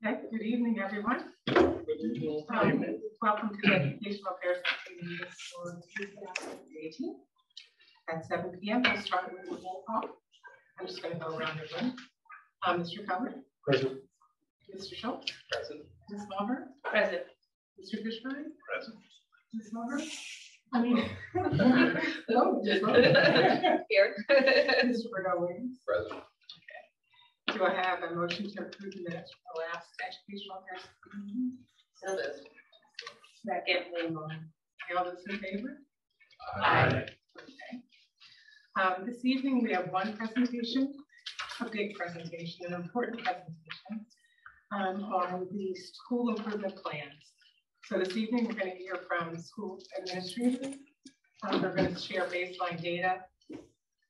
Okay, good evening, everyone. Welcome to the Educational Affairs Committee for 2018. At 7 p.m., we'll start with the roll call. I'm just going to go around the room. Mr. Coward? Present. Mr. Schultz? Present. Ms. Mulver? Present. Mr. Fishbein? Present. Ms. Mulver? I mean, no, Ms. Mulver. Here. Mr. Bernard Williams? Present. Do I have a motion to approve the minutes from the last Educational Affairs meeting? So moved. Second. All those in favor? Aye. Okay. This evening we have one presentation, a big presentation, an important presentation on the school improvement plans. So this evening we're going to hear from school administrators. They're going to share baseline data,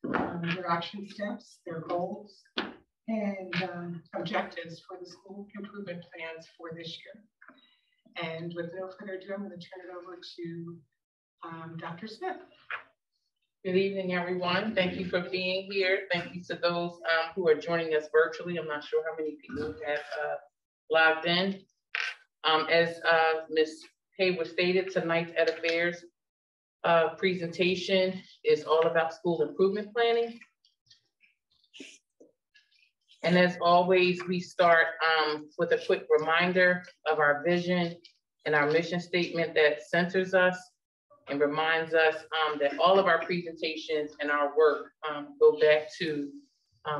their action steps, their goals, and objectives for the school improvement plans for this year. And with no further ado, I'm going to turn it over to Dr. Smith. Good evening, everyone. Thank you for being here. Thank you to those who are joining us virtually. I'm not sure how many people have logged in. As Ms. Hayward stated, tonight's Ed Affairs presentation is all about school improvement planning. And as always, we start with a quick reminder of our vision and our mission statement that centers us and reminds us that all of our presentations and our work go back to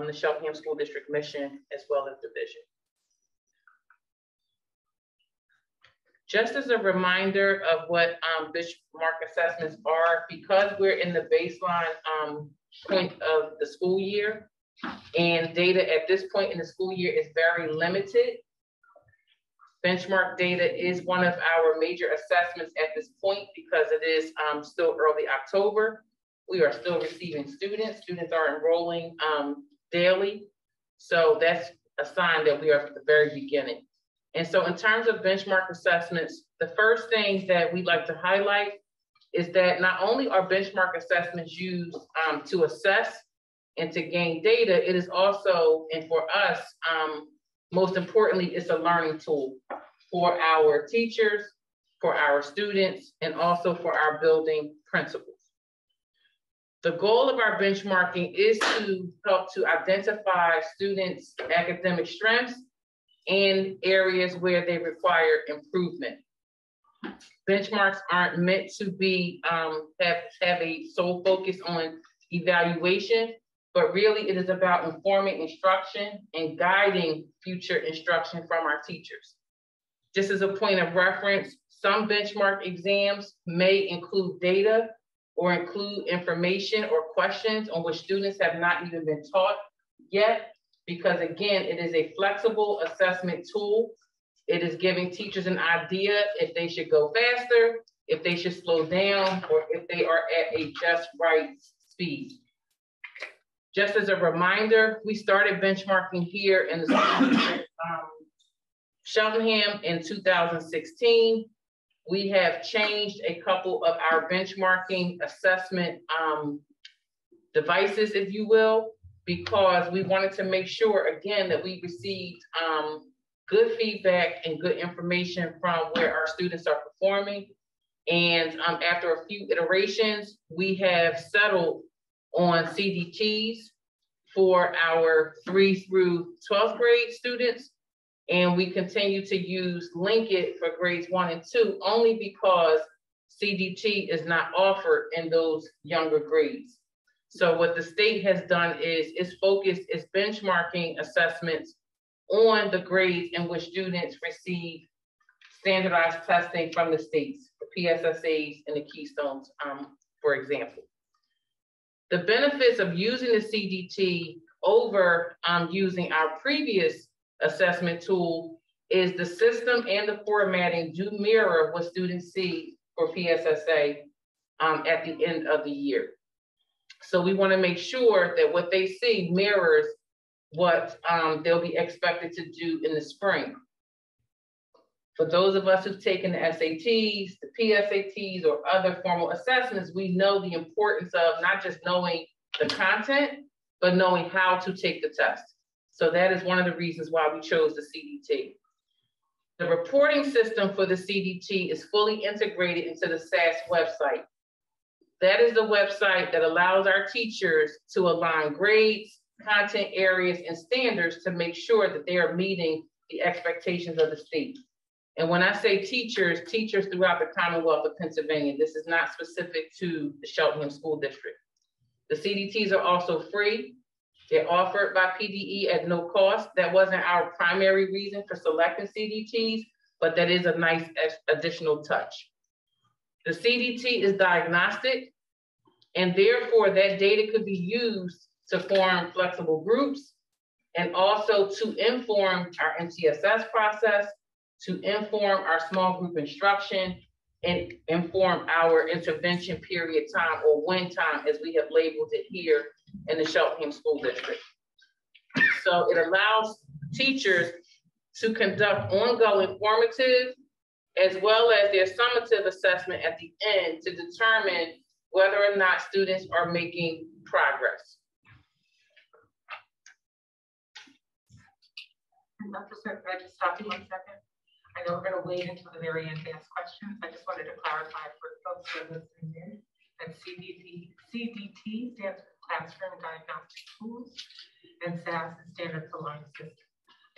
the Cheltenham School District mission as well as the vision. Just as a reminder of what benchmark assessments are, because we're in the baseline point of the school year, and data at this point in the school year is very limited. Benchmark data is one of our major assessments at this point because it is still early October. We are still receiving students. Students are enrolling daily. So that's a sign that we are at the very beginning. And so in terms of benchmark assessments, the first thing that we'd like to highlight is that not only are benchmark assessments used to assess and to gain data, it is also, and for us, most importantly, it's a learning tool for our teachers, for our students, and also for our building principals. The goal of our benchmarking is to help to identify students' academic strengths and areas where they require improvement. Benchmarks aren't meant to be, have a sole focus on evaluation, but really it is about informing instruction and guiding future instruction from our teachers. Just as a point of reference, some benchmark exams may include data or include information or questions on which students have not even been taught yet, because again, it is a flexible assessment tool. It is giving teachers an idea if they should go faster, if they should slow down, or if they are at a just right speed. Just as a reminder, we started benchmarking here in the school district, Cheltenham in 2016. We have changed a couple of our benchmarking assessment devices, if you will, because we wanted to make sure, again, that we received good feedback and good information from where our students are performing. And after a few iterations, we have settled on CDTs for our 3 through 12th grade students. And we continue to use Linkit for grades 1 and 2 only because CDT is not offered in those younger grades. So what the state has done is it's focused its benchmarking assessments on the grades in which students receive standardized testing from the states, the PSSAs and the Keystones, for example. The benefits of using the CDT over using our previous assessment tool is the system and the formatting do mirror what students see for PSSA at the end of the year. So we want to make sure that what they see mirrors what they'll be expected to do in the spring. For those of us who've taken the SATs, the PSATs, or other formal assessments, we know the importance of not just knowing the content, but knowing how to take the test. So that is one of the reasons why we chose the CDT. The reporting system for the CDT is fully integrated into the SAS website. That is the website that allows our teachers to align grades, content areas, and standards to make sure that they are meeting the expectations of the state. And when I say teachers, teachers throughout the Commonwealth of Pennsylvania, this is not specific to the Cheltenham School District. The CDTs are also free. They're offered by PDE at no cost. That wasn't our primary reason for selecting CDTs, but that is a nice additional touch. The CDT is diagnostic, and therefore that data could be used to form flexible groups and also to inform our MTSS process, to inform our small group instruction, and inform our intervention period time, or win time, as we have labeled it here in the Cheltenham School District. So it allows teachers to conduct ongoing formative as well as their summative assessment at the end to determine whether or not students are making progress. Dr. Smith, can I just stop you 1 second? I know we're going to wait until the very end to ask questions. I just wanted to clarify for folks who are listening in that CDT stands for Classroom Diagnostic Tools, and SAS is Standard for Line System.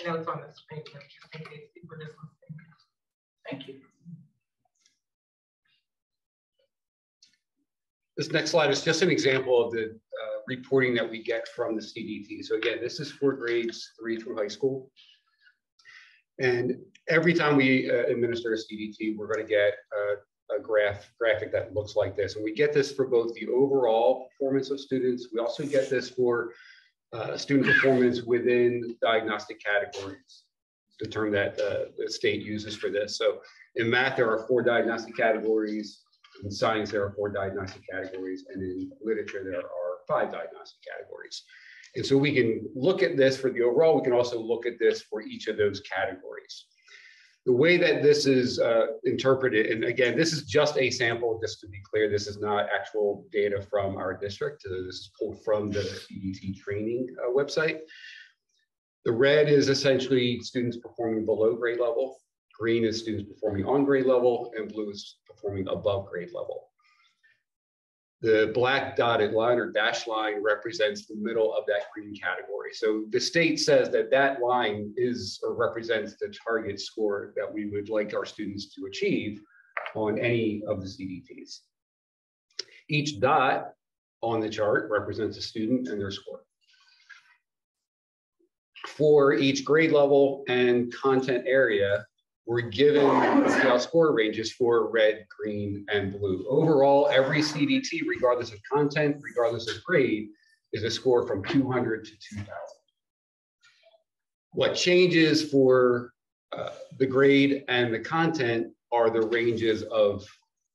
I know it's on the screen, but just in case people are just listening. Thank you. This next slide is just an example of the reporting that we get from the CDT. So again, this is for grades 3 through high school. And every time we administer a CDT, we're going to get a graphic that looks like this. And we get this for both the overall performance of students. We also get this for student performance within diagnostic categories, the term that the state uses for this. So in math, there are 4 diagnostic categories. In science, there are 4 diagnostic categories. And in literature, there are 5 diagnostic categories. And so we can look at this for the overall. We can also look at this for each of those categories. The way that this is interpreted, and again, this is just a sample, just to be clear, this is not actual data from our district. This is pulled from the CDT training website. The red is essentially students performing below grade level. Green is students performing on grade level, and blue is performing above grade level. The black dotted line or dashed line represents the middle of that green category. So the state says that that line is or represents the target score that we would like our students to achieve on any of the CDTs. Each dot on the chart represents a student and their score. For each grade level and content area, we're given scale score ranges for red, green, and blue. Overall, every CDT, regardless of content, regardless of grade, is a score from 200 to 2000. What changes for the grade and the content are the ranges of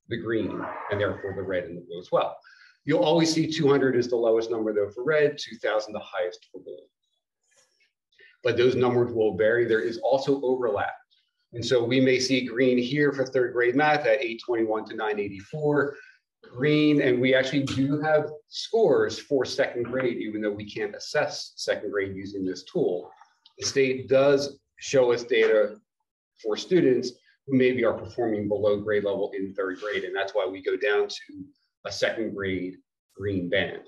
the green, and therefore the red and the blue as well. You'll always see 200 is the lowest number though for red, 2000 the highest for blue. But those numbers will vary. There is also overlap. And so we may see green here for 3rd grade math at 821 to 984. Green, and we actually do have scores for 2nd grade, even though we can't assess 2nd grade using this tool. The state does show us data for students who maybe are performing below grade level in 3rd grade, and that's why we go down to a 2nd grade green band.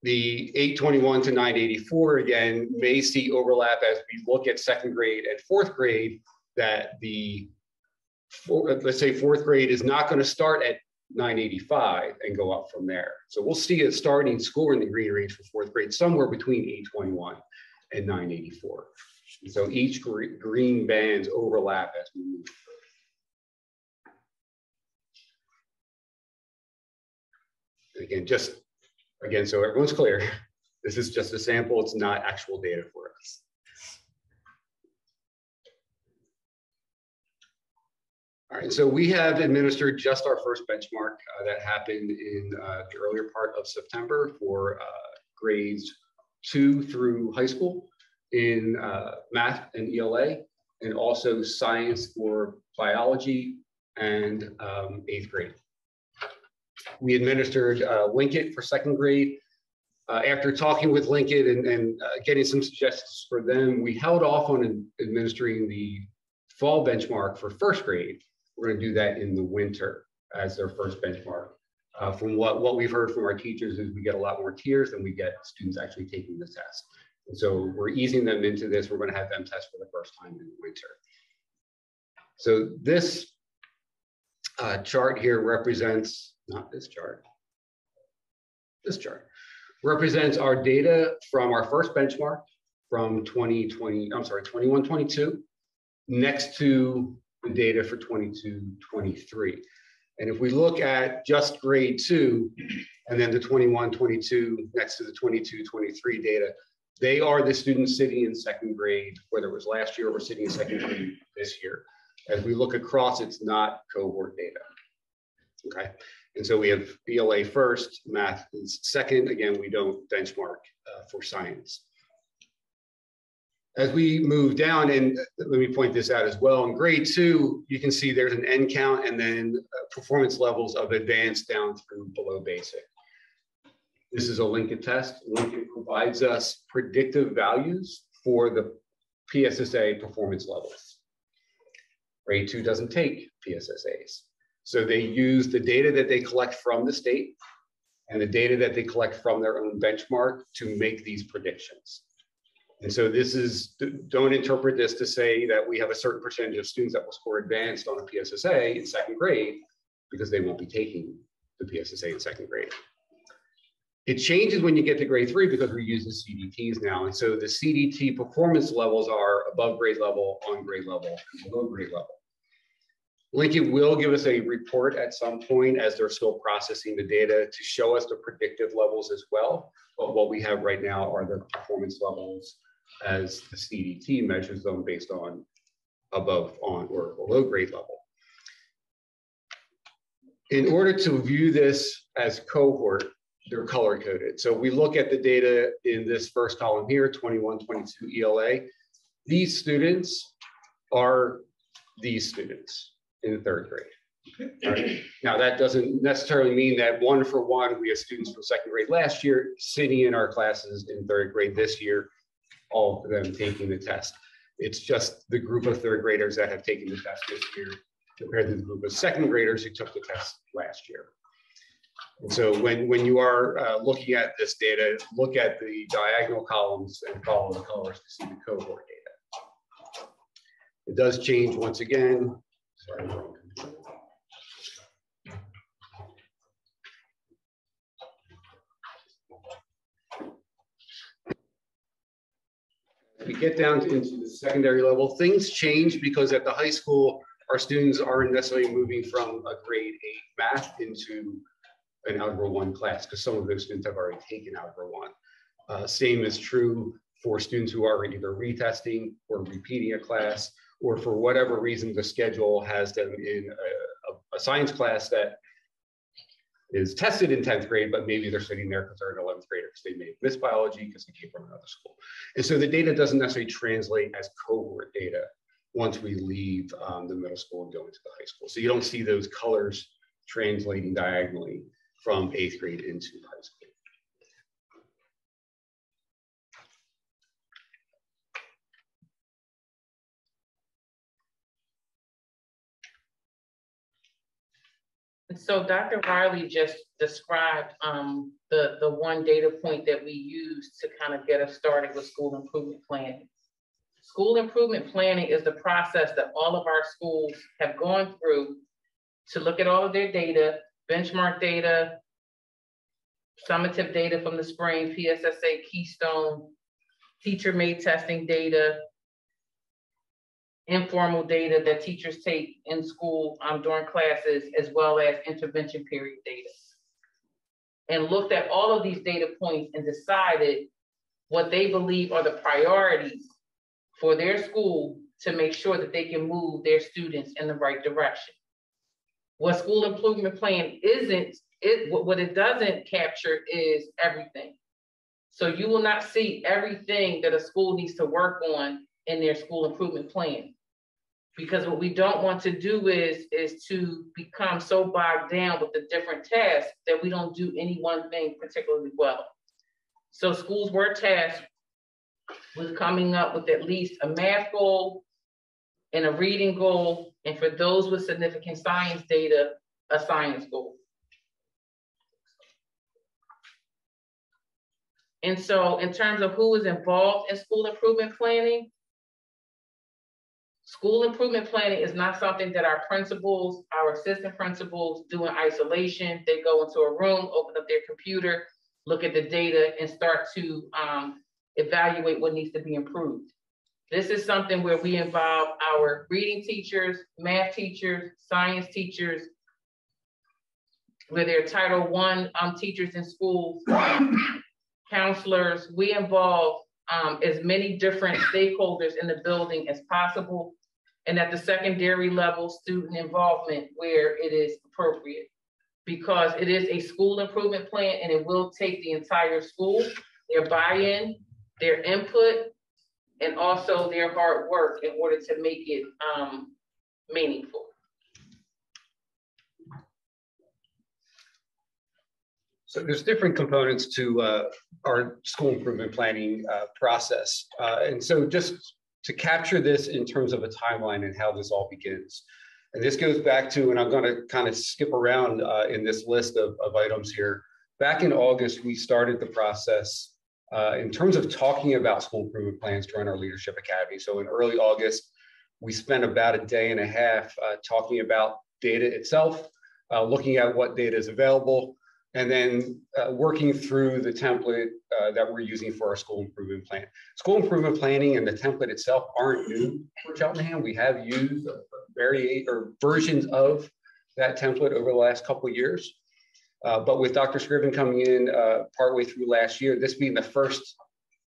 The 821 to 984, again, may see overlap as we look at 2nd grade and 4th grade, that the, let's say 4th grade is not going to start at 985 and go up from there. So we'll see a starting score in the green range for 4th grade, somewhere between 821 and 984. And so each green bands overlap as we move forward. Again, so everyone's clear, this is just a sample, it's not actual data for us. All right, so we have administered just our first benchmark that happened in the earlier part of September for grades 2 through high school in math and ELA, and also science for biology and 8th grade. We administered Linkit for 2nd grade. After talking with Lincoln and getting some suggestions for them, we held off on administering the fall benchmark for first grade. We're going to do that in the winter as their first benchmark. From what we've heard from our teachers is we get a lot more tiers than we get students actually taking the test. And so we're easing them into this. We're going to have them test for the first time in the winter. So this chart here represents, not this chart, this chart represents our data from our first benchmark from 21-22 next to the data for 22-23. And if we look at just grade 2 and then the 21-22 next to the 22-23 data, they are the students sitting in second grade, whether it was last year or sitting in second grade this year. As we look across, it's not cohort data. Okay, and so we have ELA first, math is second. Again, we don't benchmark for science. As we move down, and let me point this out as well, in grade 2, you can see there's an N count and then performance levels of advanced down through below basic. This is a Lincoln test. Lincoln provides us predictive values for the PSSA performance levels. Grade 2 doesn't take PSSAs. So they use the data that they collect from the state and the data that they collect from their own benchmark to make these predictions. And so this is, don't interpret this to say that we have a certain percentage of students that will score advanced on a PSSA in second grade because they won't be taking the PSSA in second grade. It changes when you get to grade 3 because we're using CDTs now. And so the CDT performance levels are above grade level, on grade level, and below grade level. Lincoln will give us a report at some point as they're still processing the data to show us the predictive levels as well. But what we have right now are the performance levels as the CDT measures them based on above, on, or below grade level. In order to view this as cohort, they're color coded. So we look at the data in this first column here, 21-22 ELA. These students are these students in the third grade. Right? Now that doesn't necessarily mean that one for one, we have students from second grade last year sitting in our classes in third grade this year, all of them taking the test. It's just the group of third graders that have taken the test this year compared to the group of second graders who took the test last year. And so when you are looking at this data, look at the diagonal columns and follow the colors to see the cohort data. It does change once again. Sorry, wrong control. As we get down into the secondary level, things change because at the high school, our students aren't necessarily moving from a grade 8 math into an Algebra 1 class because some of those students have already taken Algebra 1. Same is true for students who are either retesting or repeating a class, or for whatever reason the schedule has them in a science class that is tested in 10th grade, but maybe they're sitting there because they're an 11th grader because they may have missed biology because they came from another school. And so the data doesn't necessarily translate as cohort data once we leave the middle school and go into the high school. So you don't see those colors translating diagonally from 8th grade into high school. So Dr. Riley just described the one data point that we use to kind of get us started with school improvement planning. School improvement planning is the process that all of our schools have gone through to look at all of their data, benchmark data, summative data from the spring, PSSA, Keystone, teacher-made testing data, informal data that teachers take in school during classes, as well as intervention period data. And looked at all of these data points and decided what they believe are the priorities for their school to make sure that they can move their students in the right direction. What school improvement plan isn't, what it doesn't capture is everything. So you will not see everything that a school needs to work on in their school improvement plan. Because what we don't want to do is to become so bogged down with the different tasks that we don't do any one thing particularly well. So schools were tasked with coming up with at least a math goal and a reading goal, and for those with significant science data, a science goal. And so in terms of who is involved in school improvement planning is not something that our principals, our assistant principals do in isolation. They go into a room, open up their computer, look at the data, and start to evaluate what needs to be improved. This is something where we involve our reading teachers, math teachers, science teachers, where they're Title I teachers in schools, counselors. We involve as many different stakeholders in the building as possible. And at the secondary level, student involvement where it is appropriate, because it is a school improvement plan and it will take the entire school, their buy-in, their input, and also their hard work in order to make it meaningful. So there's different components to our school improvement planning process. And so just to capture this in terms of a timeline and how this all begins. And this goes back to, and I'm going to kind of skip around in this list of items here. Back in August, we started the process in terms of talking about school improvement plans during our Leadership Academy. So in early August, we spent about a day and a half talking about data itself, looking at what data is available, and then working through the template that we're using for our school improvement plan. School improvement planning and the template itself aren't new for Cheltenham. We have used versions of that template over the last couple of years. But with Dr. Scriven coming in partway through last year, this being the first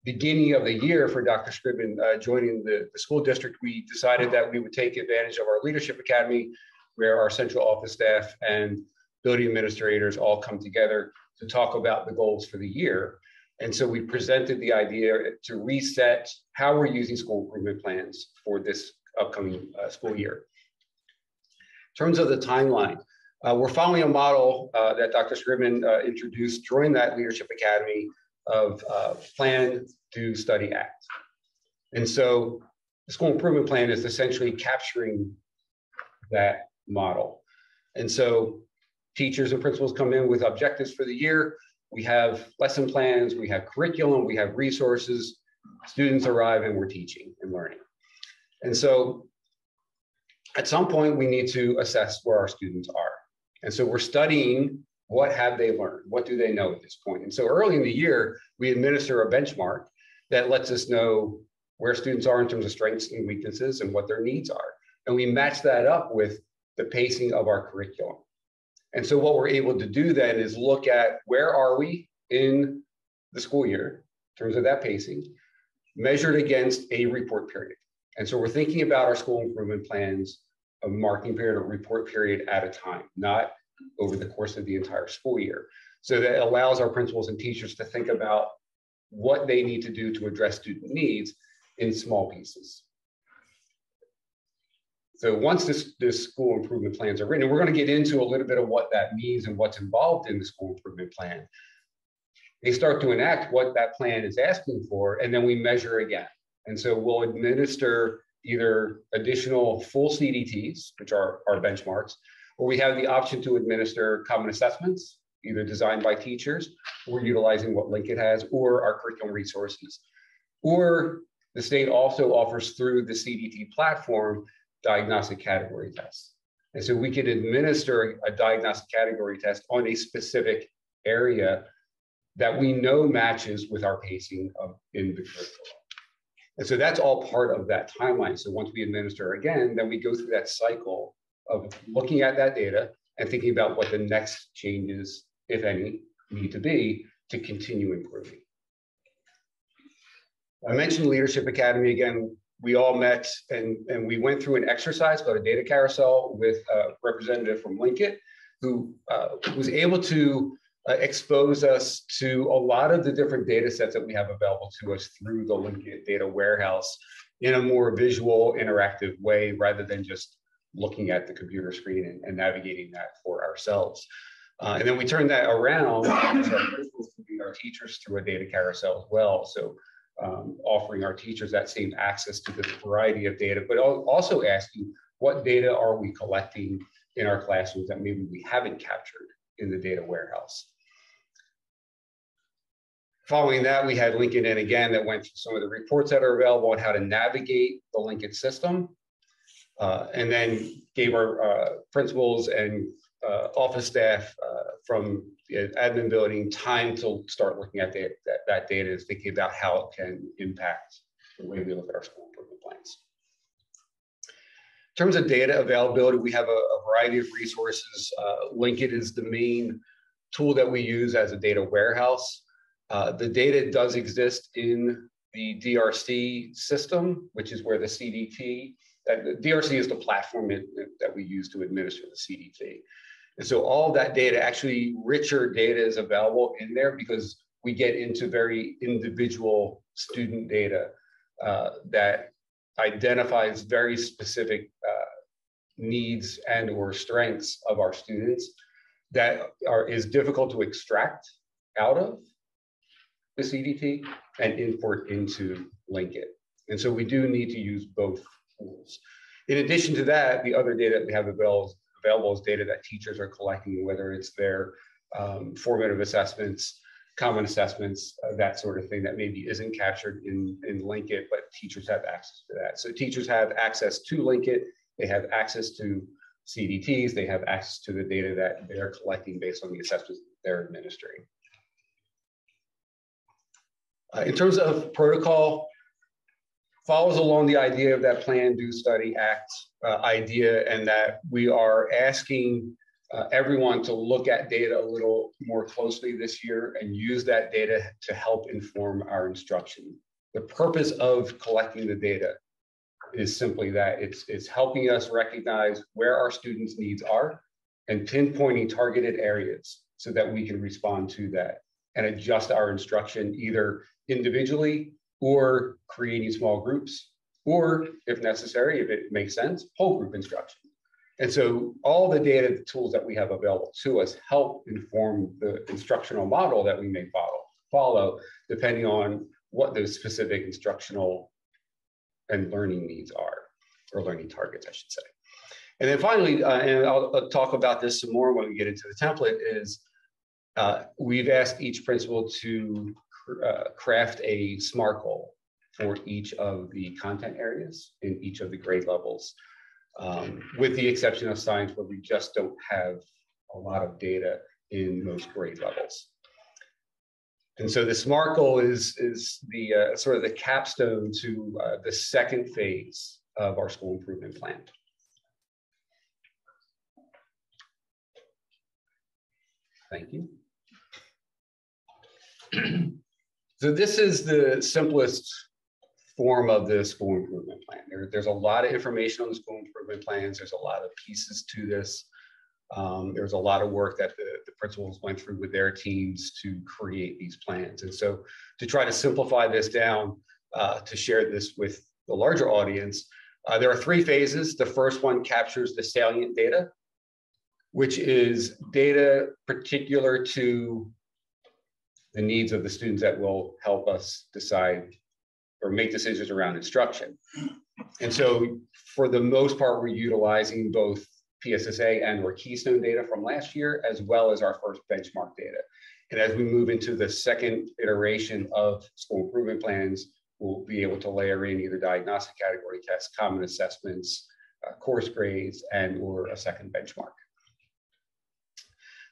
beginning of the year for Dr. Scriven joining the school district, we decided that we would take advantage of our Leadership Academy, where our central office staff and building administrators all come together to talk about the goals for the year. And so we presented the idea to reset how we're using school improvement plans for this upcoming school year. In terms of the timeline, we're following a model that Dr. Scriven introduced during that Leadership Academy of Plan, Do, Study, Act. And so the school improvement plan is essentially capturing that model. And so teachers and principals come in with objectives for the year. We have lesson plans, we have curriculum, we have resources. Students arrive and we're teaching and learning. And so at some point we need to assess where our students are. And so we're studying what have they learned? What do they know at this point? And so early in the year, we administer a benchmark that lets us know where students are in terms of strengths and weaknesses and what their needs are. And we match that up with the pacing of our curriculum. And so what we're able to do then is look at where are we in the school year in terms of that pacing, measured against a report period. And so we're thinking about our school improvement plans, a marking period or report period at a time, not over the course of the entire school year. So that allows our principals and teachers to think about what they need to do to address student needs in small pieces. So once this school improvement plans are written, and we're going to get into a little bit of what that means and what's involved in the school improvement plan, they start to enact what that plan is asking for, and then we measure again. And so we'll administer either additional full CDTs, which are our benchmarks, or we have the option to administer common assessments, either designed by teachers, or utilizing what Linkit has, or our curriculum resources. Or the state also offers through the CDT platform diagnostic category tests. And so we could administer a diagnostic category test on a specific area that we know matches with our pacing in the curriculum. And so that's all part of that timeline. So once we administer again, then we go through that cycle of looking at that data and thinking about what the next changes, if any, need to be to continue improving. I mentioned Leadership Academy again. We all met and we went through an exercise called a data carousel with a representative from Linkit, who was able to expose us to a lot of the different data sets that we have available to us through the Linkit data warehouse in a more visual, interactive way, rather than just looking at the computer screen and navigating that for ourselves. And then we turn that around, our teachers through a data carousel as well. So offering our teachers that same access to the variety of data, but also asking what data are we collecting in our classrooms that maybe we haven't captured in the data warehouse. Following that, we had Lincoln in again that went through some of the reports that are available on how to navigate the Lincoln system, and then gave our principals and office staff from the admin building time to start looking at that data and thinking about how it can impact the way we look at our school improvement plans. In terms of data availability, we have a variety of resources. Lincoln is the main tool that we use as a data warehouse. The data does exist in the DRC system, which is where the CDT, the DRC is the platform that we use to administer the CDT. And so all that data, actually richer data is available in there because we get into very individual student data that identifies very specific needs and or strengths of our students that is difficult to extract out of the CDT and import into Lincoln. And so we do need to use both tools. In addition to that, the other data that we have available is data that teachers are collecting, whether it's their formative assessments, common assessments, that sort of thing that maybe isn't captured in Lincoln, but teachers have access to that. So teachers have access to Lincoln, they have access to CDTs, they have access to the data that they're collecting based on the assessments they're administering. In terms of protocol, follows along the idea of that plan, do, study, act idea, and that we are asking everyone to look at data a little more closely this year and use that data to help inform our instruction. The purpose of collecting the data is simply that it's helping us recognize where our students' needs are and pinpointing targeted areas so that we can respond to that and adjust our instruction either individually or creating small groups, or if necessary, if it makes sense, whole group instruction. And so all the data tools that we have available to us help inform the instructional model that we may follow depending on what those specific instructional and learning needs are, or learning targets, I should say. And then finally, and I'll talk about this some more when we get into the template, is we've asked each principal to craft a SMART goal for each of the content areas in each of the grade levels, with the exception of science, where we just don't have a lot of data in most grade levels. And so the SMART goal is the sort of the capstone to the second phase of our school improvement plan. Thank you. So this is the simplest form of the school improvement plan. There's a lot of information on the school improvement plans. There's a lot of pieces to this. There's a lot of work that the principals went through with their teams to create these plans. And so to try to simplify this down, to share this with the larger audience, there are three phases. The first one captures the salient data, which is data particular to the needs of the students that will help us decide or make decisions around instruction. And so for the most part, we're utilizing both PSSA and or Keystone data from last year, as well as our first benchmark data. And as we move into the second iteration of school improvement plans, we'll be able to layer in either diagnostic category tests, common assessments, course grades, and or a second benchmark.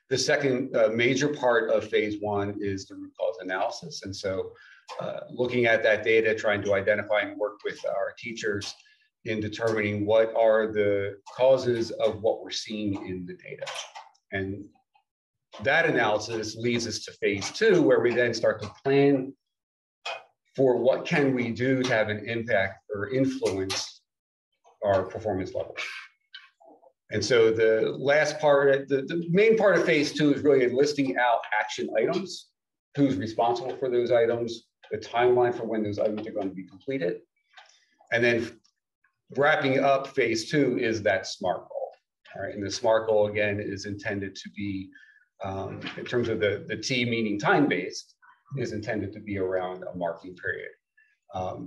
The second major part of phase one is the root cause analysis. And so looking at that data, trying to identify and work with our teachers in determining what are the causes of what we're seeing in the data. And that analysis leads us to phase two, where we then start to plan for what can we do to have an impact or influence our performance levels. And so the last part, the main part of phase two is really listing out action items, who's responsible for those items, the timeline for when those items are going to be completed. And then wrapping up phase two is that SMART goal. All right, and the SMART goal, again, is intended to be In terms of the T meaning time-based, is intended to be around a marking period.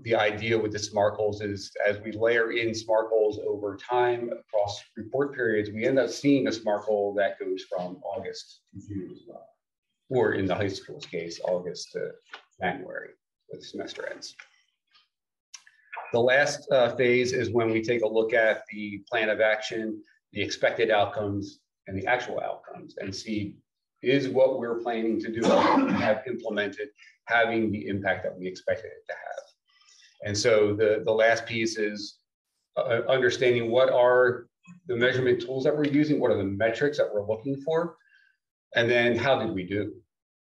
The idea with the SMART goals is as we layer in SMART goals over time across report periods, we end up seeing a SMART goal that goes from August to June as well, or in the high school's case, August to January, when the semester ends. The last phase is when we take a look at the plan of action, the expected outcomes, and the actual outcomes, and see is what we're planning to do and have implemented having the impact that we expected it to have. And so the last piece is understanding what are the measurement tools that we're using, what are the metrics that we're looking for, and then how did we do?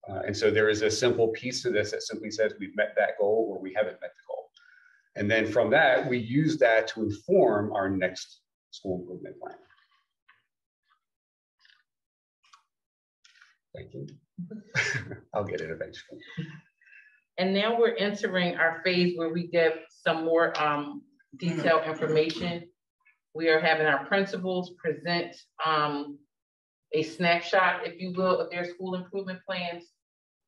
And so there is a simple piece to this that simply says we've met that goal or we haven't met the goal. And then from that, we use that to inform our next school improvement plan. Thank you. I'll get it eventually. And now we're entering our phase where we give some more detailed information. We are having our principals present a snapshot, if you will, of their school improvement plans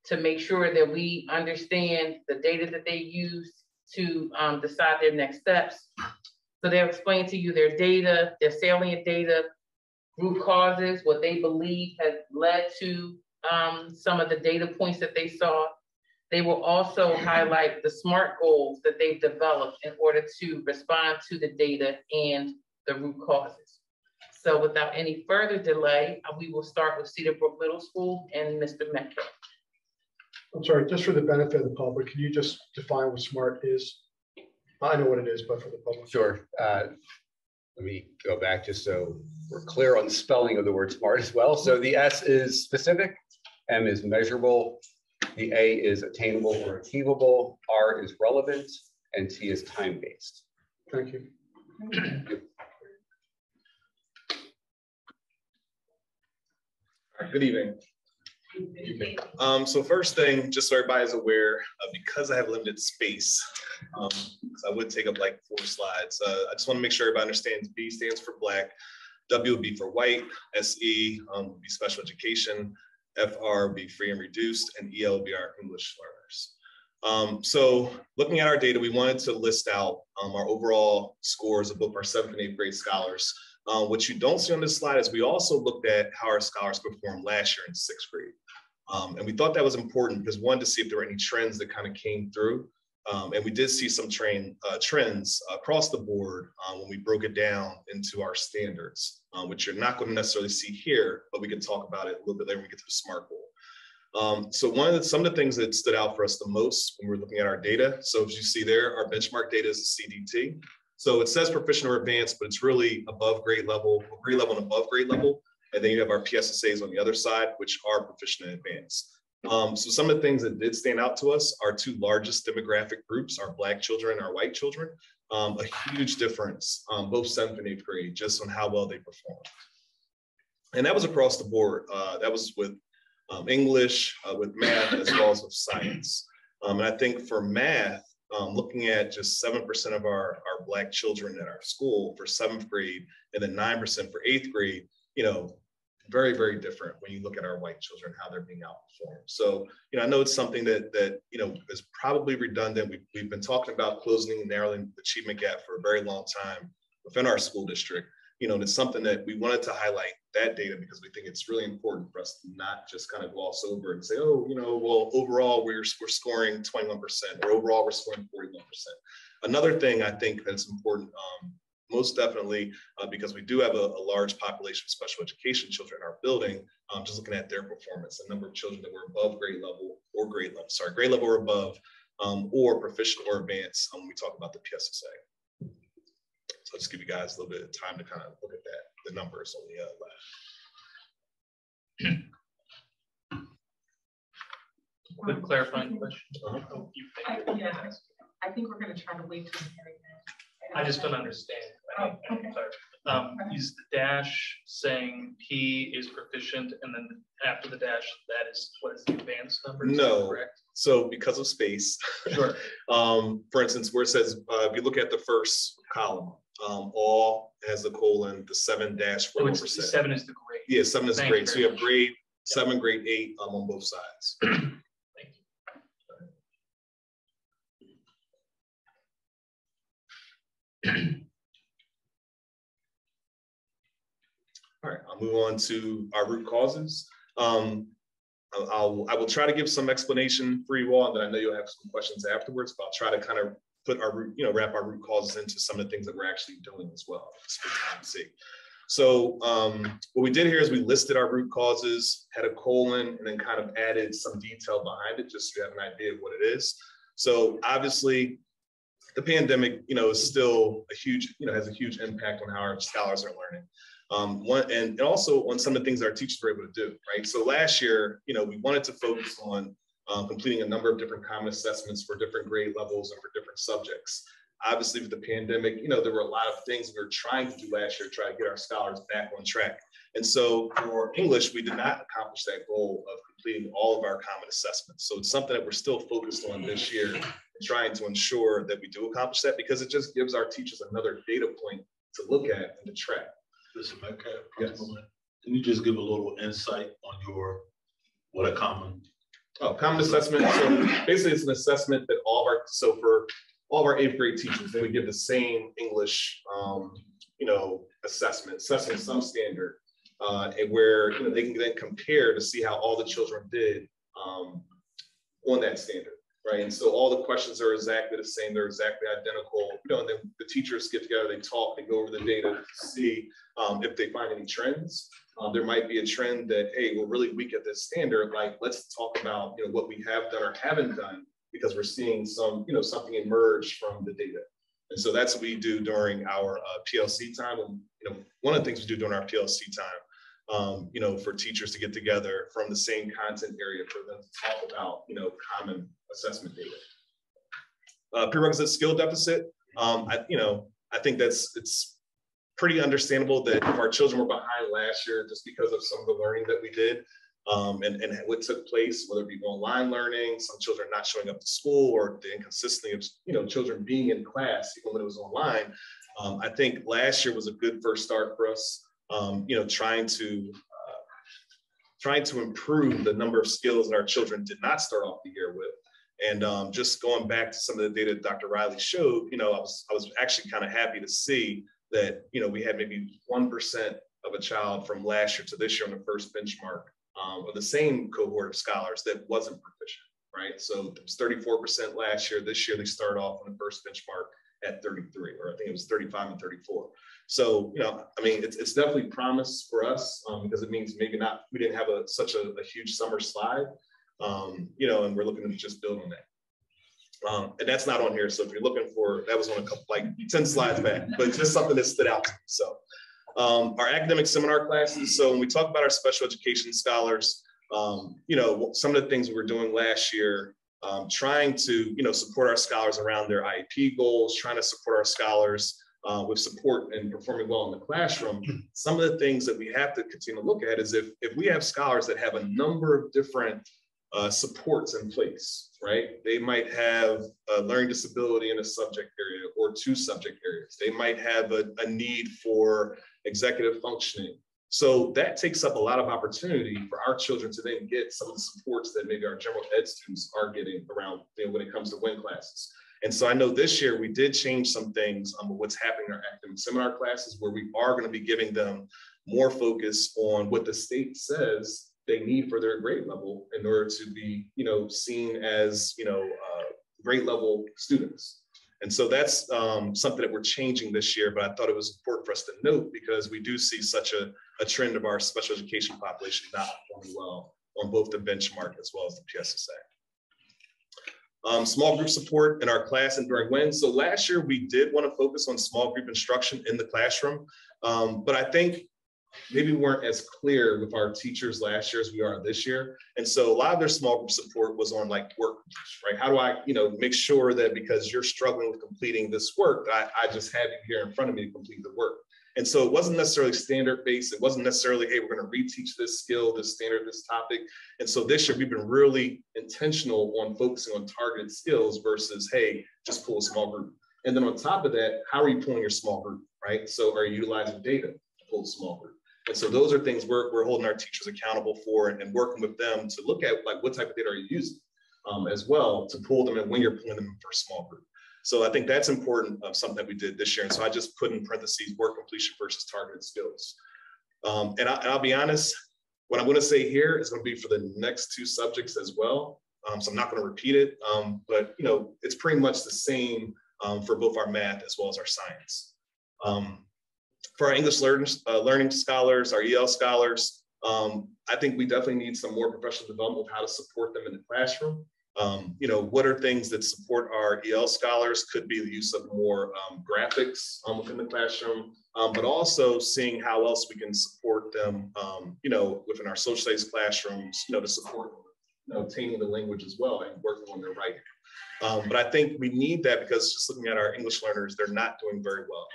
to make sure that we understand the data that they use to decide their next steps. So they'll explain to you their data, their salient data, root causes, what they believe has led to some of the data points that they saw. They will also highlight the SMART goals that they've developed in order to respond to the data and the root causes. So without any further delay, we will start with Cedar Brook Middle School and Mr. Metcalf. I'm sorry, just for the benefit of the public, can you just define what SMART is? I know what it is, but for the public. Sure. Let me go back just so we're clear on the spelling of the word SMART as well. So the S is specific, M is measurable, the A is attainable or achievable, R is relevant, and T is time-based. Thank you. Good evening. So first thing, just so everybody is aware, because I have limited space, because I would take up like 4 slides, I just want to make sure everybody understands B stands for Black, W would be for white, SE would be special education, FR would be free and reduced, and EL would be our English learners. So looking at our data, we wanted to list out our overall scores of both our 7th and 8th grade scholars. What you don't see on this slide is we also looked at how our scholars performed last year in 6th grade. And we thought that was important because one, to see if there were any trends that kind of came through. And we did see some trends across the board when we broke it down into our standards, which you're not going to necessarily see here, but we can talk about it a little bit later when we get to the SMART goal. So some of the things that stood out for us the most when we were looking at our data. So as you see there, our benchmark data is the CDT. So it says proficient or advanced, but it's really above grade level and above grade level. And then you have our PSSAs on the other side, which are proficient and advanced. So some of the things that did stand out to us, our 2 largest demographic groups, our Black children and our white children, a huge difference, both 7th and 8th grade, just on how well they performed. And that was across the board. That was with English, with math, as well as with science. And I think for math, looking at just 7% of our Black children at our school for 7th grade, and then 9% for 8th grade, you know, very, very different when you look at our white children, how they're being outperformed. So, you know, I know it's something that you know, is probably redundant. We've been talking about closing and narrowing the achievement gap for a very long time within our school district. You know, and it's something that we wanted to highlight that data because we think it's really important for us to not just kind of gloss over and say, oh, you know, well, overall we're scoring 21%, or overall we're scoring 41%. Another thing I think that's important, most definitely, because we do have a large population of special education children in our building, just looking at their performance, the number of children that were above grade level or grade level or above, or proficient or advanced when we talk about the PSSA. So I'll just give you guys a little bit of time to kind of look at that, the numbers on the left. Quick clarifying question. I think we're going to try to wait till the hearing now. I just don't understand. Okay. Sorry. Is the dash saying P is proficient, and then after the dash, that is what is the advanced number? No. Correct? So because of space, sure. For instance, where it says, if you look at the first column, all has a colon, the 7-41%. So 7 is the grade. Yeah, 7 is grade. So you have grade 7, grade 8 on both sides. Thank you. All right, I'll move on to our root causes. I will try to give some explanation for you all, and then I know you'll have some questions afterwards, but I'll try to kind of put our root, wrap our root causes into some of the things that we're actually doing as well, just for time's sake. So what we did here is we listed our root causes, had a colon, and then kind of added some detail behind it, just so you have an idea of what it is. So obviously, the pandemic, is still a huge, has a huge impact on how our scholars are learning. And also on some of the things that our teachers were able to do, right? So last year, we wanted to focus on completing a number of different common assessments for different grade levels and for different subjects. Obviously, with the pandemic, there were a lot of things we were trying to do last year to try to get our scholars back on track. And so for English, we did not accomplish that goal of completing all of our common assessments. So it's something that we're still focused on this year, and trying to ensure that we do accomplish that, because it just gives our teachers another data point to look at and to track. Listen, okay. Yes. Can you just give a little insight on what a common? Oh, common assessment. So basically, it's an assessment that for all of our 8th grade teachers, they would give the same English, assessment some standard, and where they can then compare to see how all the children did on that standard. Right, and so all the questions are exactly the same; they're exactly identical. And then the teachers get together, they talk, they go over the data to see if they find any trends. There might be a trend that, hey, we're really weak at this standard. Like, let's talk about what we have done or haven't done, because we're seeing some something emerge from the data. And so that's what we do during our PLC time. And one of the things we do during our PLC time, for teachers to get together from the same content area for them to talk about, common assessment data. Prerequisite skill deficit. I think it's pretty understandable that if our children were behind last year just because of some of the learning that we did and what took place, whether it be online learning, some children not showing up to school, or the inconsistency of children being in class even when it was online. I think last year was a good first start for us. Trying to improve the number of skills that our children did not start off the year with. And just going back to some of the data that Dr. Riley showed, I was actually kind of happy to see that, we had maybe 1% of a child from last year to this year on the first benchmark of the same cohort of scholars that wasn't proficient, right? So it was 34% last year. This year, they started off on the first benchmark at 33, or I think it was 35 and 34. So, it's definitely promise for us because it means maybe we didn't have such a huge summer slide, and we're looking to just build on that. And that's not on here. So if you're looking that was on a couple, like 10 slides back, but it's just something that stood out to me. So our academic seminar classes. So when we talk about our special education scholars, some of the things we were doing last year, trying to, support our scholars around their IEP goals, trying to support our scholars with support and performing well in the classroom. Some of the things that we have to continue to look at is if we have scholars that have a number of different supports in place, right? They might have a learning disability in a subject area or 2 subject areas. They might have a need for executive functioning. So that takes up a lot of opportunity for our children to then get some of the supports that maybe our general ed students are getting around when it comes to WIN classes. And so I know this year we did change some things on what's happening in our academic seminar classes, where we are going to be giving them more focus on what the state says they need for their grade level in order to be, seen as, grade level students. And so that's something that we're changing this year, but I thought it was important for us to note because we do see such a trend of our special education population not performing well on both the benchmark as well as the PSSA. Small group support in our class and during WIN. So last year we did want to focus on small group instruction in the classroom, but I think maybe we weren't as clear with our teachers last year as we are this year. And so a lot of their small group support was on like work groups, right? How do I, make sure that because you're struggling with completing this work, I just have you here in front of me to complete the work. And so it wasn't necessarily standard based. It wasn't necessarily, hey, we're going to reteach this skill, this standard, this topic. And so this year we've been really intentional on focusing on targeted skills versus, hey, just pull a small group. And then on top of that, how are you pulling your small group, right? So are you utilizing data to pull a small group? And so those are things we're holding our teachers accountable for and working with them to look at like what type of data are you using as well to pull them in when you're pulling them in for a small group. So I think that's important, something that we did this year. And so I just put in parentheses work completion versus targeted skills. And I'll be honest, what I'm going to say here is going to be for the next two subjects as well. So I'm not going to repeat it, but you know, it's pretty much the same for both our math as well as our science. For our English learning scholars, our EL scholars, I think we definitely need some more professional development of how to support them in the classroom. You know, what are things that support our EL scholars? Could be the use of more graphics within the classroom, but also seeing how else we can support them, you know, within our social studies classrooms, you know, to support, you know, attaining the language as well and working on their writing. But I think we need that because just looking at our English learners, they're not doing very well,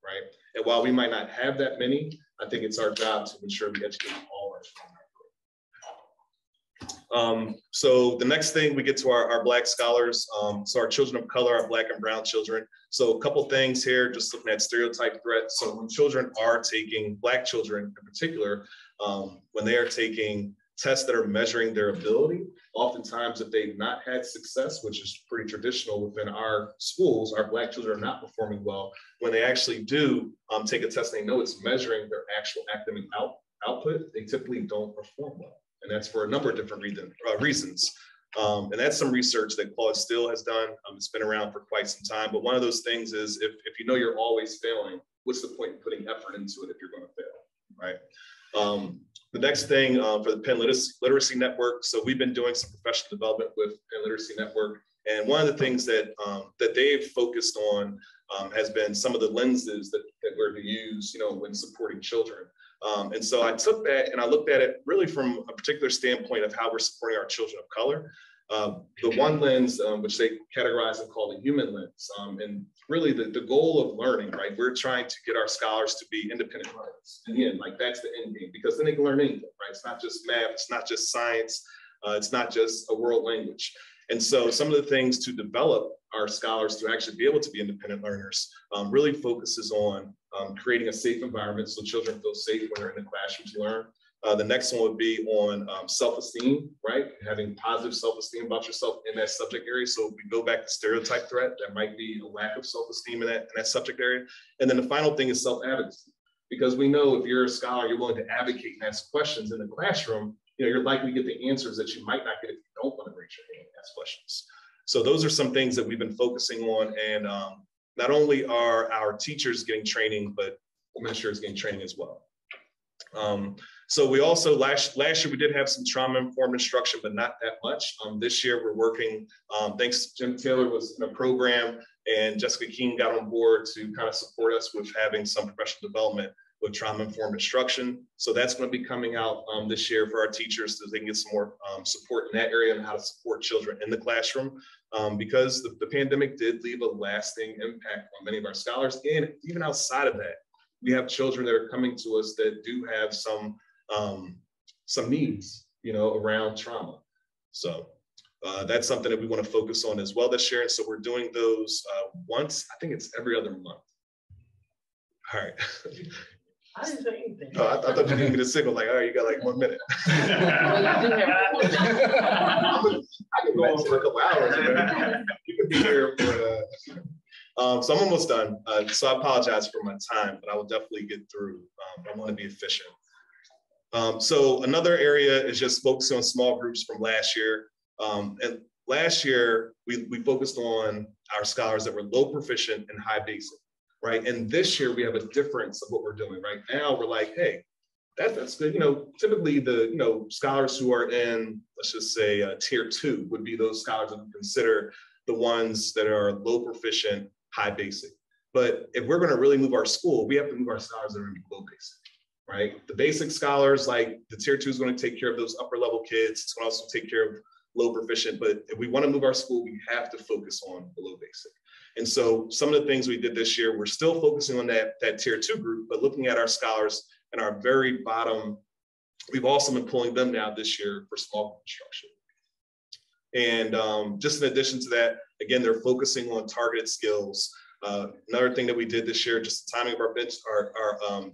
right? And while we might not have that many, I think it's our job to ensure we educate all our children. So the next thing we get to our Black scholars, so our children of color, our Black and brown children. So a couple things here, just looking at stereotype threats. So when children are taking, Black children in particular, when they are taking tests that are measuring their ability, oftentimes if they've not had success, which is pretty traditional within our schools, our Black children are not performing well. When they actually do take a test, they know it's measuring their actual academic output, they typically don't perform well. And that's for a number of different reasons. And that's some research that Claude Steele has done. It's been around for quite some time. But one of those things is if you know you're always failing, what's the point in putting effort into it if you're going to fail, right? The next thing for the Penn Literacy Network. So we've been doing some professional development with Penn Literacy Network. And one of the things that they've focused on has been some of the lenses that we're to use, you know, when supporting children. And so I took that and I looked at it really from a particular standpoint of how we're supporting our children of color. The one lens, which they categorize and call the human lens. And really the goal of learning, right? We're trying to get our scholars to be independent learners. And again, like that's the end game, because then they can learn anything, right? It's not just math, it's not just science, it's not just a world language. And so some of the things to develop our scholars to actually be able to be independent learners really focuses on creating a safe environment so children feel safe when they're in the classroom to learn. The next one would be on self-esteem, right? Having positive self-esteem about yourself in that subject area. So if we go back to stereotype threat, there might be a lack of self-esteem in that subject area. And then the final thing is self-advocacy. Because we know if you're a scholar, you're willing to advocate and ask questions in the classroom, you know, you're likely to get the answers that you might not get if you don't want to raise your hand and ask questions. So those are some things that we've been focusing on. And not only are our teachers getting training, but administrators getting training as well. So we also, last year, we did have some trauma-informed instruction, but not that much. This year, we're working, thanks to Jim Taylor was in a program, and Jessica King got on board to kind of support us with having some professional development with trauma-informed instruction. So that's going to be coming out this year for our teachers so they can get some more support in that area and how to support children in the classroom. Because the pandemic did leave a lasting impact on many of our scholars. And even outside of that, we have children that are coming to us that do have some needs, you know, around trauma. So that's something that we want to focus on as well this year. And so we're doing those once, I think it's every other month. All right. I didn't say anything. Oh, I thought you needed me to signal like, all right, you got like 1 minute. Well, you do have I can go on for a couple hours, man. You can be here for, so I'm almost done. So I apologize for my time, but I will definitely get through. I want to be efficient. So another area is just focusing on small groups from last year. And last year, we focused on our scholars that were low proficient and high basic, right? And this year we have a difference of what we're doing. Right now, we're like, hey, that's good. You know, typically the, you know, scholars who are in, let's just say tier 2 would be those scholars that we consider the ones that are low proficient, high basic. But if we're going to really move our school, we have to move our scholars that are going to be low basic. Right? The basic scholars, like the tier 2 is going to take care of those upper level kids. It's going to also take care of low proficient, but if we want to move our school, we have to focus on the low basic. And so some of the things we did this year, we're still focusing on that tier 2 group, but looking at our scholars and our very bottom, we've also been pulling them down this year for small group instruction. And just in addition to that, again, they're focusing on targeted skills. Another thing that we did this year, just the timing of our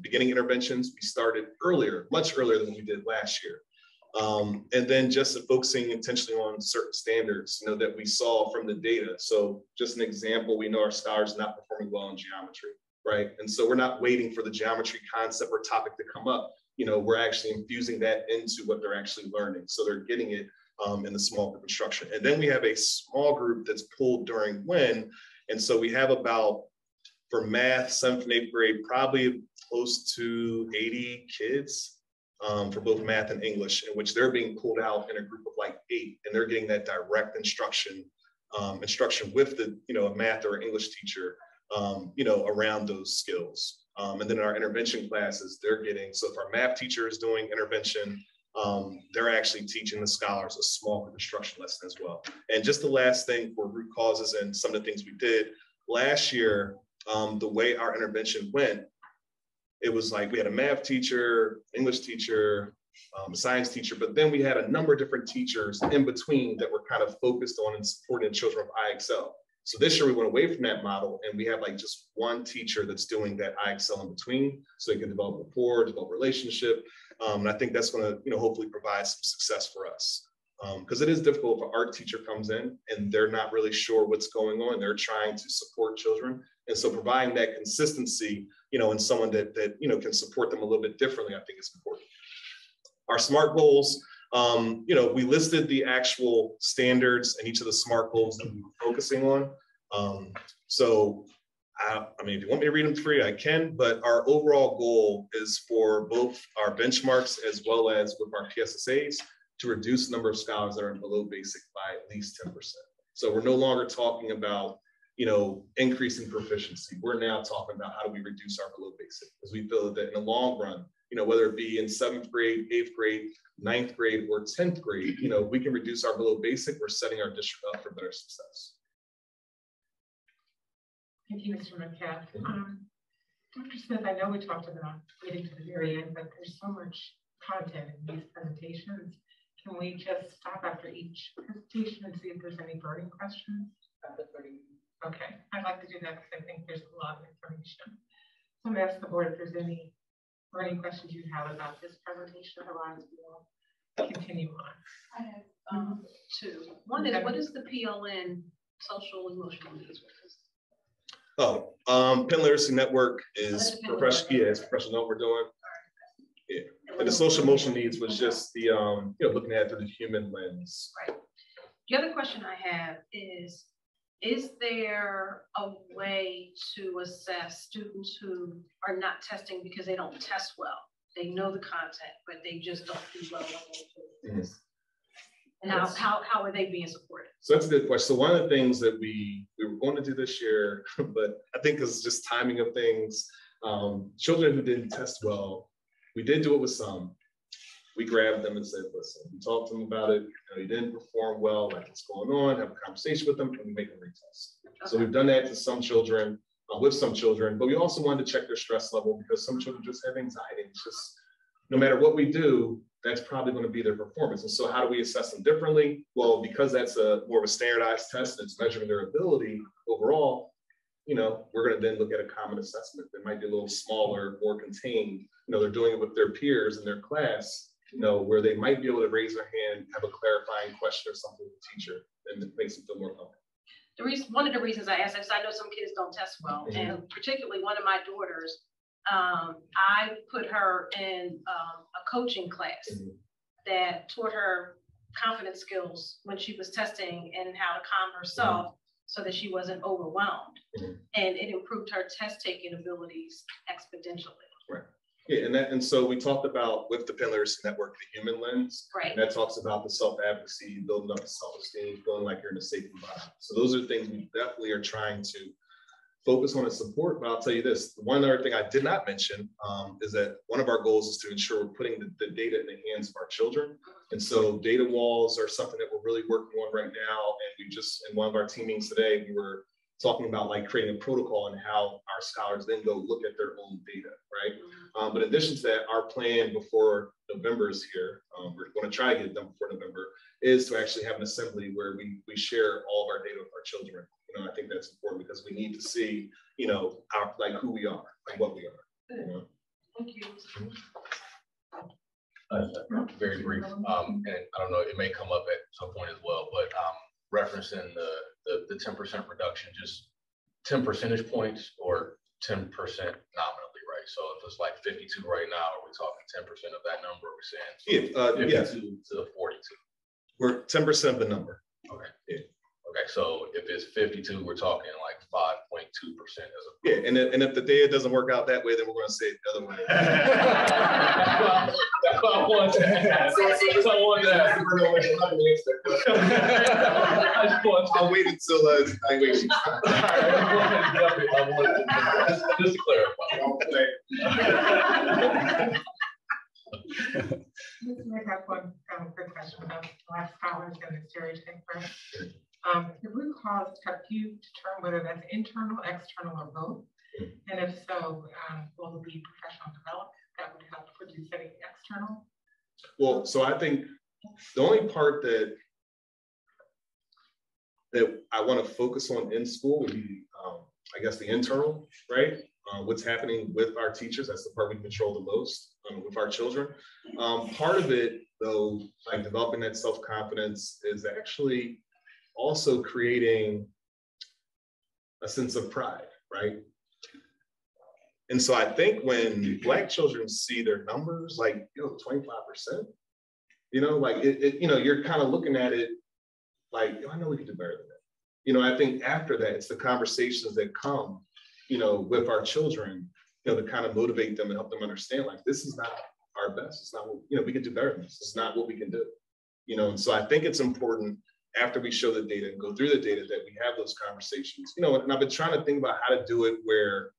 beginning interventions, we started earlier, much earlier than we did last year. And then just focusing intentionally on certain standards, that we saw from the data. So just an example, we know our scholars are not performing well in geometry, right? And so we're not waiting for the geometry concept or topic to come up. We're actually infusing that into what they're actually learning. So they're getting it in the small group instruction. And then we have a small group that's pulled during WIN. And so we have about, for math, 7th and 8th grade, probably close to 80 kids for both math and English, in which they're being pulled out in a group of like 8, and they're getting that direct instruction with the, a math or English teacher, around those skills. And then in our intervention classes, they're getting, so if our math teacher is doing intervention, they're actually teaching the scholars a small group instruction lesson as well. And just the last thing for root causes and some of the things we did last year, the way our intervention went, it was like we had a math teacher, English teacher, a science teacher, but then we had a number of different teachers in between that were kind of focused on and supporting the children of IXL. So this year we went away from that model, and we have like just one teacher that's doing that IXL in between, so they can develop rapport, develop relationship. And I think that's going to, hopefully provide some success for us. Because it is difficult if an art teacher comes in and they're not really sure what's going on. They're trying to support children. And so providing that consistency, in someone that can support them a little bit differently, I think is important. Our SMART goals, we listed the actual standards and each of the SMART goals that we were focusing on. If you want me to read them for you, I can, but our overall goal is for both our benchmarks as well as with our PSSAs to reduce the number of scholars that are below basic by at least 10%. So we're no longer talking about, increasing proficiency. We're now talking about how do we reduce our below basic, because we feel that in the long run, whether it be in 7th grade, 8th grade, 9th grade, or 10th grade, we can reduce our below basic. We're setting our district up for better success. Thank you, Mr. Metcalf. Dr. Smith, I know we talked about getting to the very end, but there's so much content in these presentations. Can we just stop after each presentation and see if there's any burning questions? Okay, I'd like to do that because I think there's a lot of information. So I'm going to ask the board if there's any burning questions you have about this presentation. Otherwise, we'll continue on. I have 2. One is, what is the PLN, social emotional needs? Penn Literacy Network is professional we're doing. Yeah. And the social emotional needs was just the looking at it through the human lens. Right. The other question I have is there a way to assess students who are not testing because they don't test well? They know the content, but they just don't do well when they do. And how are they being supported? So that's a good question. So one of the things that we were going to do this year, but I think it's just timing of things, children who didn't test well, we did do it with some. We grabbed them and said, listen, we talked to them about it. You didn't perform well, like what's going on, have a conversation with them, and we make them retest. Okay. So we've done that to some children, with some children, but we also wanted to check their stress level because some children just have anxiety. It's just, no matter what we do, that's probably going to be their performance. And so how do we assess them differently? Well, because that's more of a standardized test, it's measuring their ability overall, we're going to then look at a common assessment that might be a little smaller, more contained. They're doing it with their peers in their class, where they might be able to raise their hand, have a clarifying question or something with the teacher, and it makes them feel more comfortable. One of the reasons I asked is I know some kids don't test well, and particularly one of my daughters, I put her in a coaching class that taught her confidence skills when she was testing and how to calm herself so that she wasn't overwhelmed. And it improved her test taking abilities exponentially. Right. Yeah, and so we talked about with the Penn Literacy Network, the human lens. Right. And that talks about the self-advocacy, building up the self-esteem, feeling like you're in a safe environment. So those are things we definitely are trying to focus on and support. But I'll tell you this, one other thing I did not mention is that one of our goals is to ensure we're putting the data in the hands of our children. And so data walls are something that we're really working on right now. And we just, in one of our team meetings today, we were talking about like creating a protocol and how our scholars then go look at their own data, right? But in addition to that, our plan before November is here, we're going to try to get it done before November, is to actually have an assembly where we share all of our data with our children, You know, I think that's important because we need to see, you know, our, like who we are and what we are. You know? Thank you. Very brief, and I don't know, it may come up at some point as well, but referencing the 10% reduction, just 10 percentage points or 10% nominally, right? So if it's like 52 right now, are we talking 10% of that number? Are we saying Yes. 52 to the 42? We're 10% of the number. Okay. Yeah. Okay, so if it's 52, we're talking like 5.2% as a. Yeah, and if the data doesn't work out that way, then we're going to say it the other way. That's what I wanted to ask. That's what I wanted to ask. I'll wait until evaluation. I wanted to just to clarify. I have one quick question about Black scholars and the stereotype, right? The root cause, have you determined whether that's internal, external, or both? And if so, will it be professional development that would help produce any external? Well, so I think the only part that I want to focus on in school would be, I guess, the internal, right? What's happening with our teachers, that's the part we control the most with our children. Part of it, though, like developing that self-confidence is actually also creating a sense of pride, right? And so I think when Black children see their numbers, like, 25%, like you're kind of looking at it like, I know we can do better than that. I think after that, it's the conversations that come, with our children, to kind of motivate them and help them understand, like, this is not our best. It's not what, we can do better than this. It's not what we can do, and so I think it's important after we show the data and go through the data that we have those conversations, and I've been trying to think about how to do it where,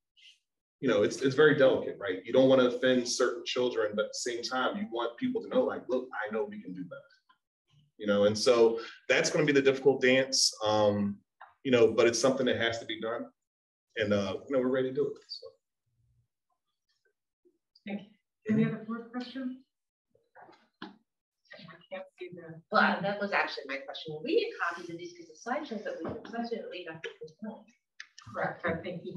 it's very delicate, right? You don't want to offend certain children, but at the same time, you want people to know, like, look, I know we can do better, and so that's going to be the difficult dance, but it's something that has to be done. And, we're ready to do it. So. Thank you. Any other board questions? I can't see the. Well, that was actually my question. We get copies of these because the slide shows that we unfortunately got this point. Correct. I think we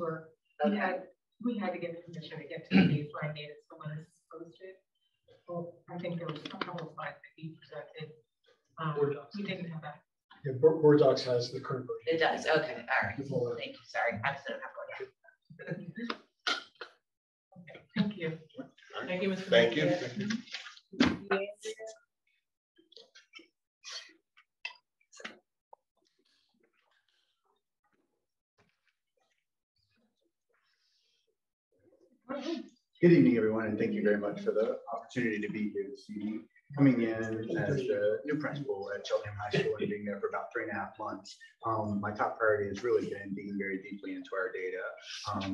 had to get permission to get to the baseline data. So when this is posted, well, I think there was a couple of slides that he presented. We didn't have that. Yeah, Board Docs has the current version. It does. Okay. All right. Thank you. Sorry. I just didn't have to go down. Okay. Thank you. Thank you, Mr. Thank you. Good evening, everyone, and thank you very much for the opportunity to be here this evening. Coming in as the new principal at Cheltenham High School and being there for about 3.5 months, my top priority has really been digging very deeply into our data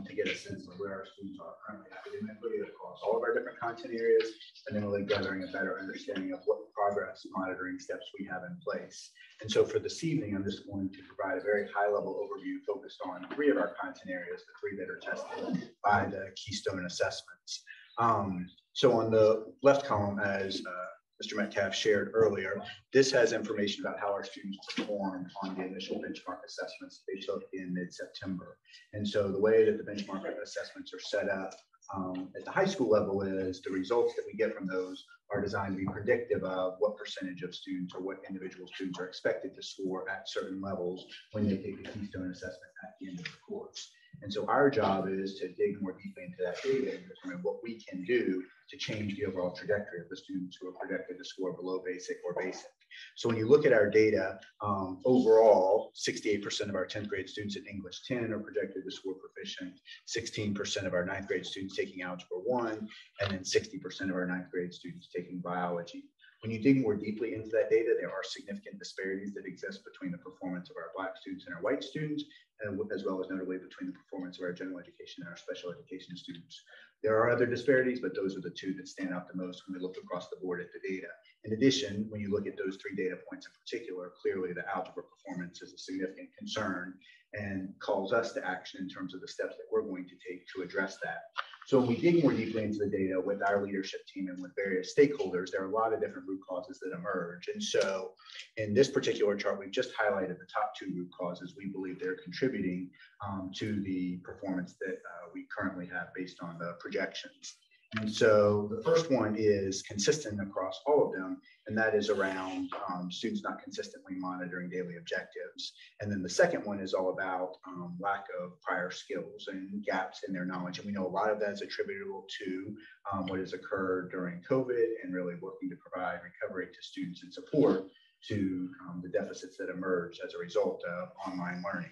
to get a sense of where our students are currently academically across all of our different content areas, and then really gathering a better understanding of what progress monitoring steps we have in place. And so for this evening, I'm just going to provide a very high-level overview focused on 3 of our content areas, the 3 that are tested by the Keystone assessments. So on the left column, as Mr. Metcalf shared earlier, this has information about how our students performed on the initial benchmark assessments they took in mid-September. And so the way that the benchmark assessments are set up at the high school level is the results that we get from those are designed to be predictive of what percentage of students or what individual students are expected to score at certain levels when they take the Keystone assessment at the end of the course. And so our job is to dig more deeply into that data and determine what we can do to change the overall trajectory of the students who are projected to score below basic or basic. So when you look at our data, overall, 68% of our 10th grade students in English 10 are projected to score proficient, 16% of our 9th grade students taking Algebra 1, and then 60% of our 9th grade students taking biology. When you dig more deeply into that data, there are significant disparities that exist between the performance of our Black students and our white students, and as well as notably between the performance of our general education and our special education students. There are other disparities, but those are the 2 that stand out the most when we look across the board at the data. In addition, when you look at those 3 data points in particular, clearly the algebra performance is a significant concern and calls us to action in terms of the steps that we're going to take to address that. So when we dig more deeply into the data with our leadership team and with various stakeholders, there are a lot of different root causes that emerge. And so in this particular chart, we've just highlighted the top 2 root causes we believe they're contributing to the performance that we currently have based on the projections. And so the first one is consistent across all of them, and that is around students not consistently monitoring daily objectives. And then the second one is all about lack of prior skills and gaps in their knowledge. And we know a lot of that is attributable to what has occurred during COVID and really working to provide recovery to students and support to the deficits that emerged as a result of online learning.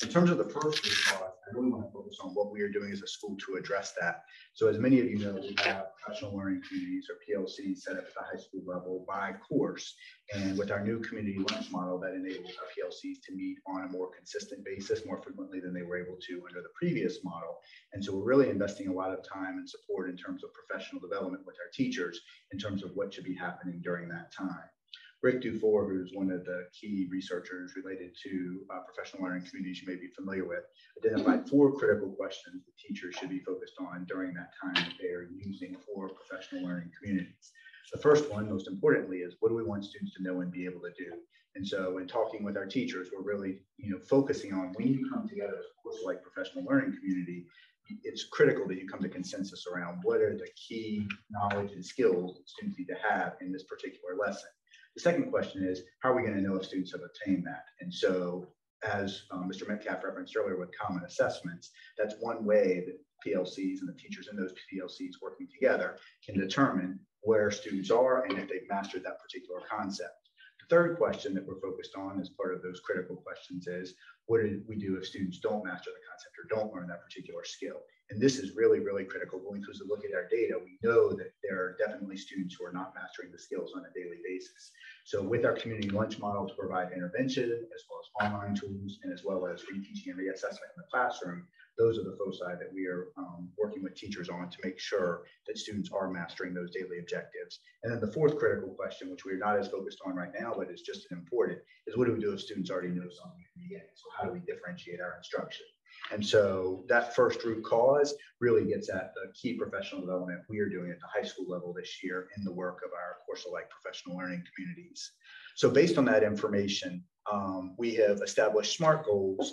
In terms of the first root cause, I really want to focus on what we are doing as a school to address that. So as many of you know, we have professional learning communities or PLCs set up at the high school level by course. And with our new community lunch model, that enables our PLCs to meet on a more consistent basis, more frequently than they were able to under the previous model. And so we're really investing a lot of time and support in terms of professional development with our teachers in terms of what should be happening during that time. Rick Dufour, who's one of the key researchers related to professional learning communities you may be familiar with, identified 4 critical questions that teachers should be focused on during that time that they are using for professional learning communities. The first one, most importantly, is what do we want students to know and be able to do? And so in talking with our teachers, we're really focusing on when you come together as a course-like professional learning community, it's critical that you come to consensus around what are the key knowledge and skills that students need to have in this particular lesson. The second question is, how are we going to know if students have attained that? And so, as Mr. Metcalf referenced earlier with common assessments, that's one way that PLCs and the teachers in those PLCs working together can determine where students are and if they've mastered that particular concept. The third question that we're focused on as part of those critical questions is, what do we do if students don't master the concept or don't learn that particular skill? And this is really, really critical. When we look at our data, we know that there are definitely students who are not mastering the skills on a daily basis. So with our community lunch model to provide intervention, as well as online tools, and as well as reteaching and reassessment in the classroom, those are the foci that we are working with teachers on to make sure that students are mastering those daily objectives. And then the fourth critical question, which we're not as focused on right now, but is just as important, is what do we do if students already know something at the beginning? So how do we differentiate our instruction? And so that first root cause really gets at the key professional development we are doing at the high school level this year in the work of our course-alike professional learning communities. So based on that information, we have established SMART goals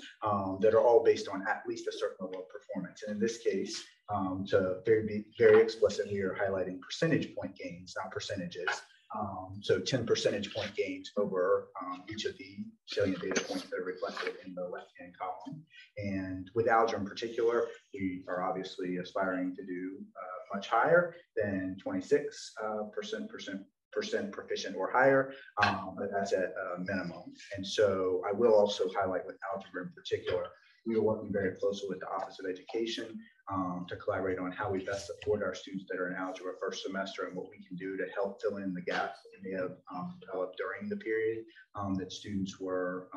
that are all based on at least a certain level of performance. And in this case, to be very explicit, we are highlighting percentage point gains, not percentages. So 10 percentage point gains over each of the salient data points that are reflected in the left-hand column. And with algebra in particular, we are obviously aspiring to do much higher than 26% proficient or higher, but that's at a minimum. And so I will also highlight with algebra in particular, we are working very closely with the Office of Education to collaborate on how we best support our students that are in algebra first semester and what we can do to help fill in the gaps that we may have developed during the period that students were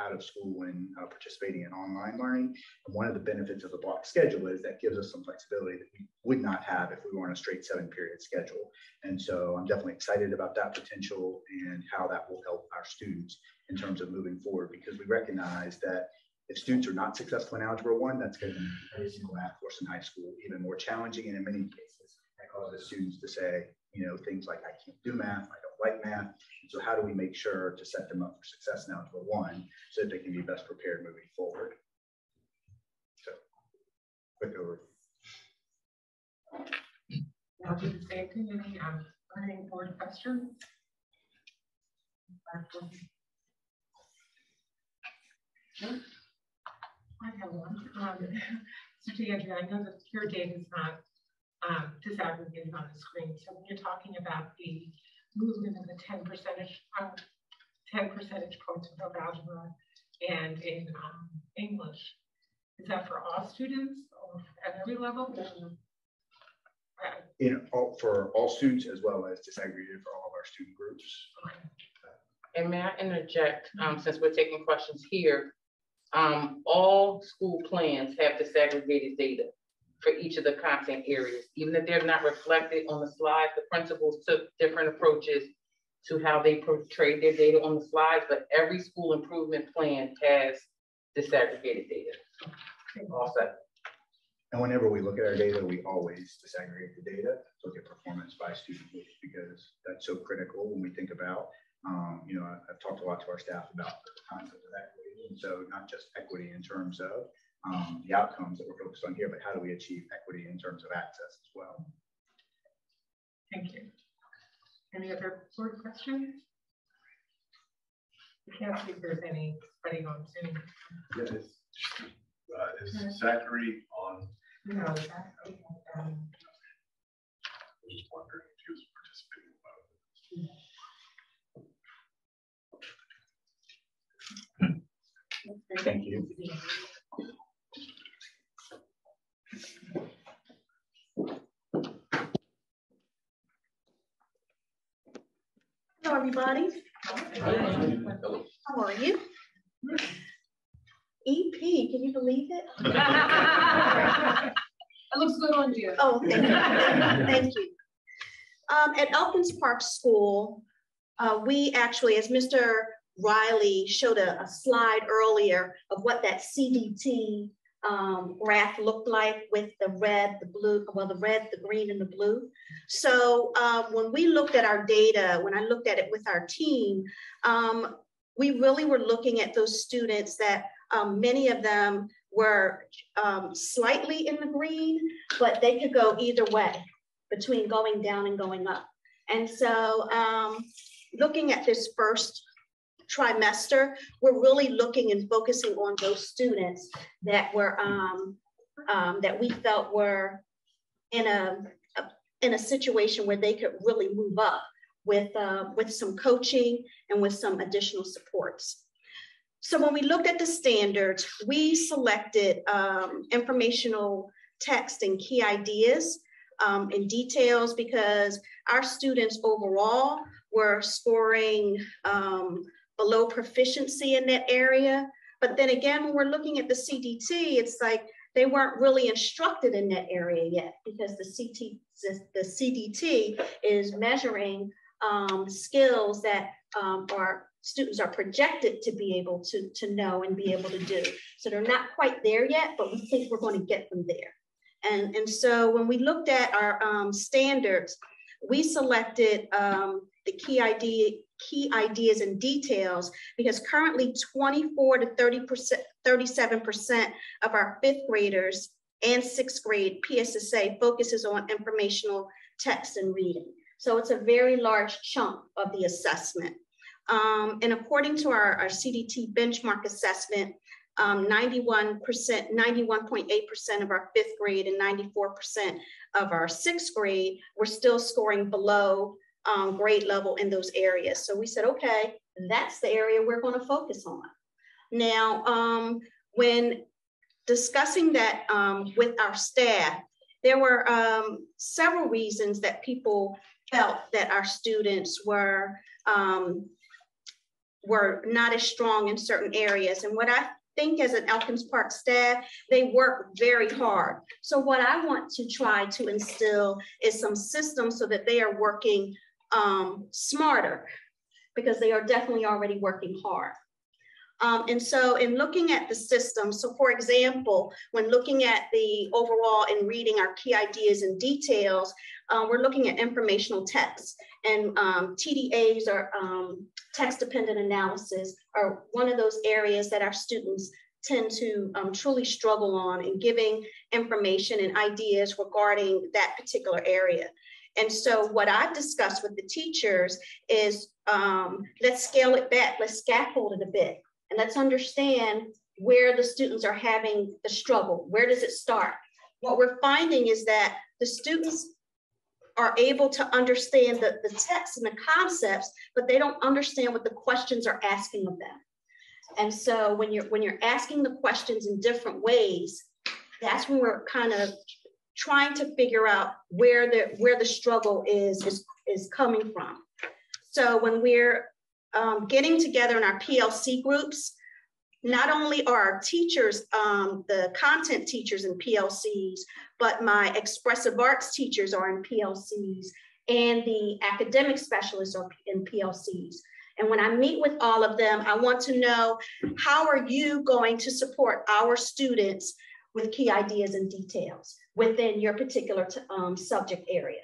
out of school and participating in online learning. And one of the benefits of the block schedule is that gives us some flexibility that we would not have if we were on a straight 7-period schedule. And so I'm definitely excited about that potential and how that will help our students in terms of moving forward, because we recognize that if students are not successful in Algebra 1, that's going to make every single math course in high school even more challenging. And in many cases, that causes students to say, things like, I can't do math, I don't like math. And so how do we make sure to set them up for success in Algebra 1 so that they can be best prepared moving forward? So, quick overview. I'll do the same thing. Any learning board questions? I have one. So Andrea, I know that your data is not disaggregated on the screen. So when you're talking about the movement of the 10 percentage points of algebra and in English, is that for all students or at every level? For all students as well as disaggregated for all of our student groups. Okay. And may I interject, since we're taking questions here, all school plans have disaggregated data for each of the content areas. Even if they're not reflected on the slides, the principals took different approaches to how they portrayed their data on the slides, but every school improvement plan has disaggregated data. All set. And whenever we look at our data, we always disaggregate the data, look at performance by student group, because that's so critical when we think about, you know, I've talked a lot to our staff about the concept of equity. And so not just equity in terms of the outcomes that we're focused on here, but how do we achieve equity in terms of access as well. Thank you. Any other board questions? I can't see if there's anybody on Zoom. Yes. Is Zachary on? No, that's okay. I was just wondering if he was participating. Thank you. Hello, everybody. How are you? EP, can you believe it? It looks good on you. Oh, thank you. Thank you. At Elkins Park School, we actually, as Mr. Riley showed a slide earlier of what that CDT graph looked like with the red, the blue, well, the red, the green, and the blue. So when we looked at our data, when I looked at it with our team, we really were looking at those students that many of them were slightly in the green, but they could go either way between going down and going up. And so looking at this first trimester, we're really looking and focusing on those students that were that we felt were in a situation where they could really move up with some coaching and with some additional supports. So when we looked at the standards, we selected informational text and key ideas and details because our students overall were scoring below proficiency in that area. But then again, when we're looking at the CDT, it's like they weren't really instructed in that area yet because the CDT is measuring skills that our students are projected to be able to know and be able to do. So they're not quite there yet, but we think we're going to get them there. And so when we looked at our standards, we selected the key ideas and details because currently 24 to 37% of our 5th graders and 6th grade PSSA focuses on informational text and reading. So it's a very large chunk of the assessment. And according to our CDT benchmark assessment, 91.8% of our 5th grade and 94% of our 6th grade were still scoring below grade level in those areas. So we said, okay, that's the area we're going to focus on. Now, when discussing that with our staff, there were several reasons that people felt that our students were not as strong in certain areas. And what I think as an Elkins Park staff, they work very hard. So what I want to try to instill is some systems so that they are working smarter because they are definitely already working hard. And so in looking at the system, so for example, when looking at the overall and reading our key ideas and details, we're looking at informational text and TDAs or text-dependent analysis are one of those areas that our students tend to truly struggle on in giving information and ideas regarding that particular area. And so what I've discussed with the teachers is let's scale it back, let's scaffold it a bit. And let's understand where the students are having the struggle. Where does it start? What we're finding is that the students are able to understand the text and the concepts, but they don't understand what the questions are asking of them. And so when you're asking the questions in different ways, that's when we're kind of trying to figure out where the struggle is coming from. So when we're getting together in our PLC groups, not only are our teachers, the content teachers in PLCs, but my expressive arts teachers are in PLCs and the academic specialists are in PLCs. And when I meet with all of them, I want to know, how are you going to support our students with key ideas and details within your particular subject area.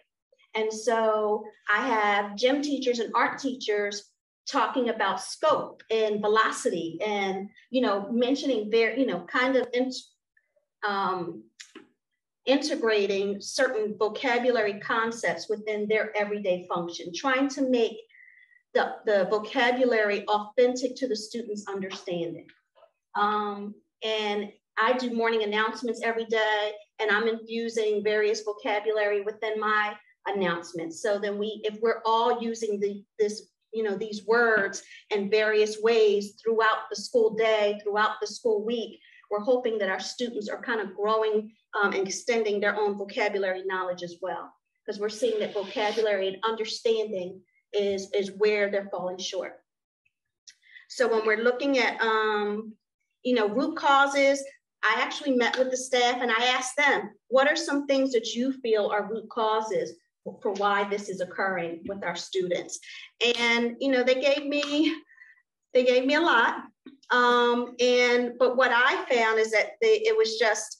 And so I have gym teachers and art teachers talking about scope and velocity and, mentioning kind of integrating certain vocabulary concepts within their everyday function, trying to make the vocabulary authentic to the student's understanding. And I do morning announcements every day, and I'm infusing various vocabulary within my announcements. So then if we're all using these words in various ways throughout the school day, throughout the school week, we're hoping that our students are kind of growing and extending their own vocabulary knowledge as well, because we're seeing that vocabulary and understanding is where they're falling short. So when we're looking at, root causes, I actually met with the staff and I asked them, what are some things that you feel are root causes for why this is occurring with our students? And, they gave me a lot. But what I found is that it was just,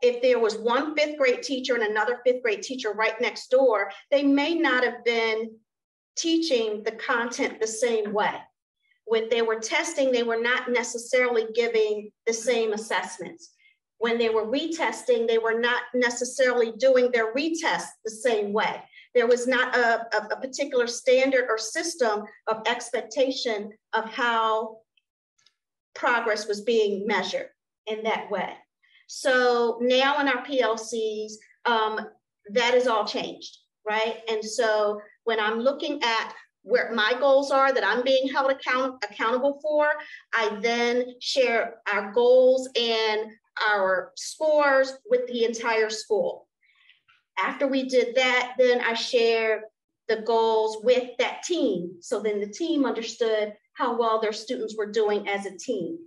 if there was one 5th grade teacher and another 5th grade teacher right next door, they may not have been teaching the content the same way. When they were testing, they were not necessarily giving the same assessments. When they were retesting, they were not necessarily doing their retest the same way. There was not a particular standard or system of expectation of how progress was being measured in that way. So now in our PLCs, that is all changed, right? And so when I'm looking at where my goals are that I'm being held accountable for, I then share our goals and our scores with the entire school. After we did that, then I shared the goals with that team. So then the team understood how well their students were doing as a team.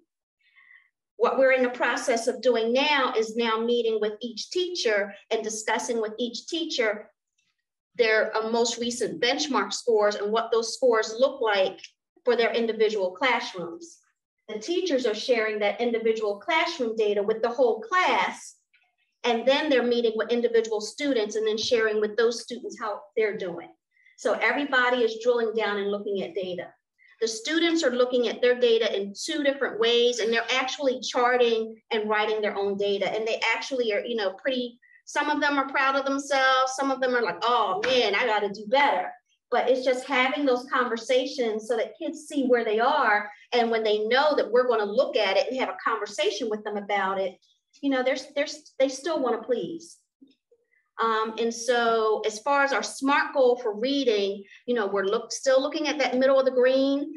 What we're in the process of doing now is meeting with each teacher and discussing with each teacher their most recent benchmark scores and what those scores look like for their individual classrooms. The teachers are sharing that individual classroom data with the whole class, and then they're meeting with individual students and then sharing with those students how they're doing. So everybody is drilling down and looking at data. The students are looking at their data in 2 different ways, and they're actually charting and writing their own data. And they actually are, some of them are proud of themselves. Some of them are like, oh man, I gotta do better. But it's just having those conversations so that kids see where they are. And when they know that we're gonna look at it and have a conversation with them about it, they still wanna please. And so as far as our SMART goal for reading, we're still looking at that middle of the green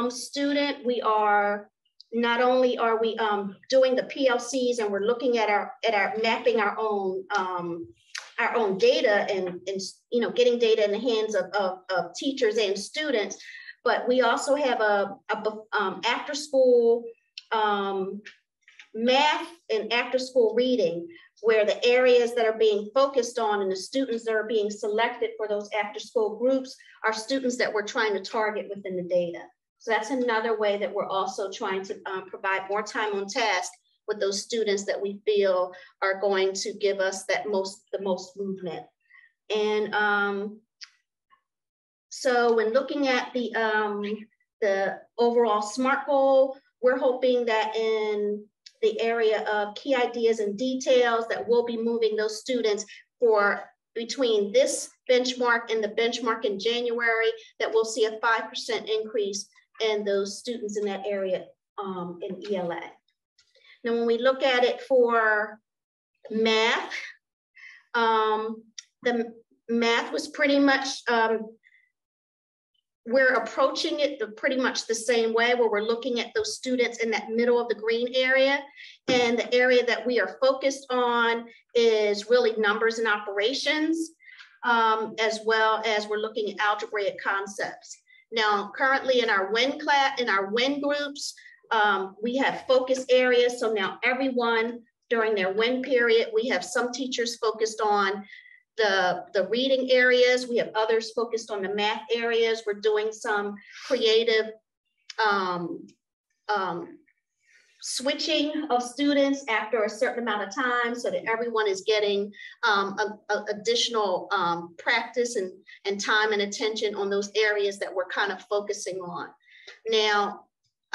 student. We are, not only are we doing the PLCs and we're looking at our mapping our own data and getting data in the hands of teachers and students, but we also have a after school math and after school reading, where the areas that are being focused on and the students that are being selected for those after school groups are students that we're trying to target within the data. So that's another way that we're also trying to provide more time on task with those students that we feel are going to give us the most movement. And so when looking at the overall SMART goal, we're hoping that in the area of key ideas and details that we'll be moving those students for between this benchmark and the benchmark in January, that we'll see a 5% increase in those students in that area in ELA. Now, when we look at it for math, the math was pretty much, we're approaching it pretty much the same way, where we're looking at those students in that middle of the green area. And the area that we are focused on is really numbers and operations, as well as we're looking at algebraic concepts. Now, currently in our WIN groups, we have focus areas. So now everyone during their WIN period, we have some teachers focused on the reading areas. We have others focused on the math areas. We're doing some creative switching of students after a certain amount of time so that everyone is getting additional practice and time and attention on those areas that we're kind of focusing on. Now,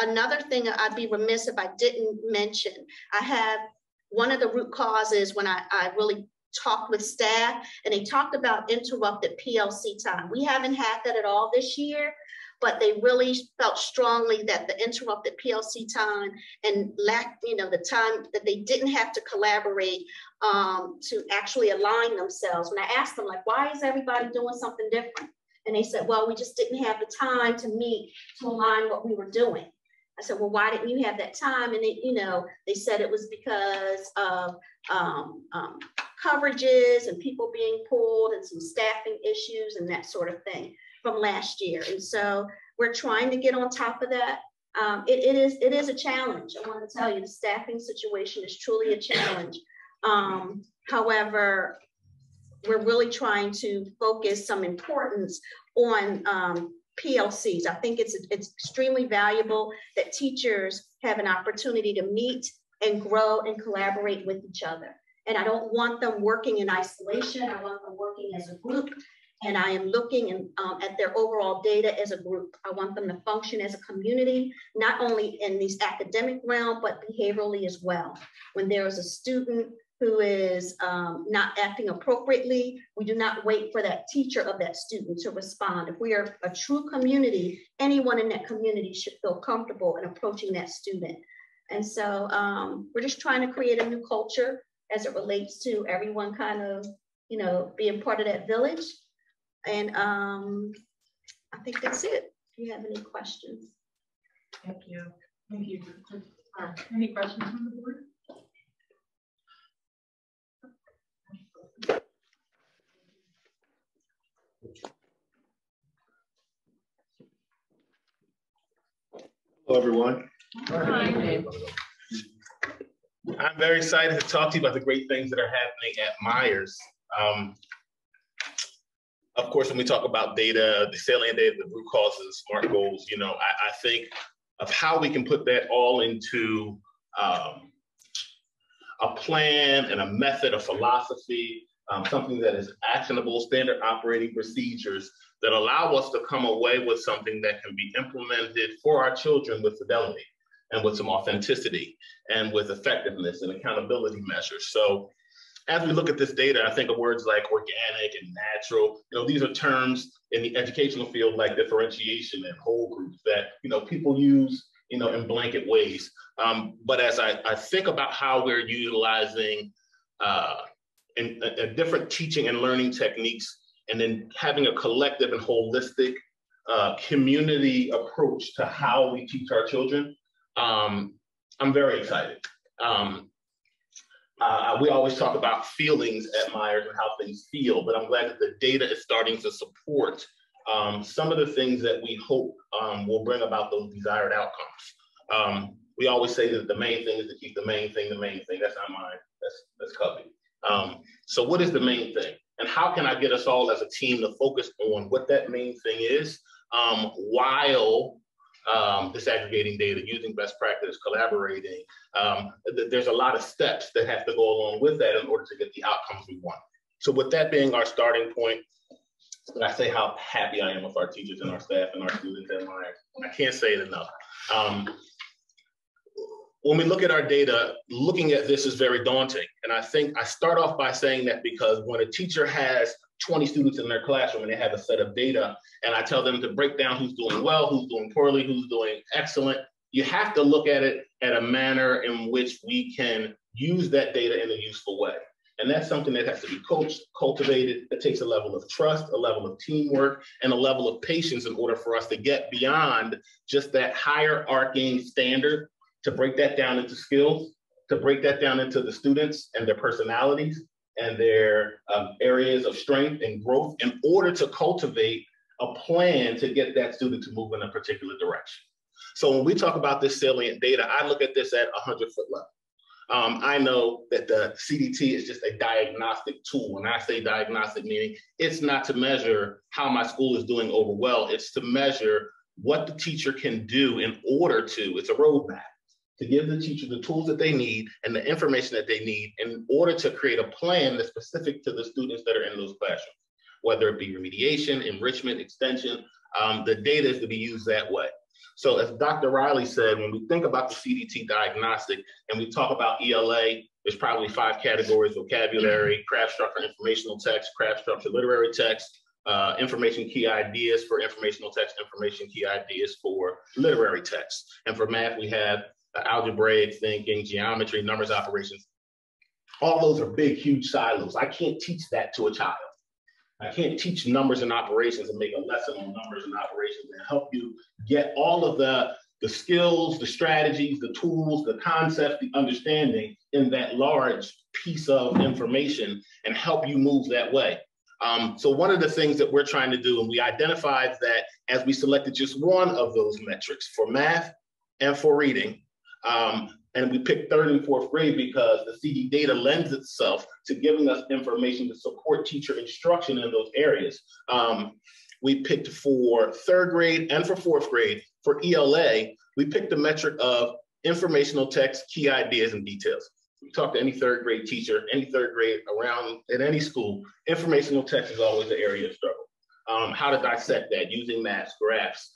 another thing I'd be remiss if I didn't mention, I have one of the root causes when I really talked with staff, and they talked about interrupted PLC time. We haven't had that at all this year, but they really felt strongly that the interrupted PLC time and lack, the time that they didn't have to collaborate to actually align themselves. When I asked them, like, why is everybody doing something different? And they said, well, we just didn't have the time to meet to align what we were doing. I said, well, why didn't you have that time? And they said it was because of coverages and people being pulled and some staffing issues and that sort of thing from last year. And so we're trying to get on top of that. It is a challenge. I want to tell you, the staffing situation is truly a challenge. However, we're really trying to focus some importance on PLCs. I think it's extremely valuable that teachers have an opportunity to meet and grow and collaborate with each other. And I don't want them working in isolation. I want them working as a group. And I am looking at their overall data as a group. I want them to function as a community, not only in these academic realm, but behaviorally as well. When there is a student who is not acting appropriately, we do not wait for that teacher of that student to respond. If we are a true community, anyone in that community should feel comfortable in approaching that student. And so we're just trying to create a new culture as it relates to everyone kind of, being part of that village. And I think that's it. If you have any questions. Thank you. Thank you. Any questions from the board? Hello, everyone. Hi. I'm very excited to talk to you about the great things that are happening at Myers. Of course, when we talk about data, the salient data, the root causes, SMART goals, I think of how we can put that all into a plan and a method, a philosophy, something that is actionable, standard operating procedures that allow us to come away with something that can be implemented for our children with fidelity and with some authenticity and with effectiveness and accountability measures. So as we look at this data, I think of words like organic and natural. These are terms in the educational field like differentiation and whole groups that people use in blanket ways. But as I think about how we're utilizing different teaching and learning techniques, and then having a collective and holistic community approach to how we teach our children, I'm very excited. We always talk about feelings at Myers and how things feel, but I'm glad that the data is starting to support some of the things that we hope will bring about those desired outcomes. We always say that the main thing is to keep the main thing the main thing. That's not mine, that's Covey. So what is the main thing? And how can I get us all as a team to focus on what that main thing is while disaggregating data, using best practice, collaborating. There's a lot of steps that have to go along with that in order to get the outcomes we want. So with that being our starting point, I say how happy I am with our teachers and our staff and our students at Myers. I can't say it enough. When we look at our data, looking at this is very daunting. And I think I start off by saying that because when a teacher has 20 students in their classroom and they have a set of data, and I tell them to break down who's doing well, who's doing poorly, who's doing excellent, you have to look at it at a manner in which we can use that data in a useful way. And that's something that has to be coached, cultivated. It takes a level of trust, a level of teamwork, and a level of patience in order for us to get beyond just that hierarchy standard, to break that down into skills, to break that down into the students and their personalities and their areas of strength and growth in order to cultivate a plan to get that student to move in a particular direction. So when we talk about this salient data, I look at this at 100-foot level. I know that the CDT is just a diagnostic tool. When I say diagnostic, meaning it's not to measure how my school is doing over well, it's to measure what the teacher can do in order to, it's a roadmap, to give the teacher the tools that they need and the information that they need in order to create a plan that's specific to the students that are in those classrooms, whether it be remediation, enrichment, extension. The data is to be used that way. So as Dr. Riley said, when we think about the CDT diagnostic and we talk about ELA, there's probably 5 categories: vocabulary, craft structure, informational text, craft structure, literary text, information key ideas for informational text, information key ideas for literary text. And for math, we have algebraic thinking, geometry, numbers operations. All those are big, huge silos. I can't teach that to a child. I can't teach numbers and operations and make a lesson on numbers and operations and help you get all of the skills, the strategies, the tools, the concepts, the understanding in that large piece of information and help you move that way. So one of the things that we're trying to do, and we identified that as we selected just one of those metrics for math and for reading, and we picked 3rd and 4th grade because the CD data lends itself to giving us information to support teacher instruction in those areas. We picked for 3rd grade and for 4th grade. For ELA, we picked the metric of informational text, key ideas, and details. You talk to any 3rd grade teacher, any 3rd grade around at any school, informational text is always an area of struggle. How to dissect that using maps, graphs,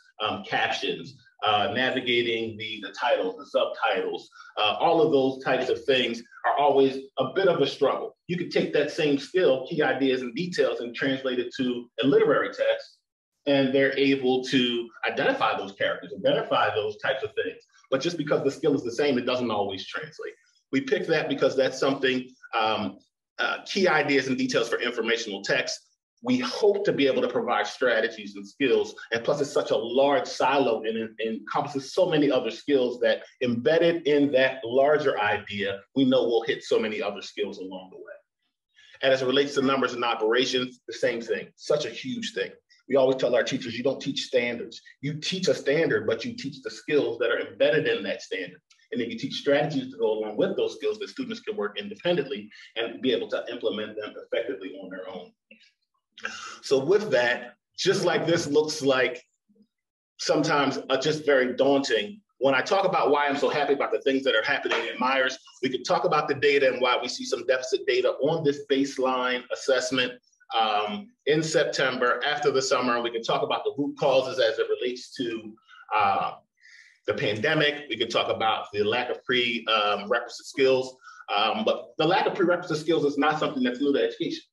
captions, navigating the titles, the subtitles, all of those types of things are always a bit of a struggle. You could take that same skill, key ideas and details, and translate it to a literary text, and they're able to identify those characters, identify those types of things. But just because the skill is the same, it doesn't always translate. We picked that because that's something, key ideas and details for informational text. We hope to be able to provide strategies and skills. And plus it's such a large silo and it encompasses so many other skills that embedded in that larger idea, we know we'll hit so many other skills along the way. And as it relates to numbers and operations, the same thing, such a huge thing. We always tell our teachers, you don't teach standards. You teach a standard, but you teach the skills that are embedded in that standard. And then you teach strategies to go along with those skills that students can work independently and be able to implement them effectively on their own. So with that, just like this looks like sometimes just very daunting, when I talk about why I'm so happy about the things that are happening at Myers, we could talk about the data and why we see some deficit data on this baseline assessment in September after the summer. We can talk about the root causes as it relates to the pandemic. We can talk about the lack of prerequisite skills, but the lack of prerequisite skills is not something that's new to education.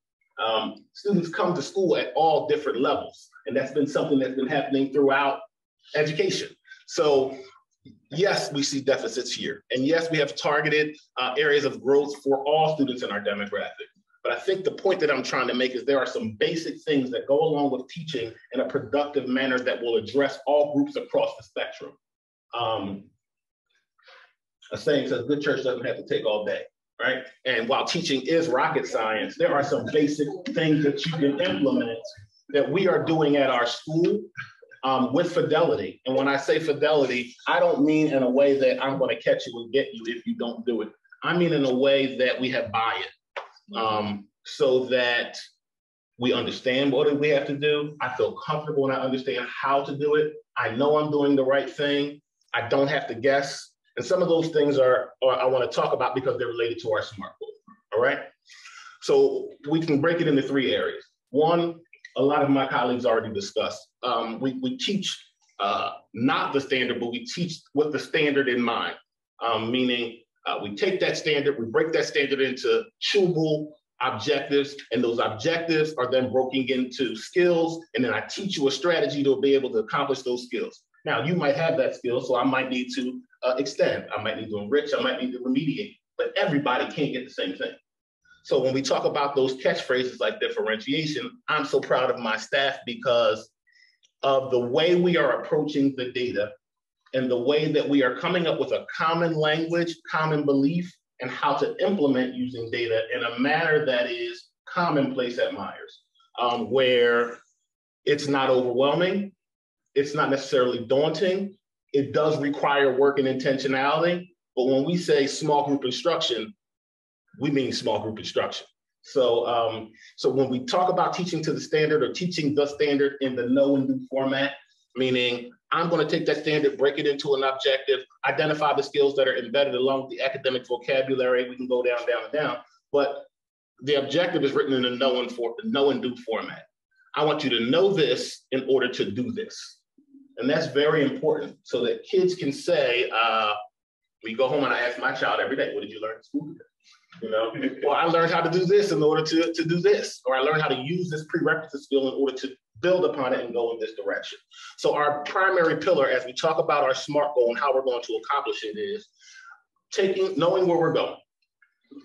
Students come to school at all different levels, and that's been something that's been happening throughout education. So yes, we see deficits here. And yes, we have targeted areas of growth for all students in our demographic. But I think the point that I'm trying to make is there are some basic things that go along with teaching in a productive manner that will address all groups across the spectrum. A saying says, good church doesn't have to take all day, right? And while teaching is rocket science, there are some basic things that you can implement that we are doing at our school with fidelity. And when I say fidelity, I don't mean in a way that I'm going to catch you and get you if you don't do it. I mean in a way that we have buy-in, so that we understand what we have to do. I feel comfortable and I understand how to do it. I know I'm doing the right thing. I don't have to guess. And some of those things I want to talk about because they're related to our SMART goal, all right? So we can break it into 3 areas. One, a lot of my colleagues already discussed. We teach not the standard, but we teach with the standard in mind, meaning we take that standard, we break that standard into chewable objectives, and those objectives are then broken into skills, and then I teach you a strategy to be able to accomplish those skills. Now, you might have that skill, so I might need to extend, I might need to enrich, I might need to remediate, but everybody can't get the same thing. So when we talk about those catchphrases like differentiation, I'm so proud of my staff because of the way we are approaching the data and the way that we are coming up with a common language, common belief, and how to implement using data in a manner that is commonplace at Myers, where it's not overwhelming, it's not necessarily daunting, it does require work and intentionality, but when we say small group instruction, we mean small group instruction. So, so when we talk about teaching to the standard or teaching the standard in the know and do format, meaning I'm going to take that standard, break it into an objective, identify the skills that are embedded along with the academic vocabulary. We can go down, down, and down. But the objective is written in a know and do format. I want you to know this in order to do this. And that's very important so that kids can say, we go home and I ask my child every day, what did you learn in school today? You know, well, I learned how to do this in order to do this, or I learned how to use this prerequisite skill in order to build upon it and go in this direction. So our primary pillar, as we talk about our SMART goal and how we're going to accomplish it, is knowing where we're going,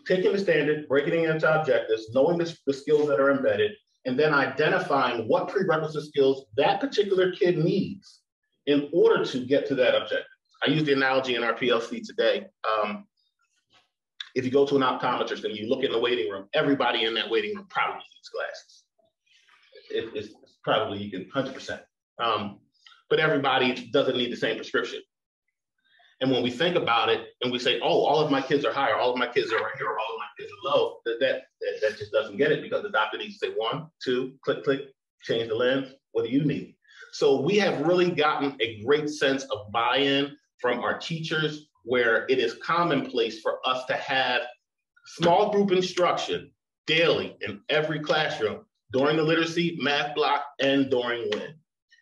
taking the standard, breaking it into objectives, knowing the skills that are embedded, and then identifying what prerequisite skills that particular kid needs in order to get to that objective. I use the analogy in our PLC today. If you go to an optometrist and you look in the waiting room, everybody in that waiting room probably needs glasses. It's probably, you can 100%. But everybody doesn't need the same prescription. And when we think about it and we say, oh, all of my kids are high, or all of my kids are right here, or all of my kids are low, that just doesn't get it, because the doctor needs to say 1, 2, click, click, change the lens. What do you need? So we have really gotten a great sense of buy-in from our teachers, where it is commonplace for us to have small group instruction daily in every classroom during the literacy, math block, and during WIN.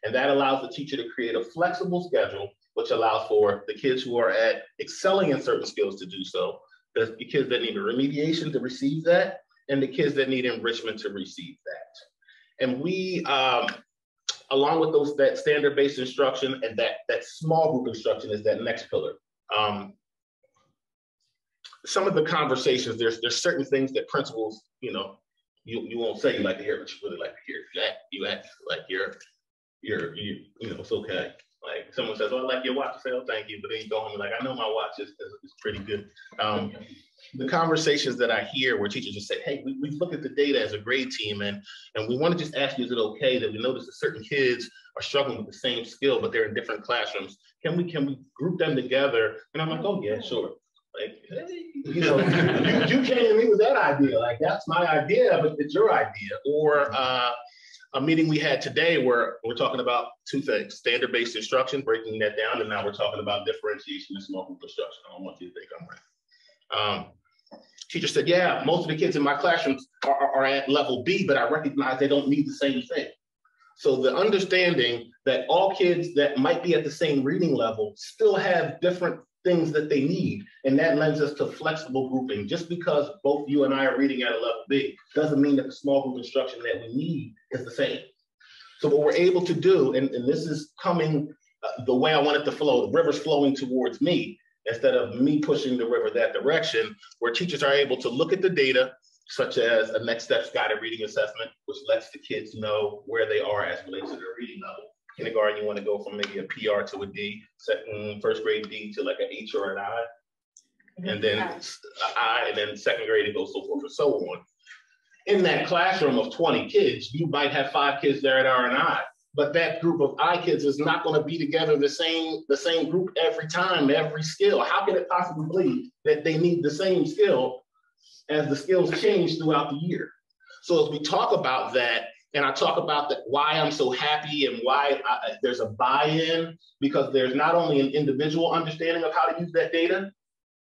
And that allows the teacher to create a flexible schedule, which allows for the kids who are excelling in certain skills to do so, the kids that need a remediation to receive that, and the kids that need enrichment to receive that. And we, along with that standard-based instruction and that small group instruction is that next pillar. Some of the conversations, there's certain things that principals, you won't say you like to hear, but you really like to hear. You act like you're it's okay. Like someone says, oh, I like your watch. I say, oh, thank you. But then you go home and like, I know my watch is pretty good. The conversations that I hear where teachers just say, hey, we've looked at the data as a grade team and we want to just ask you, is it okay that we notice that certain kids are struggling with the same skill, but they're in different classrooms? Can we group them together? And I'm like, oh yeah, sure. Like, hey, you came to me with that idea. Like, that's my idea, but it's your idea. Or a meeting we had today where we're talking about two things: standard-based instruction, breaking that down, and now we're talking about differentiation and small group instruction. I don't want you to think I'm right. Teacher said, yeah, most of the kids in my classrooms are at level B, but I recognize they don't need the same thing. So the understanding that all kids that might be at the same reading level still have different things that they need, and that lends us to flexible grouping. Just because both you and I are reading at a level B doesn't mean that the small group instruction that we need is the same. So what we're able to do, and this is coming the way I want it to flow, the river's flowing towards me, instead of me pushing the river that direction, where teachers are able to look at the data, such as a next steps guided reading assessment, which lets the kids know where they are as relates to their reading level. Kindergarten, you want to go from maybe a PR to a D, first grade D to like an H or an I, and then I, and then second grade it goes so forth and so on. In that classroom of 20 kids, you might have 5 kids there at R and I, but that group of I kids is not going to be together the same group every time, every skill. How can it possibly be that they need the same skill as the skills change throughout the year? So as we talk about that, and I talk about why I'm so happy and why there's a buy-in, because there's not only an individual understanding of how to use that data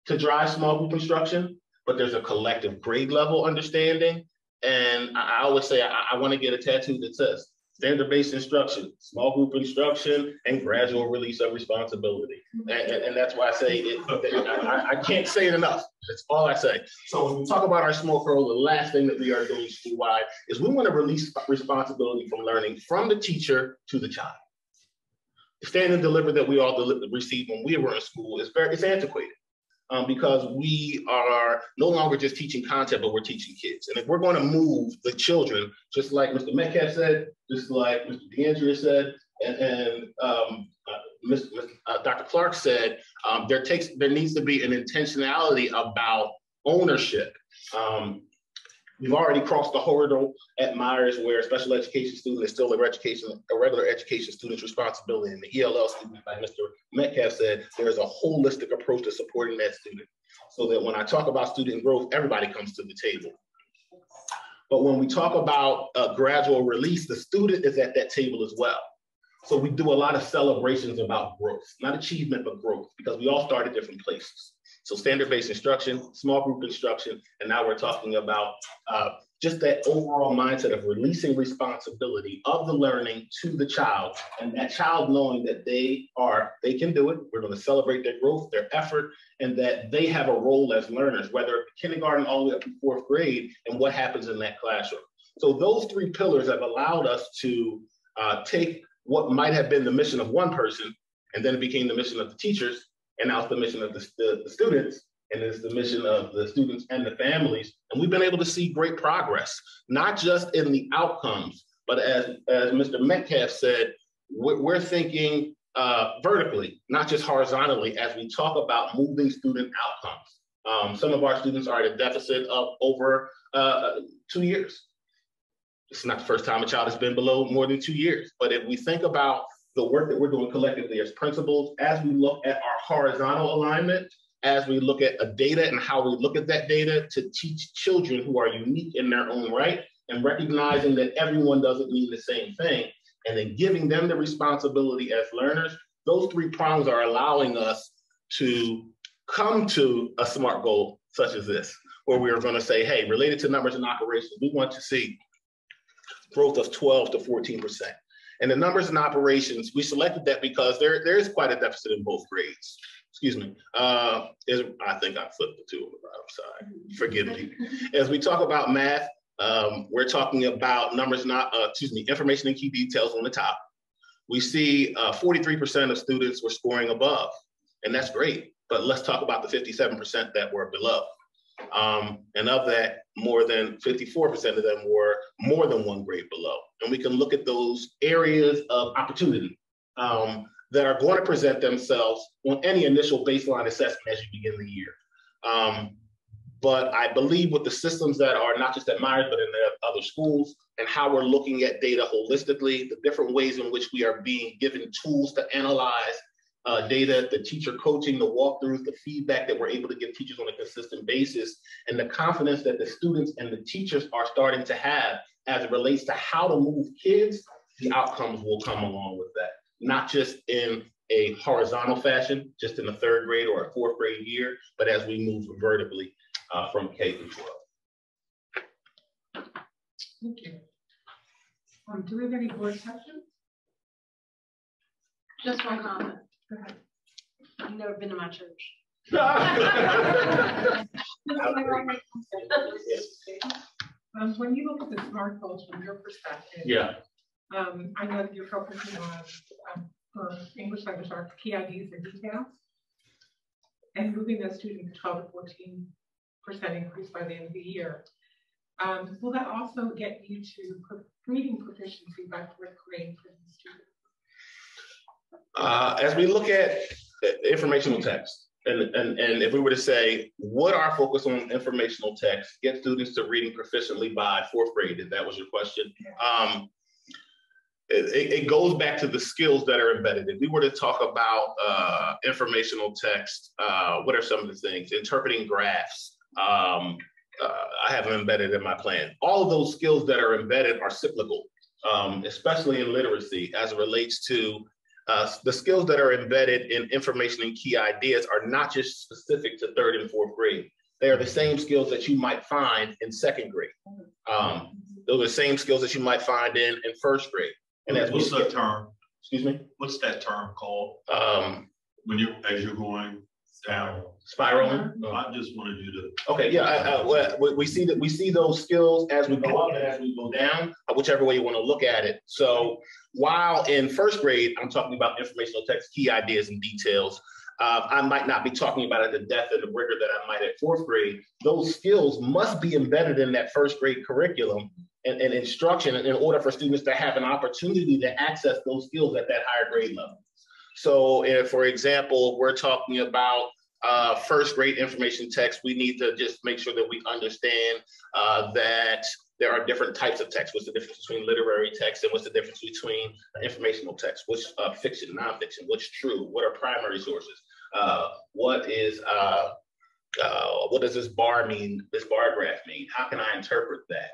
to drive small group instruction, but there's a collective grade level understanding. And I always say I want to get a tattoo that says standard-based instruction, small group instruction, and gradual release of responsibility. And that's why I say it. I can't say it enough. That's all I say. So when we talk about our SMART goal, the last thing that we are doing school-wide is we want to release responsibility from learning from the teacher to the child. The stand and deliver that we all received when we were in school it's antiquated. Because we are no longer just teaching content, but we're teaching kids. And if we're going to move the children, just like Mr. Metcalf said, just like Mr. DeAndrea said, and Dr. Clark said, there needs to be an intentionality about ownership. We've already crossed the hurdle at Myers where a special education student is still a regular education student's responsibility. And the ELL student, like Mr. Metcalf said, there's a holistic approach to supporting that student. So that when I talk about student growth, everybody comes to the table. But when we talk about gradual release, the student is at that table as well. So we do a lot of celebrations about growth, not achievement, but growth, because we all start at different places. So standard-based instruction, small group instruction, and now we're talking about just that overall mindset of releasing responsibility of the learning to the child, and that child knowing that they can do it. We're going to celebrate their growth, their effort, and that they have a role as learners, whether kindergarten all the way up to 4th grade, and what happens in that classroom. So those 3 pillars have allowed us to take what might have been the mission of one person, and then it became the mission of the teachers, and now it's the mission of the students, and it's the mission of the students and the families. And we've been able to see great progress, not just in the outcomes, but as Mr. Metcalf said, we're thinking vertically, not just horizontally, as we talk about moving student outcomes. Some of our students are at a deficit of over 2 years. It's not the first time a child has been below more than 2 years. But if we think about the work that we're doing collectively as principals, as we look at our horizontal alignment, as we look at data and how we look at that data to teach children who are unique in their own right, and recognizing that everyone doesn't mean the same thing, and then giving them the responsibility as learners, those 3 prongs are allowing us to come to a SMART goal such as this, where we are going to say, hey, related to numbers and operations, we want to see growth of 12 to 14%. And the numbers and operations, we selected that because there is quite a deficit in both grades. Excuse me. I think I flipped the 2 on the bottom side. Forgive me. As we talk about math, we're talking about information and key details on the top. We see 43% of students were scoring above, and that's great. But let's talk about the 57% that were below. And of that, more than 54% of them were more than 1 grade below. And we can look at those areas of opportunity that are going to present themselves on any initial baseline assessment as you begin the year. But I believe with the systems that are not just at Myers, but in the other schools, and how we're looking at data holistically, the different ways in which we are being given tools to analyze data, the teacher coaching, the walkthroughs, the feedback that we're able to give teachers on a consistent basis, and the confidence that the students and the teachers are starting to have as it relates to how to move kids, the outcomes will come along with that. Not just in a horizontal fashion, just in the 3rd grade or a 4th grade year, but as we move vertically from K through 12. Thank you. Do we have any board questions? Just one comment. Go ahead. You've never been to my church. When you look at the SMART goals from your perspective, I know that you're focusing on for English language arts, key ideas and details, and moving those students to 12 to 14% increase by the end of the year. Will that also get you to reading proficiency by 4th grade for the students? As we look at informational text, and if we were to say, would our focus on informational text get students to reading proficiently by 4th grade, if that was your question, it goes back to the skills that are embedded. If we were to talk about informational text, what are some of the things? Interpreting graphs, I have them embedded in my plan. All of those skills that are embedded are cyclical, especially in literacy as it relates to the skills that are embedded in information and key ideas are not just specific to 3rd and 4th grade. They are the same skills that you might find in 2nd grade. Those are the same skills that you might find in 1st grade. And what's that term? Excuse me? What's that term called? When as you're going down. Spiraling? I just wanted you to. Okay, yeah, we see those skills as we go up and as we go down, whichever way you want to look at it. So while in 1st grade, I'm talking about informational text, key ideas and details, I might not be talking about it the depth and the rigor that I might at 4th grade. Those skills must be embedded in that 1st grade curriculum and instruction in order for students to have an opportunity to access those skills at that higher grade level. So if, for example, we're talking about 1st grade information text, we need to just make sure that we understand that there are different types of text. What's the difference between literary text and what's the difference between informational text? What's fiction, nonfiction? What's true? What are primary sources? What does this bar mean? This bar graph mean? How can I interpret that?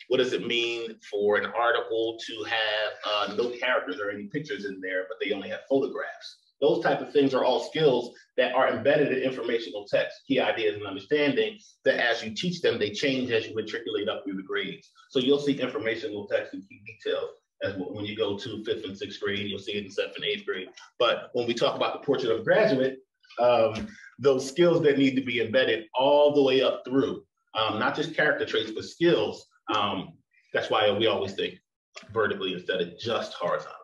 What does it mean for an article to have no characters or any pictures in there, but they only have photographs? Those type of things are all skills that are embedded in informational text, key ideas and understanding that as you teach them, they change as you matriculate up through the grades. So you'll see informational text and key details as when you go to 5th and 6th grade, you'll see it in 7th and 8th grade. But when we talk about the portrait of a graduate, those skills that need to be embedded all the way up through, not just character traits, but skills. That's why we always think vertically instead of just horizontal.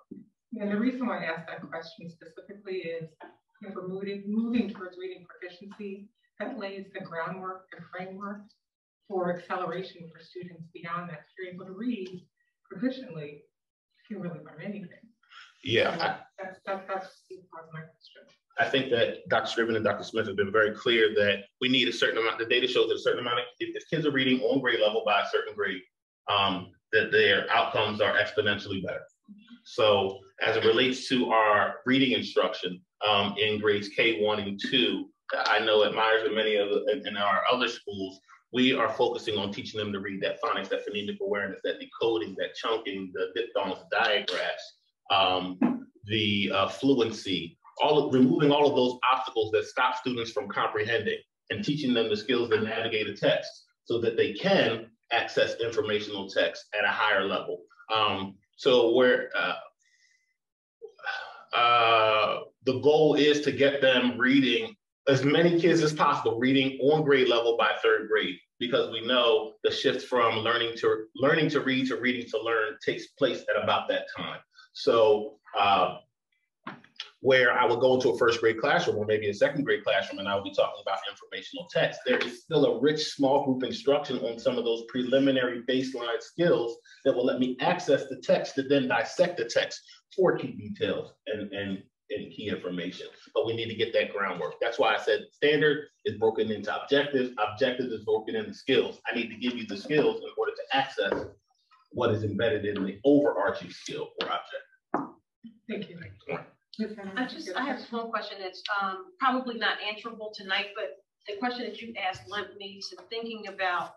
And the reason why I asked that question specifically is if we're moving towards reading proficiency, that lays the groundwork and framework for acceleration for students beyond that. If you're able to read proficiently, you can really learn anything. Yeah. So that's part of my question. I think that Dr. Scriven and Dr. Smith have been very clear that we need a certain amount, the data shows that a certain amount, if kids are reading on grade level by a certain grade, that their outcomes are exponentially better. So as it relates to our reading instruction in grades K1 and 2, I know at Myers and many of in our other schools, we are focusing on teaching them to read that phonics, that phonemic awareness, that decoding, that chunking, the diphthongs, diagraphs, the fluency, removing all of those obstacles that stop students from comprehending and teaching them the skills to navigate a text so that they can access informational text at a higher level. So where the goal is to get them reading as many kids as possible, reading on grade level by 3rd grade, because we know the shift from learning to read to reading to learn takes place at about that time. So where I would go into a 1st grade classroom or maybe a 2nd grade classroom and I would be talking about informational text, there is still a rich small group instruction on some of those preliminary baseline skills that will let me access the text to then dissect the text for key details and key information. But we need to get that groundwork. That's why I said standard is broken into objectives. Objectives is broken into skills. I need to give you the skills in order to access what is embedded in the overarching skill or objective. Thank you. I have one question that's probably not answerable tonight, but the question that you asked linked me to thinking about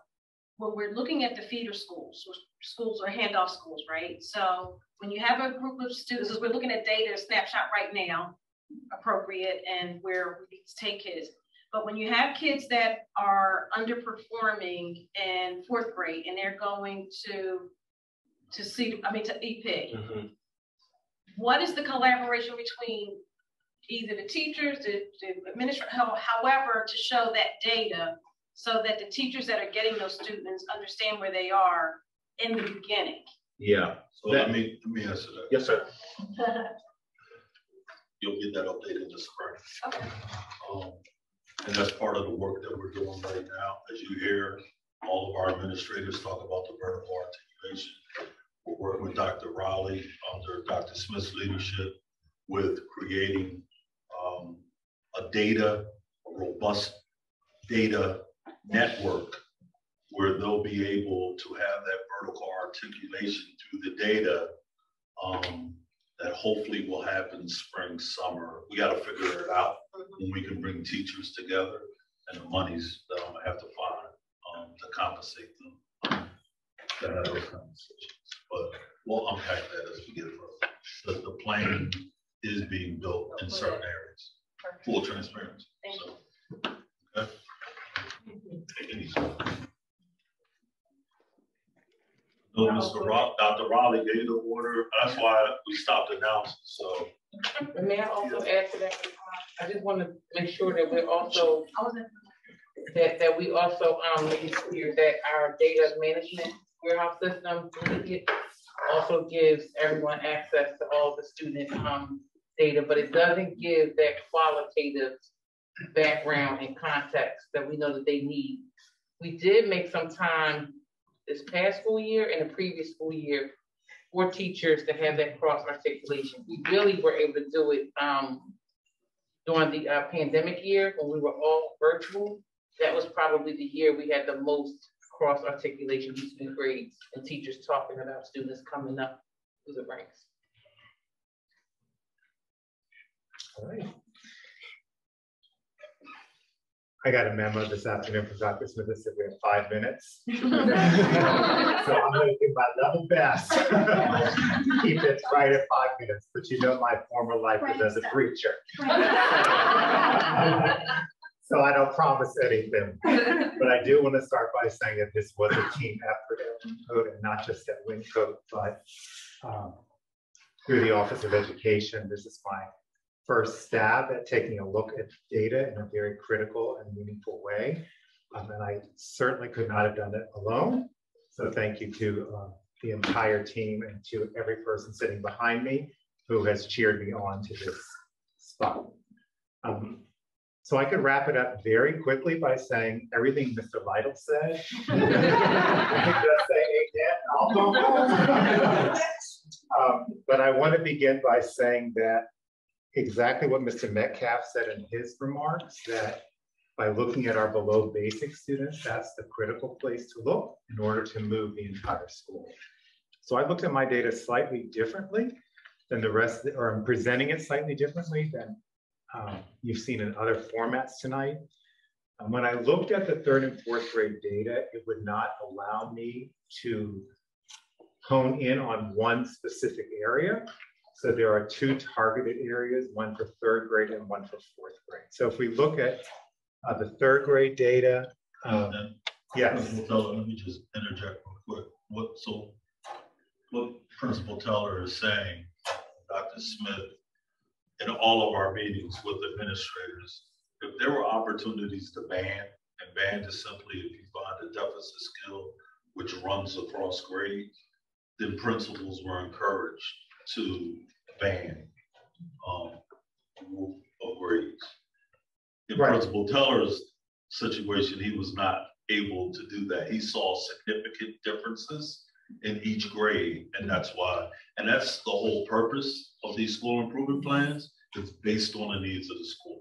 when we're looking at the feeder schools, schools or handoff schools, right? So when you have a group of students, as we're looking at data, snapshot right now, appropriate and where we take kids. But when you have kids that are underperforming in 4th grade and they're going to EP, what is the collaboration between either the teachers, the administrators, however, to show that data so that the teachers that are getting those students understand where they are in the beginning? Yeah. So let me answer that. Yes, sir. You'll get that update in the spring. Okay. And that's part of the work that we're doing right now. As you hear all of our administrators talk about the vertical articulation, we're working with Dr. Raleigh under Dr. Smith's leadership with creating a robust data network where they'll be able to have that vertical articulation through the data that hopefully will happen spring, summer. We got to figure it out when we can bring teachers together and the monies that I'm gonna have to find to compensate them to have those conversations. But we'll unpack that as we get further. The plan is being built in certain areas. Full transparency. Thank you. Okay. Take it easy. No, Dr. Raleigh gave the order. That's why we stopped announcing. So. May I also add to that? I just want to make sure that we're also that we also make it clear that our data management warehouse system also gives everyone access to all the student data, but it doesn't give that qualitative background and context that we know that they need. We did make some time this past school year and the previous school year for teachers to have that cross articulation. We really were able to do it during the pandemic year when we were all virtual. That was probably the year we had the most cross articulation between grades and teachers talking about students coming up through the ranks. All right. I got a memo this afternoon from Dr. Smith that said we have 5 minutes. So I'm going to do my level best to keep it right at 5 minutes. But you know, my former life was as a preacher. So I don't promise anything. But I do want to start by saying that this was a team effort at Wyncote, and not just at Wyncote, but through the Office of Education. This is my first stab at taking a look at data in a very critical and meaningful way. And I certainly could not have done it alone. So thank you to the entire team and to every person sitting behind me who has cheered me on to this spot. So I could wrap it up very quickly by saying everything Mr. Lytle said. I could just say, amen, I'll go home. But I want to begin by saying that exactly what Mr. Metcalf said in his remarks, that by looking at our below basic students, that's the critical place to look in order to move the entire school. So I looked at my data slightly differently than the rest, or I'm presenting it slightly differently than you've seen in other formats tonight. When I looked at the 3rd and 4th grade data, it would not allow me to hone in on one specific area. So there are 2 targeted areas, one for 3rd grade and one for 4th grade. So if we look at the 3rd grade data, yes. Principal Teller, let me just interject real quick. What Principal Teller is saying, Dr. Smith, in all of our meetings with administrators, if there were opportunities to ban, and ban is simply if you find a deficit skill which runs across grades, then principals were encouraged to ban of grades. In Principal Teller's situation, he was not able to do that. He saw significant differences in each grade, and that's why. And that's the whole purpose of these school improvement plans. It's based on the needs of the school.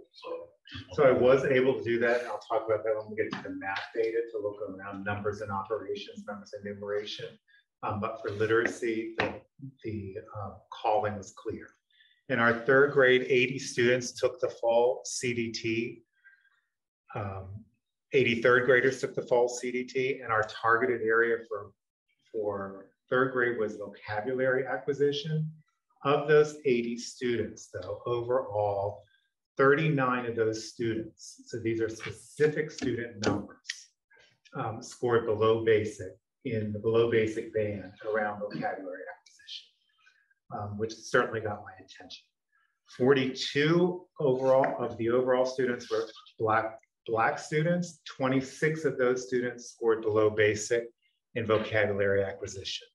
So I was able to do that. I'll talk about that when we get to the math data to look around numbers and operations, numbers and enumeration. But for literacy, the calling was clear. In our 3rd grade, 80 students took the fall CDT. 80 3rd graders took the fall CDT, and our targeted area for 3rd grade was vocabulary acquisition. Of those 80 students, though, overall, 39 of those students, so these are specific student numbers, scored below basic, in the below basic band around vocabulary acquisition, which certainly got my attention. 42 overall of the overall students were Black students. 26 of those students scored below basic in vocabulary acquisition.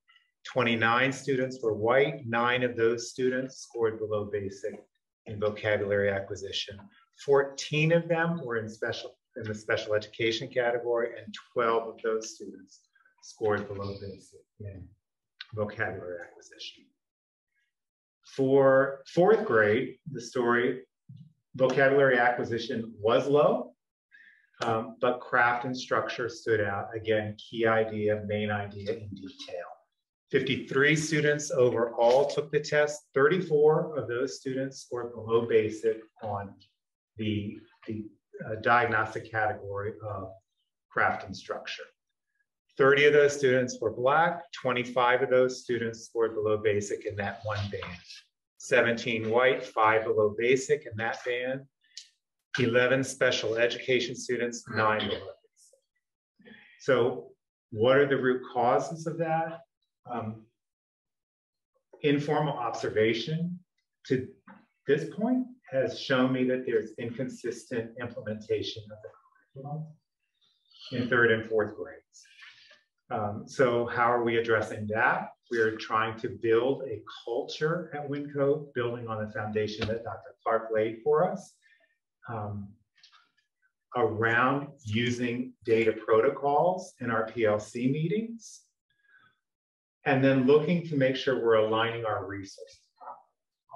29 students were white. 9 of those students scored below basic in vocabulary acquisition. 14 of them were in the special education category, and 12 of those students scored below basic in vocabulary acquisition. For 4th grade, the story, vocabulary acquisition was low, but craft and structure stood out. Again, key idea, main idea in detail. 53 students overall took the test. 34 of those students scored below basic on the diagnostic category of craft and structure. 30 of those students were Black. 25 of those students scored below basic in that one band. 17 white, 5 below basic in that band. 11 special education students, 9 below basic. So what are the root causes of that? Informal observation to this point has shown me that there's inconsistent implementation of the curriculum in 3rd and 4th grades. So how are we addressing that? We're trying to build a culture at Wyncote, building on the foundation that Dr. Clark laid for us, around using data protocols in our PLC meetings, and then looking to make sure we're aligning our resources.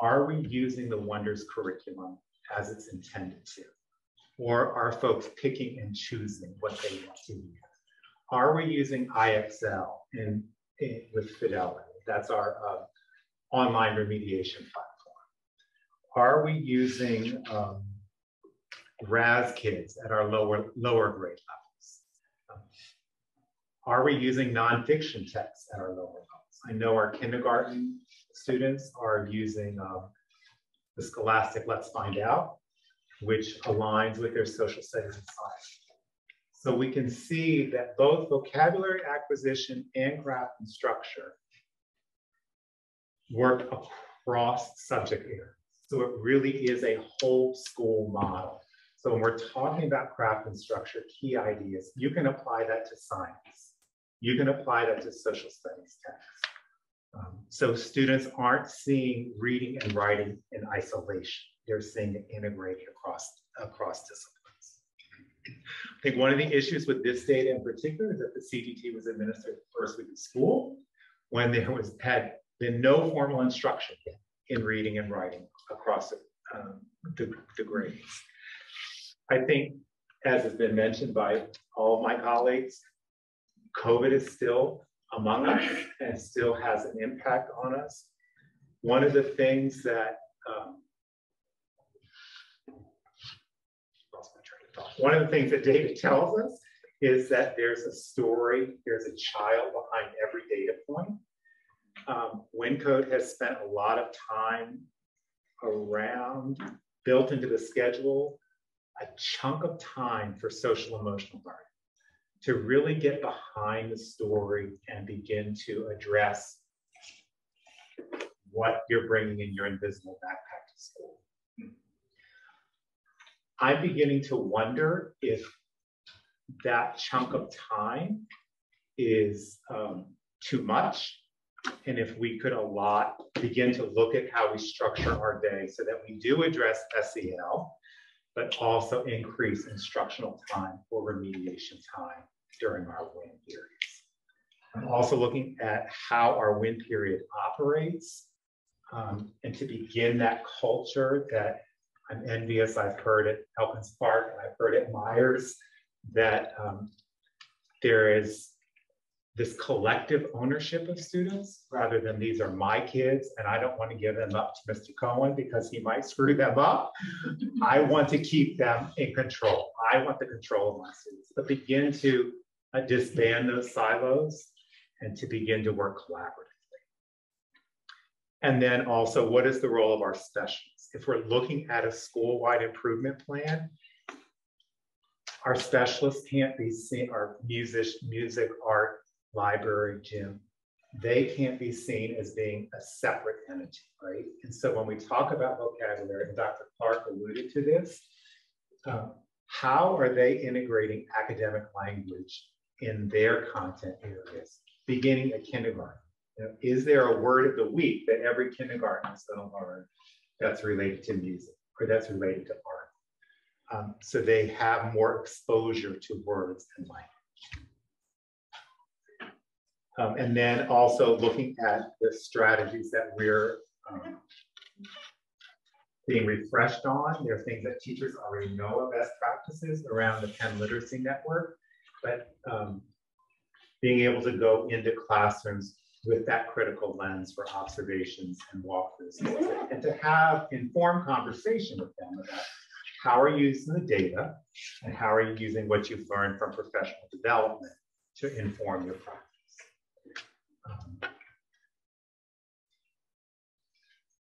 Are we using the Wonders curriculum as it's intended to? Or are folks picking and choosing what they want to use? Are we using IXL with Fidelity? That's our online remediation platform. Are we using RAS kids at our lower grade levels? Are we using nonfiction texts at our lower levels? I know our kindergarten students are using the Scholastic Let's Find Out, which aligns with their social studies and science. So we can see that both vocabulary acquisition and craft and structure work across subject areas. So it really is a whole school model. So when we're talking about craft and structure, key ideas, you can apply that to science. You can apply that to social studies texts. So students aren't seeing reading and writing in isolation. They're seeing it integrated across disciplines. I think one of the issues with this data in particular is that the CDT was administered the first week of school when there had been no formal instruction in reading and writing across the grades. I think, as has been mentioned by all of my colleagues, COVID is still among us and still has an impact on us. One of the things that data tells us is that there's a story, there's a child behind every data point. WinCode has spent a lot of time built into the schedule, a chunk of time for social emotional learning, to really get behind the story and begin to address what you're bringing in your invisible backpack to school. I'm beginning to wonder if that chunk of time is too much, and if we could begin to look at how we structure our day so that we do address SEL, but also increase instructional time or remediation time during our WIN periods. I'm also looking at how our WIN period operates, and to begin that culture that I'm envious. I've heard at Elkins Park and I've heard at Myers that there is this collective ownership of students rather than these are my kids and I don't want to give them up to Mr. Cohen because he might screw them up. I want to keep them in control. I want the control of my students, but begin to disband those silos and to begin to work collaboratively. And then also, what is the role of our specialists? If we're looking at a school-wide improvement plan, our specialists can't be seen, our music, art, library, gym, they can't be seen as being a separate entity, right? And so when we talk about vocabulary, and Dr. Clark alluded to this, how are they integrating academic language in their content areas, beginning at kindergarten? You know, is there a word of the week that every kindergarten is going to learn that's related to music or that's related to art? So they have more exposure to words and language. And then also looking at the strategies that we're being refreshed on. There are things that teachers already know of best practices around the Penn Literacy Network, but being able to go into classrooms with that critical lens for observations and walkthroughs, and to have informed conversation with them about how are you using the data and how are you using what you've learned from professional development to inform your practice.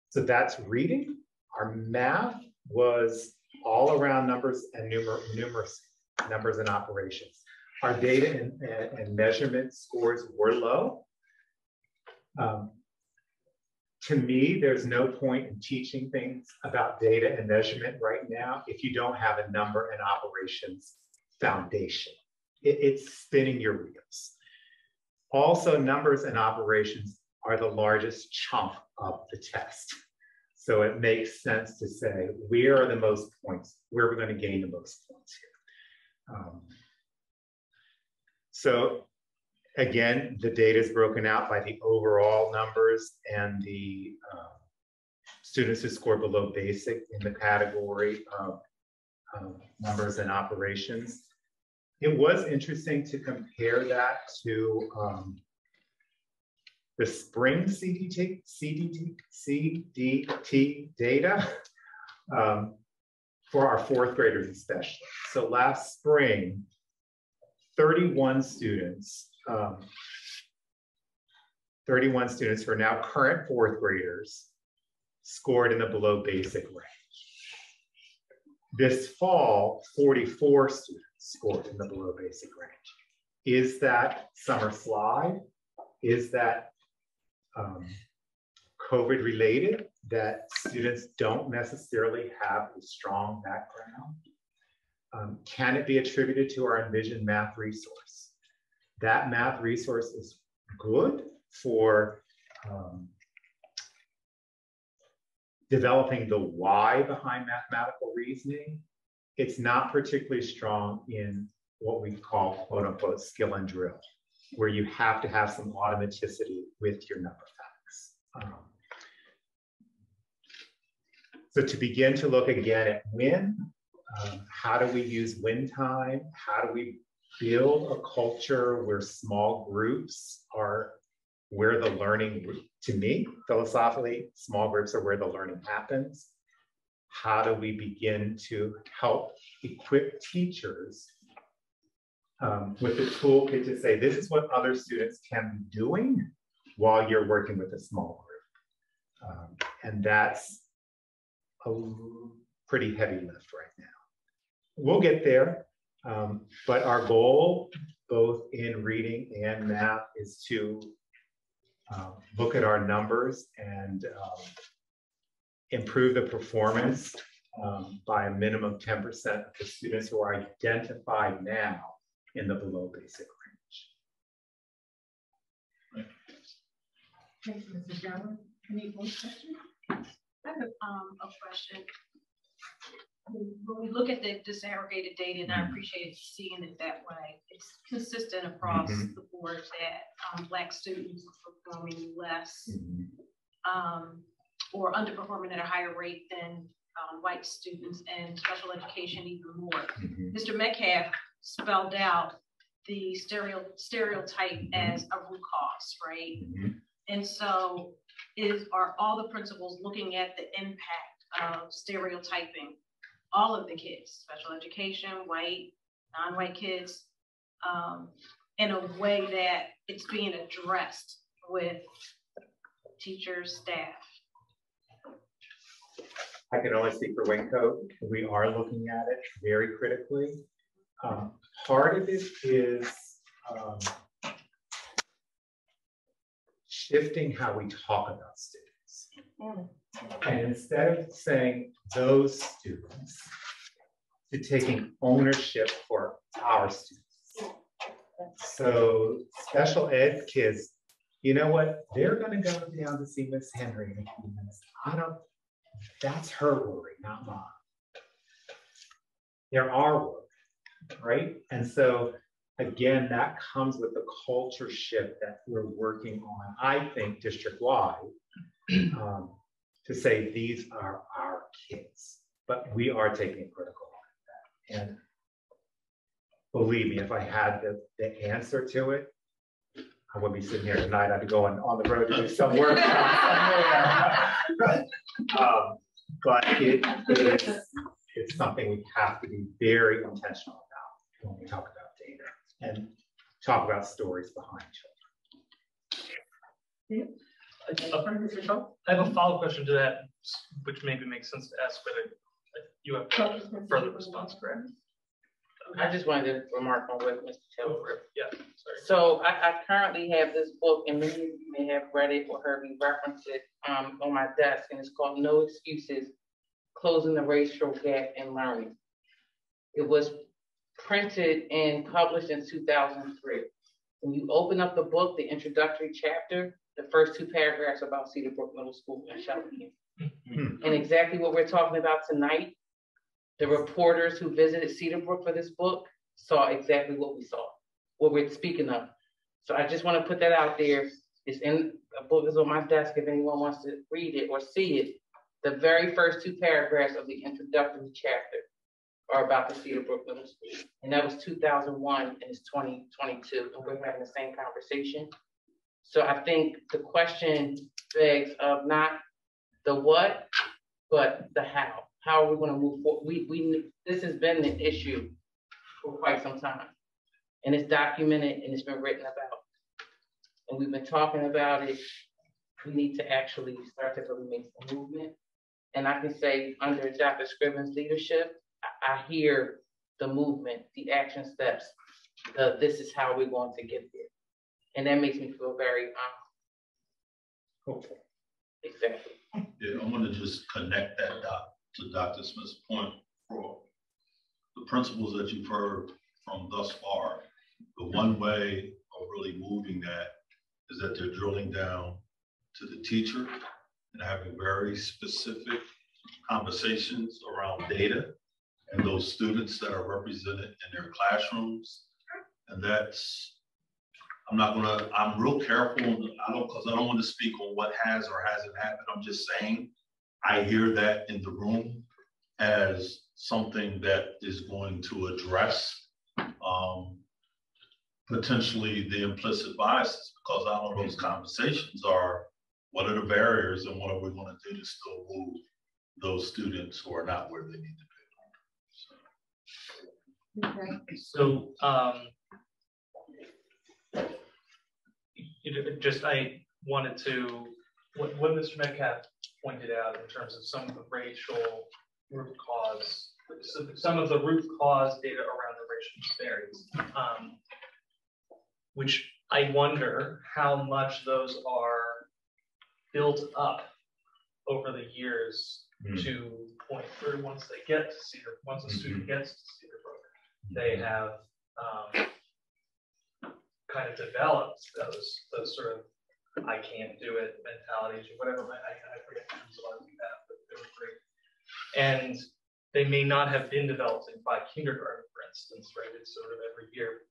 So that's reading. Our math was all around numbers and numeracy, numbers and operations. Our data and measurement scores were low. To me, there's no point in teaching things about data and measurement right now if you don't have a number and operations foundation. It's spinning your wheels. Also, numbers and operations are the largest chunk of the test. So it makes sense to say, where are the most points? Where are we going to gain the most points here? So again, the data is broken out by the overall numbers and the students who score below basic in the category of numbers and operations. It was interesting to compare that to the spring CDT data for our fourth graders especially. So last spring, 31 students who are now current fourth graders scored in the below basic range. This fall, 44 students scored in the below basic range. Is that summer slide? Is that COVID related, that students don't necessarily have a strong background? Can it be attributed to our Envision math resource? That math resource is good for developing the why behind mathematical reasoning. It's not particularly strong in what we call quote unquote skill and drill, where you have to have some automaticity with your number facts. So to begin to look again at win, how do we use win time? How do we build a culture where small groups are where the learning, to me, philosophically, small groups are where the learning happens. How do we begin to help equip teachers with the toolkit to say, this is what other students can be doing while you're working with a small group. And that's a pretty heavy lift right now. We'll get there, but our goal, both in reading and math, is to look at our numbers and improve the performance by a minimum of 10% of the students who are identified now in the below basic range. Thank you, Mrs. Jones. Any more questions? I have a question. When we look at the disaggregated data, and I appreciate seeing it that way, it's consistent across the board that Black students are performing less or underperforming at a higher rate than white students, and special education even more. Mr. Metcalf spelled out the stereotype as a root cause, right? And so are all the principals looking at the impact of stereotyping all of the kids, special education, white, non-white kids, in a way that it's being addressed with teachers, staff? I can only speak for Wingcoat. We are looking at it very critically. Part of it is shifting how we talk about students. And instead of saying those students, to taking ownership for our students. So special ed kids, you know what? They're gonna go down to see Miss Henry in a few minutes. That's her worry, not mine. They're our worry, right? And so again, that comes with the culture shift that we're working on, I think, district-wide, to say these are our kids, but we are taking a critical look at that. And believe me, if I had the answer to it, I wouldn't be sitting here tonight. I'd be going on the road to do some work. But it's something we have to be very intentional about when we talk about data and talk about stories behind children. I have a follow-up question to that, which maybe makes sense to ask whether you have a further response, correct? I just wanted to remark on what Mr. Taylor wrote. Yeah, sorry. So I currently have this book, and many of you may have read it or heard me reference it on my desk, and it's called No Excuses, Closing the Racial Gap in Learning. It was printed and published in 2003. When you open up the book, the introductory chapter, the first two paragraphs are about Cedar Brook Middle School in Shelby. And exactly what we're talking about tonight, the reporters who visited Cedar Brook for this book saw exactly what we saw, what we're speaking of. So I just want to put that out there. It's in a book is on my desk if anyone wants to read it or see it. The very first two paragraphs of the introductory chapter are about the Cedar Brook Middle School. And that was 2001 and it's 2022. And we're having the same conversation. So I think the question begs of not the what, but the how. how are we going to move forward? This has been an issue for quite some time, and it's documented and it's been written about, and we've been talking about it. We need to actually start to really make some movement. And I can say under Dr. Scrivens' leadership, I hear the movement, the action steps, this is how we're going to get there. And that makes me feel very hopeful. Exactly. Yeah, I want to just connect that dot to Dr. Smith's point. For the principles that you've heard from thus far, the one way of really moving that is that they're drilling down to the teacher and having very specific conversations around data and those students that are represented in their classrooms. And that's, I'm real careful, because I don't want to speak on what has or hasn't happened. I'm just saying, I hear that in the room as something that is going to address potentially the implicit biases, because all of those conversations are, what are the barriers and what are we going to do to still move those students who are not where they need to be? Okay. So, I wanted to, what Mr. Metcalf pointed out in terms of some of the racial root cause, some of the root cause data around the racial disparities, which I wonder how much those are built up over the years to point through once they get to Cedar, once a student gets to Cedar Brook, they have kind of developed those sort of I can't do it mentalities or whatever. I forget the terms a lot of that, but they were great. And they may not have been developed by kindergarten, for instance, right? It's sort of every year.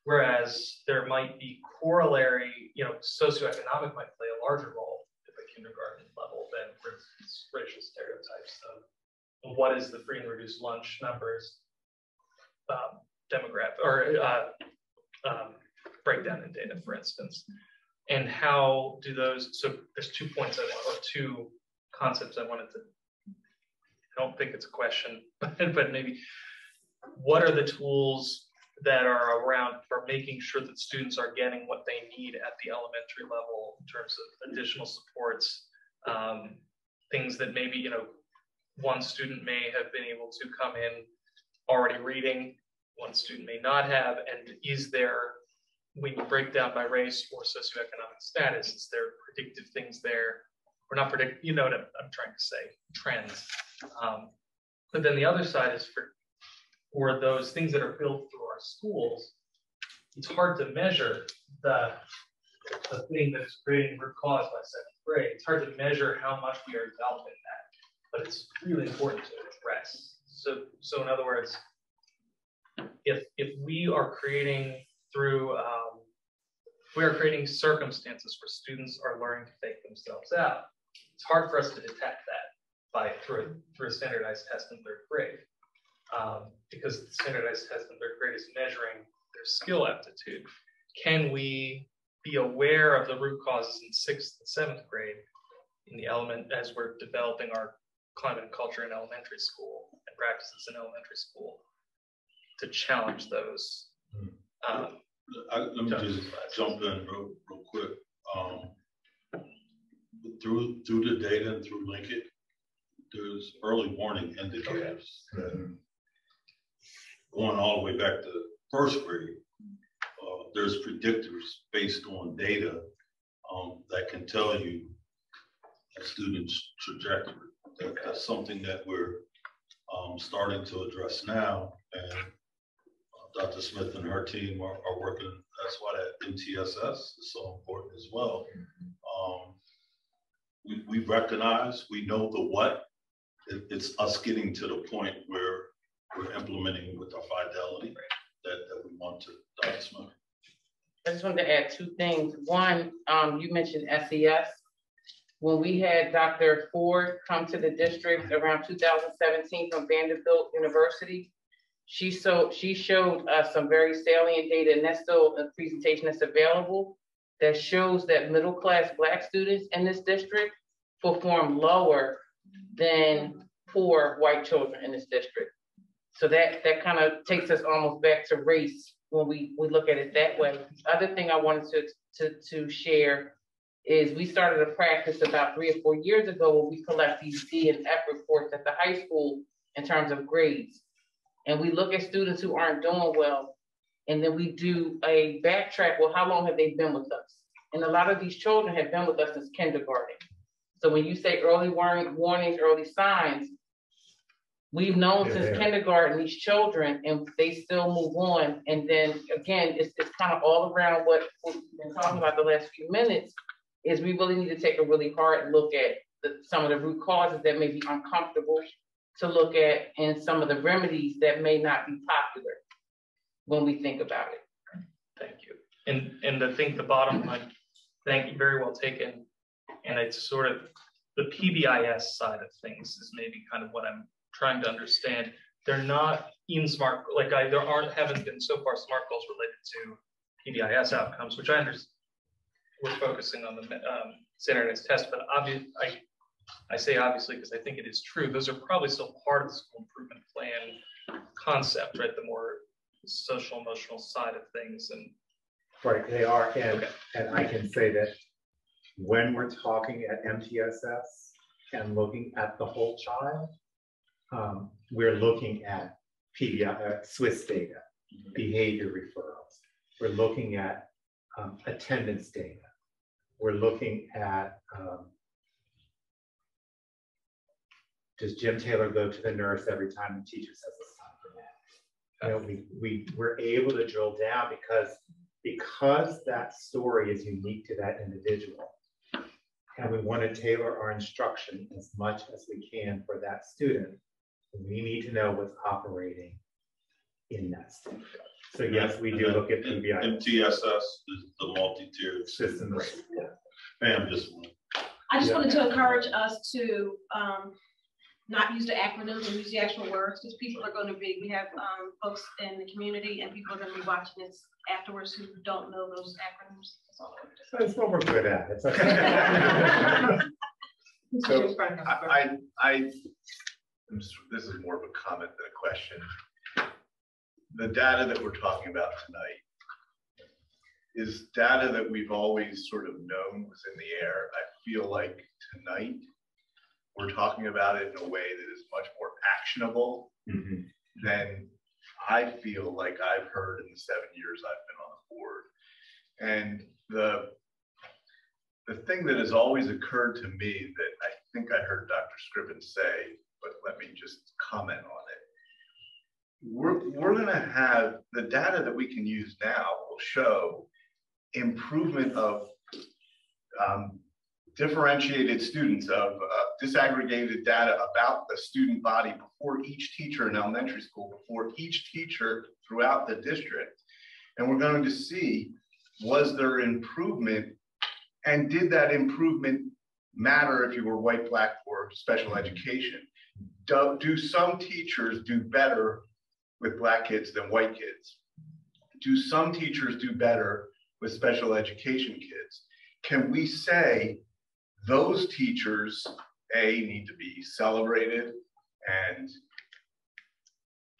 Whereas there might be corollary, socioeconomic might play a larger role at the kindergarten level than, for instance, racial stereotypes of what is the free and reduced lunch numbers, demographic, or breakdown in data, for instance. And how do those, so there's 2 points or 2 concepts I wanted to, I don't think it's a question, but maybe, what are the tools that are around for making sure that students are getting what they need at the elementary level in terms of additional supports, things that maybe, one student may have been able to come in already reading, one student may not have, and is there, when you break down by race or socioeconomic status, is there predictive things there, or not predict, you know what I'm trying to say, trends. But then the other side is for those things that are built through our schools, it's hard to measure the thing that is creating root cause by 7th grade. It's hard to measure how much we are developing that, but it's really important to address. So in other words, if we are creating we are creating circumstances where students are learning to fake themselves out, it's hard for us to detect that through a standardized test in 3rd grade. Because the standardized test in 3rd grade is measuring their skill aptitude. Can we be aware of the root causes in 6th and 7th grade in the as we're developing our climate and culture in elementary school and practices in elementary school to challenge those? Let me just jump in real quick. Through the data and through Linkit, there's early warning indicators. Going all the way back to 1st grade, there's predictors based on data that can tell you a student's trajectory. That's something that we're starting to address now, and Dr. Smith and her team are working. That's why that MTSS is so important as well. We recognize, we know the what. It's us getting to the point where we're implementing with our fidelity that we want to. Dr. Smith. I just wanted to add 2 things. One, you mentioned SES. When we had Dr. Ford come to the district around 2017 from Vanderbilt University, she showed us some very salient data, and that's still a presentation that's available, that shows that middle-class Black students in this district perform lower than poor white children in this district. So that kind of takes us almost back to race when we look at it that way. The other thing I wanted to share is we started a practice about 3 or 4 years ago where we collect these D and F reports at the high school in terms of grades. And we look at students who aren't doing well, and then we do a backtrack, well, how long have they been with us? And a lot of these children have been with us since kindergarten. So when you say early warnings, early signs, we've known since kindergarten these children, and they still move on. And then again, it's kind of all around what we've been talking about the last few minutes, is we really need to take a really hard look at some of the root causes that may be uncomfortable to look at, and some of the remedies that may not be popular when we think about it. Thank you. And I think the bottom line, thank you, very well taken. And it's sort of the PBIS side of things is maybe kind of what I'm trying to understand. They're not in SMART, like haven't been so far SMART goals related to PBIS outcomes, which I understand. We're focusing on the standardized test, but I say obviously because I think it is true. Those are probably still part of the school improvement plan concept, right? The more social emotional side of things. And right, they are. And I can say that when we're talking at MTSS and looking at the whole child, we're looking at Swiss data, behavior referrals. We're looking at attendance data. We're looking at does Jim Taylor go to the nurse every time the teacher says it's time for that? You know, we're able to drill down because that story is unique to that individual. And we want to tailor our instruction as much as we can for that student. We need to know what's operating in that student. So yes, we do look at PBI. MTSS is the multi-tiered system. Right. Yeah. Ma'am, I just wanted to encourage us to not use the acronyms and use the actual words, because people are going to be, we have folks in the community and people are going to be watching this afterwards who don't know those acronyms. That's all I That's what we're good at. It's okay. So this is more of a comment than a question. The data that we're talking about tonight is data that we've always sort of known was in the air. I feel like tonight we're talking about it in a way that is much more actionable than I feel like I've heard in the 7 years I've been on the board. And the thing that has always occurred to me that I think I heard Dr. Scriven say, but let me just comment on it. We're going to have the data that we can use now will show improvement of differentiated students, of disaggregated data about the student body before each teacher in elementary school, before each teacher throughout the district. And we're going to see, was there improvement, and did that improvement matter if you were white, black, or special education? Do some teachers do better with black kids than white kids? Do some teachers do better with special education kids? Can we say those teachers, A, need to be celebrated, and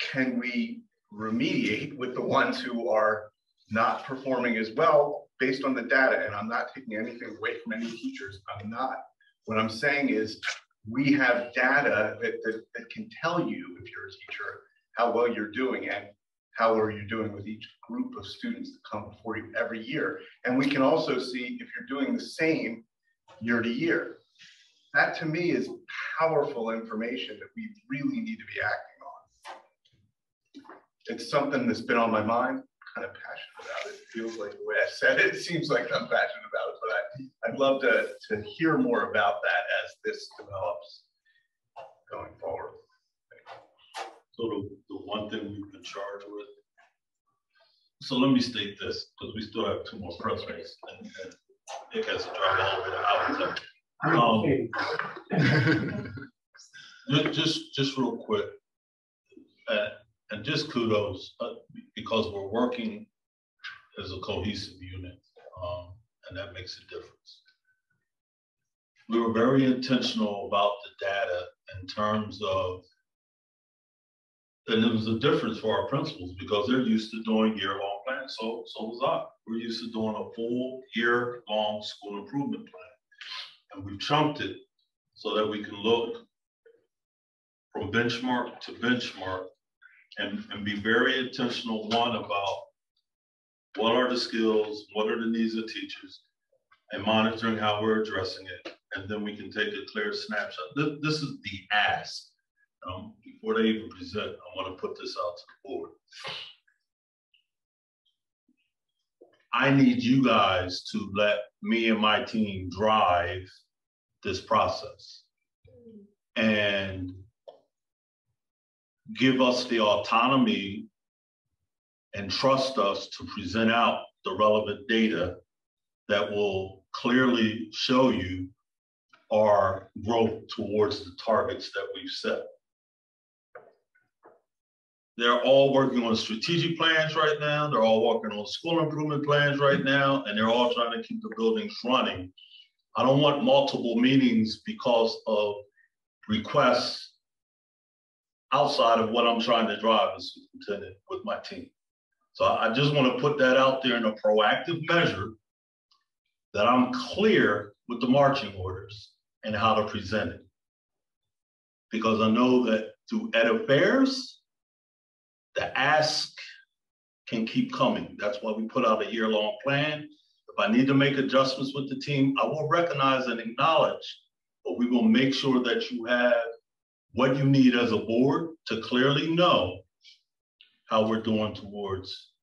can we remediate with the ones who are not performing as well based on the data? And I'm not taking anything away from any teachers, I'm not. What I'm saying is we have data that can tell you, if you're a teacher, how well you're doing and how well you're doing with each group of students that come before you every year. And we can also see if you're doing the same year to year. That to me is powerful information that we really need to be acting on. It's something that's been on my mind, kind of passionate about it. It feels like the way I said it, it seems like I'm passionate about it, but I'd love to hear more about that as this develops going forward. So the one thing we've been charged with. So let me state this, because we still have 2 more presidents, and Nick has to drive a little bit of hours. Just real quick, and just kudos, because we're working as a cohesive unit, and that makes a difference. we were very intentional about the data in terms of, and it was a difference for our principals because they're used to doing year-long plans. So was I. We're used to doing a full year-long school improvement plan. And we've chunked it so that we can look from benchmark to benchmark and be very intentional, one, about what are the skills, what are the needs of teachers, and monitoring how we're addressing it. And then we can take a clear snapshot. This is the ask. Before they even present, I want to put this out to the board. I need you guys to let me and my team drive this process and give us the autonomy and trust us to present out the relevant data that will clearly show you our growth towards the targets that we've set. They're all working on strategic plans right now. They're all working on school improvement plans right now, and they're all trying to keep the buildings running. I don't want multiple meetings because of requests outside of what I'm trying to drive as superintendent with my team. So I just want to put that out there in a proactive measure that I'm clear with the marching orders and how to present it. Because I know that through Ed Affairs, the ask can keep coming. That's why we put out a year-long plan. If I need to make adjustments with the team, I will recognize and acknowledge, but we will make sure that you have what you need as a board to clearly know how we're doing towards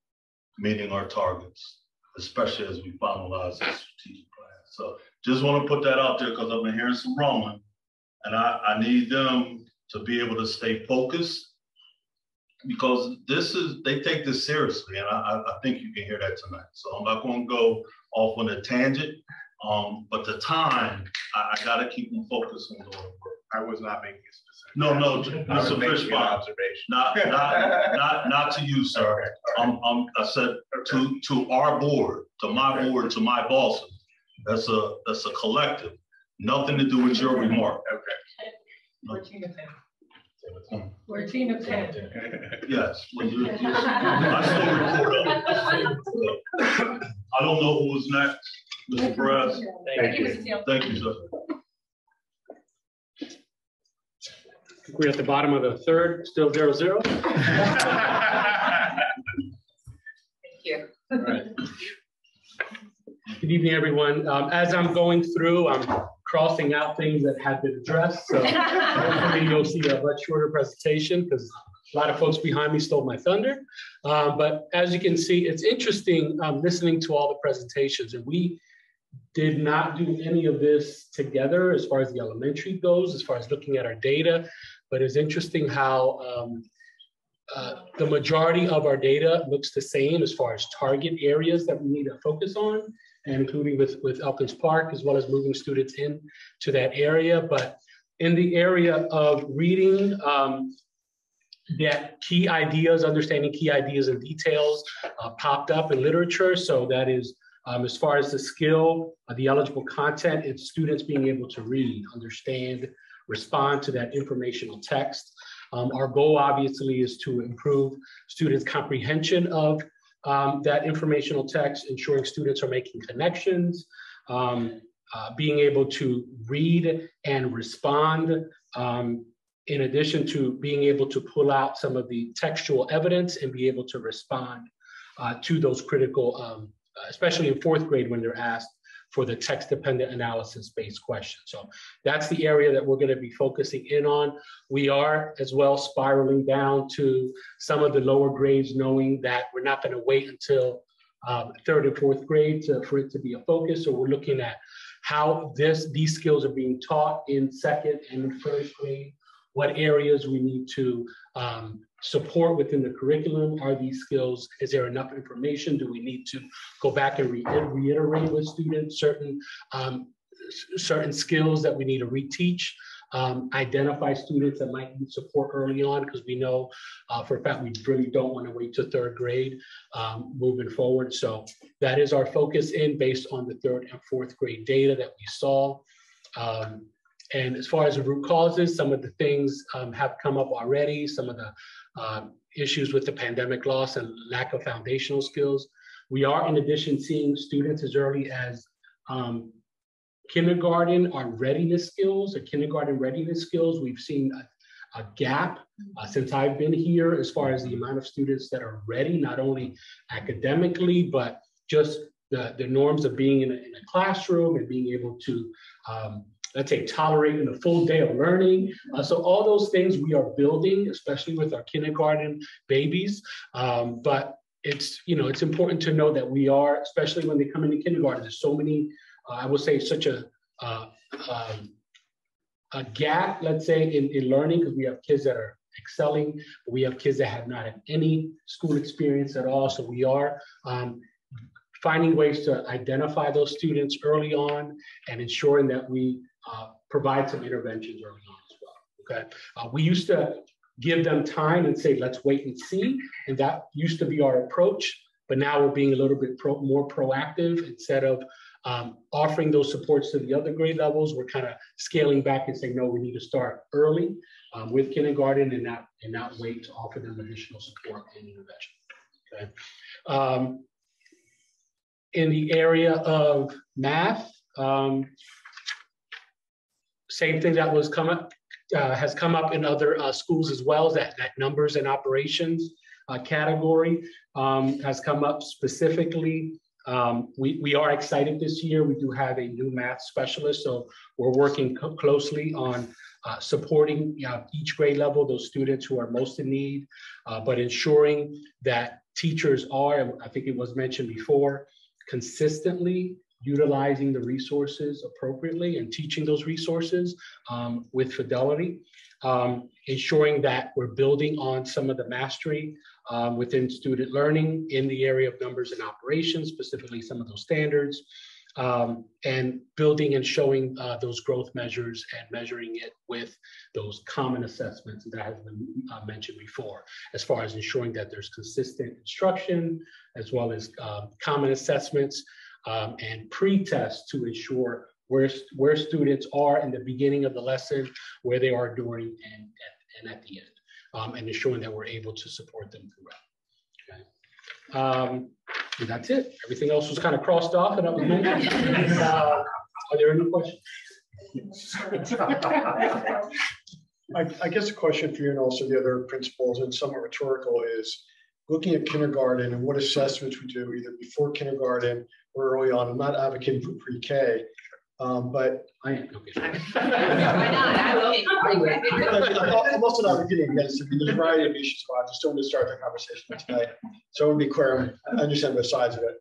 meeting our targets, especially as we finalize the strategic plan. So just want to put that out there because I've been hearing some rumbling, and I need them to be able to stay focused, because they take this seriously, and I think you can hear that tonight. So I'm not going to go off on a tangent, but the time, I got to keep them focused on doing work. I was not making a specific. No, Mr. Fishbein, not to you, sir. Okay. I said to our board, to my board, to my bosses. That's a collective. Nothing to do with your remark. Okay. 14 to 10. 14 to 10. Yes. I still record up. I don't know who was next. Mr. Perez. Thank you. Thank you, sir. We're at the bottom of the third, still 0-0. Thank you. All right. Good evening, everyone. As I'm going through, I'm crossing out things that have been addressed. So hopefully you'll see a much shorter presentation because a lot of folks behind me stole my thunder. But as you can see, it's interesting listening to all the presentations, and we did not do any of this together as far as the elementary goes, as far as looking at our data. But it's interesting how the majority of our data looks the same as far as target areas that we need to focus on, and including with Elkins Park, as well as moving students in to that area. But in the area of reading, that key ideas, understanding key ideas and details popped up in literature. So that is, as far as the skill, the eligible content, it's students being able to read, understand, respond to that informational text. Our goal obviously is to improve students' comprehension of that informational text, ensuring students are making connections, being able to read and respond, in addition to being able to pull out some of the textual evidence and be able to respond to those critical, especially in fourth grade when they're asked for the text-dependent analysis-based questions. So that's the area that we're gonna be focusing in on. We are as well spiraling down to some of the lower grades, knowing that we're not gonna wait until third and fourth grade for it to be a focus. So we're looking at how these skills are being taught in second and in first grade, what areas we need to support within the curriculum. Are these skills, is there enough information? Do we need to go back and reiterate with students certain skills that we need to reteach? Identify students that might need support early on, because we know for a fact we really don't want to wait to third grade moving forward. So that is our focus based on the third and fourth grade data that we saw. And as far as the root causes, some of the things have come up already, some of the issues with the pandemic loss and lack of foundational skills. We are, in addition, seeing students as early as kindergarten or readiness skills, or kindergarten readiness skills. We've seen a gap since I've been here as far as the amount of students that are ready, not only academically, but just the norms of being in a classroom and being able to, let's say, tolerating a full day of learning. So all those things we are building, especially with our kindergarten babies. But it's, it's important to know that we are, especially when they come into kindergarten, there's so many, I would say, such a gap, let's say, in learning, because we have kids that are excelling, but we have kids that have not had any school experience at all. So we are finding ways to identify those students early on and ensuring that we provide some interventions early on as well, okay? We used to give them time and say, let's wait and see, and that used to be our approach, but now we're being a little bit more proactive. Instead of offering those supports to the other grade levels, we're kind of scaling back and saying, no, we need to start early with kindergarten and not wait to offer them additional support and intervention, okay? In the area of math, same thing that was has come up in other schools as well, that numbers and operations category has come up specifically. We are excited this year. We do have a new math specialist, so we're working closely on supporting each grade level, those students who are most in need, but ensuring that teachers are, and I think it was mentioned before, consistently utilizing the resources appropriately and teaching those resources with fidelity, ensuring that we're building on some of the mastery within student learning in the area of numbers and operations, specifically some of those standards, and building and showing those growth measures and measuring it with those common assessments that has been mentioned before, as far as ensuring that there's consistent instruction, as well as common assessments and pre-tests to ensure where students are in the beginning of the lesson, where they are during and at the end, and ensuring that we're able to support them throughout. Okay. And that's it. Everything else was kind of crossed off and that was mentioned. Are there any questions? I guess the question for you and also the other principals, and somewhat rhetorical, is looking at kindergarten and what assessments we do either before kindergarten or early on. I'm not advocating for pre-K, but I am. I'm also not advocating against it. There's a variety of issues, but I just don't want to start the conversation tonight. So I want to be clear. I understand both sides of it.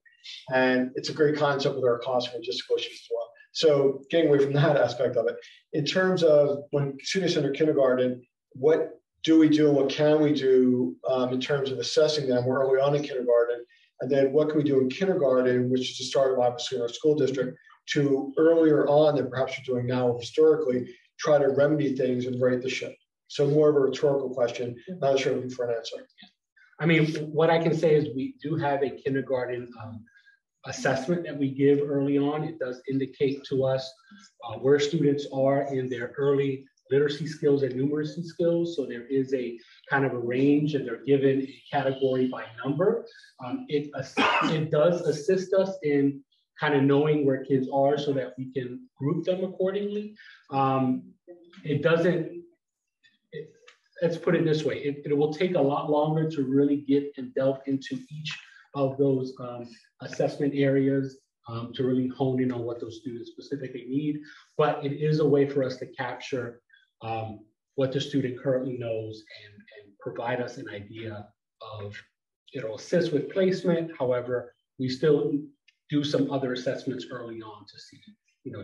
And it's a great concept with our cost and logistical issues as well. So getting away from that aspect of it, in terms of when students enter kindergarten, what do we do and what can we do in terms of assessing them early on in kindergarten? And then what can we do in kindergarten, which is the start of obviously in our school district, to earlier on than perhaps you're doing now historically, try to remedy things and right the ship? So more of a rhetorical question, not sure looking for an answer. I mean, what I can say is we do have a kindergarten assessment that we give early on. It does indicate to us where students are in their early literacy skills and numeracy skills. So there is a kind of a range and they're given a category by number. It does assist us in kind of knowing where kids are so that we can group them accordingly. Let's put it this way, it will take a lot longer to really get and delve into each of those assessment areas to really hone in on what those students specifically need. But it is a way for us to capture what the student currently knows and provide us an idea of, it'll assist with placement. However, we still do some other assessments early on to see,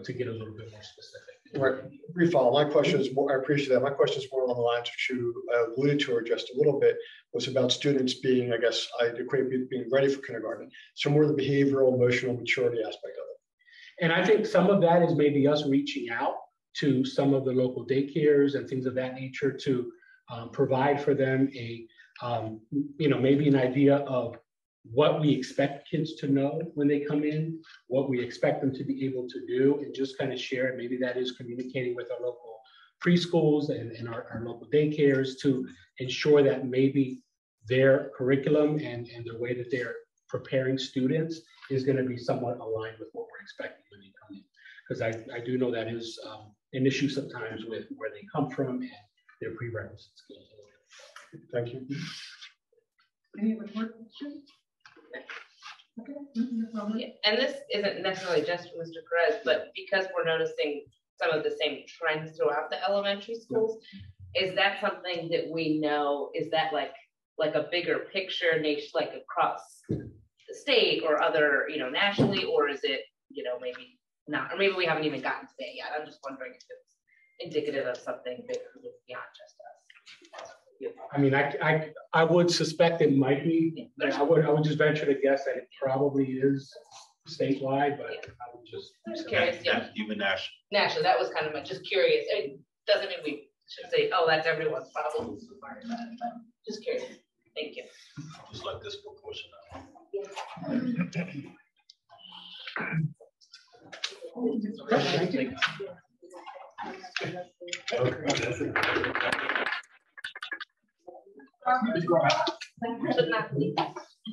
to get a little bit more specific. Right. Brief follow. My question is more, I appreciate that. My question is more along the lines which you alluded to or just a little bit, was about students being, I guess, I equate being ready for kindergarten. So more the behavioral, emotional maturity aspect of it. And I think some of that is maybe us reaching out to some of the local daycares and things of that nature to provide for them a, maybe an idea of what we expect kids to know when they come in, what we expect them to be able to do, and just kind of share it. Maybe that is communicating with our local preschools and our local daycares to ensure that maybe their curriculum and the way that they're preparing students is going to be somewhat aligned with what we're expecting when they come in. Because I do know that is an issue sometimes with where they come from and their prerequisite skills. Thank you. Any other questions? Okay. Yeah, and this isn't necessarily just for Mr. Perez, but because we're noticing some of the same trends throughout the elementary schools, is that something that we know, is that like a bigger picture nation, like across the state or other, nationally, or is it, maybe not, or maybe we haven't even gotten to that yet? I'm just wondering if it's indicative of something bigger beyond just us. I mean, I would suspect it might be. I would just venture to guess that it probably is statewide, but I would just. I'm just curious. Yeah. Even national. National. That was kind of just curious. It doesn't mean we should say, oh, that's everyone's problem. Just curious. Thank you. Just like disproportionate.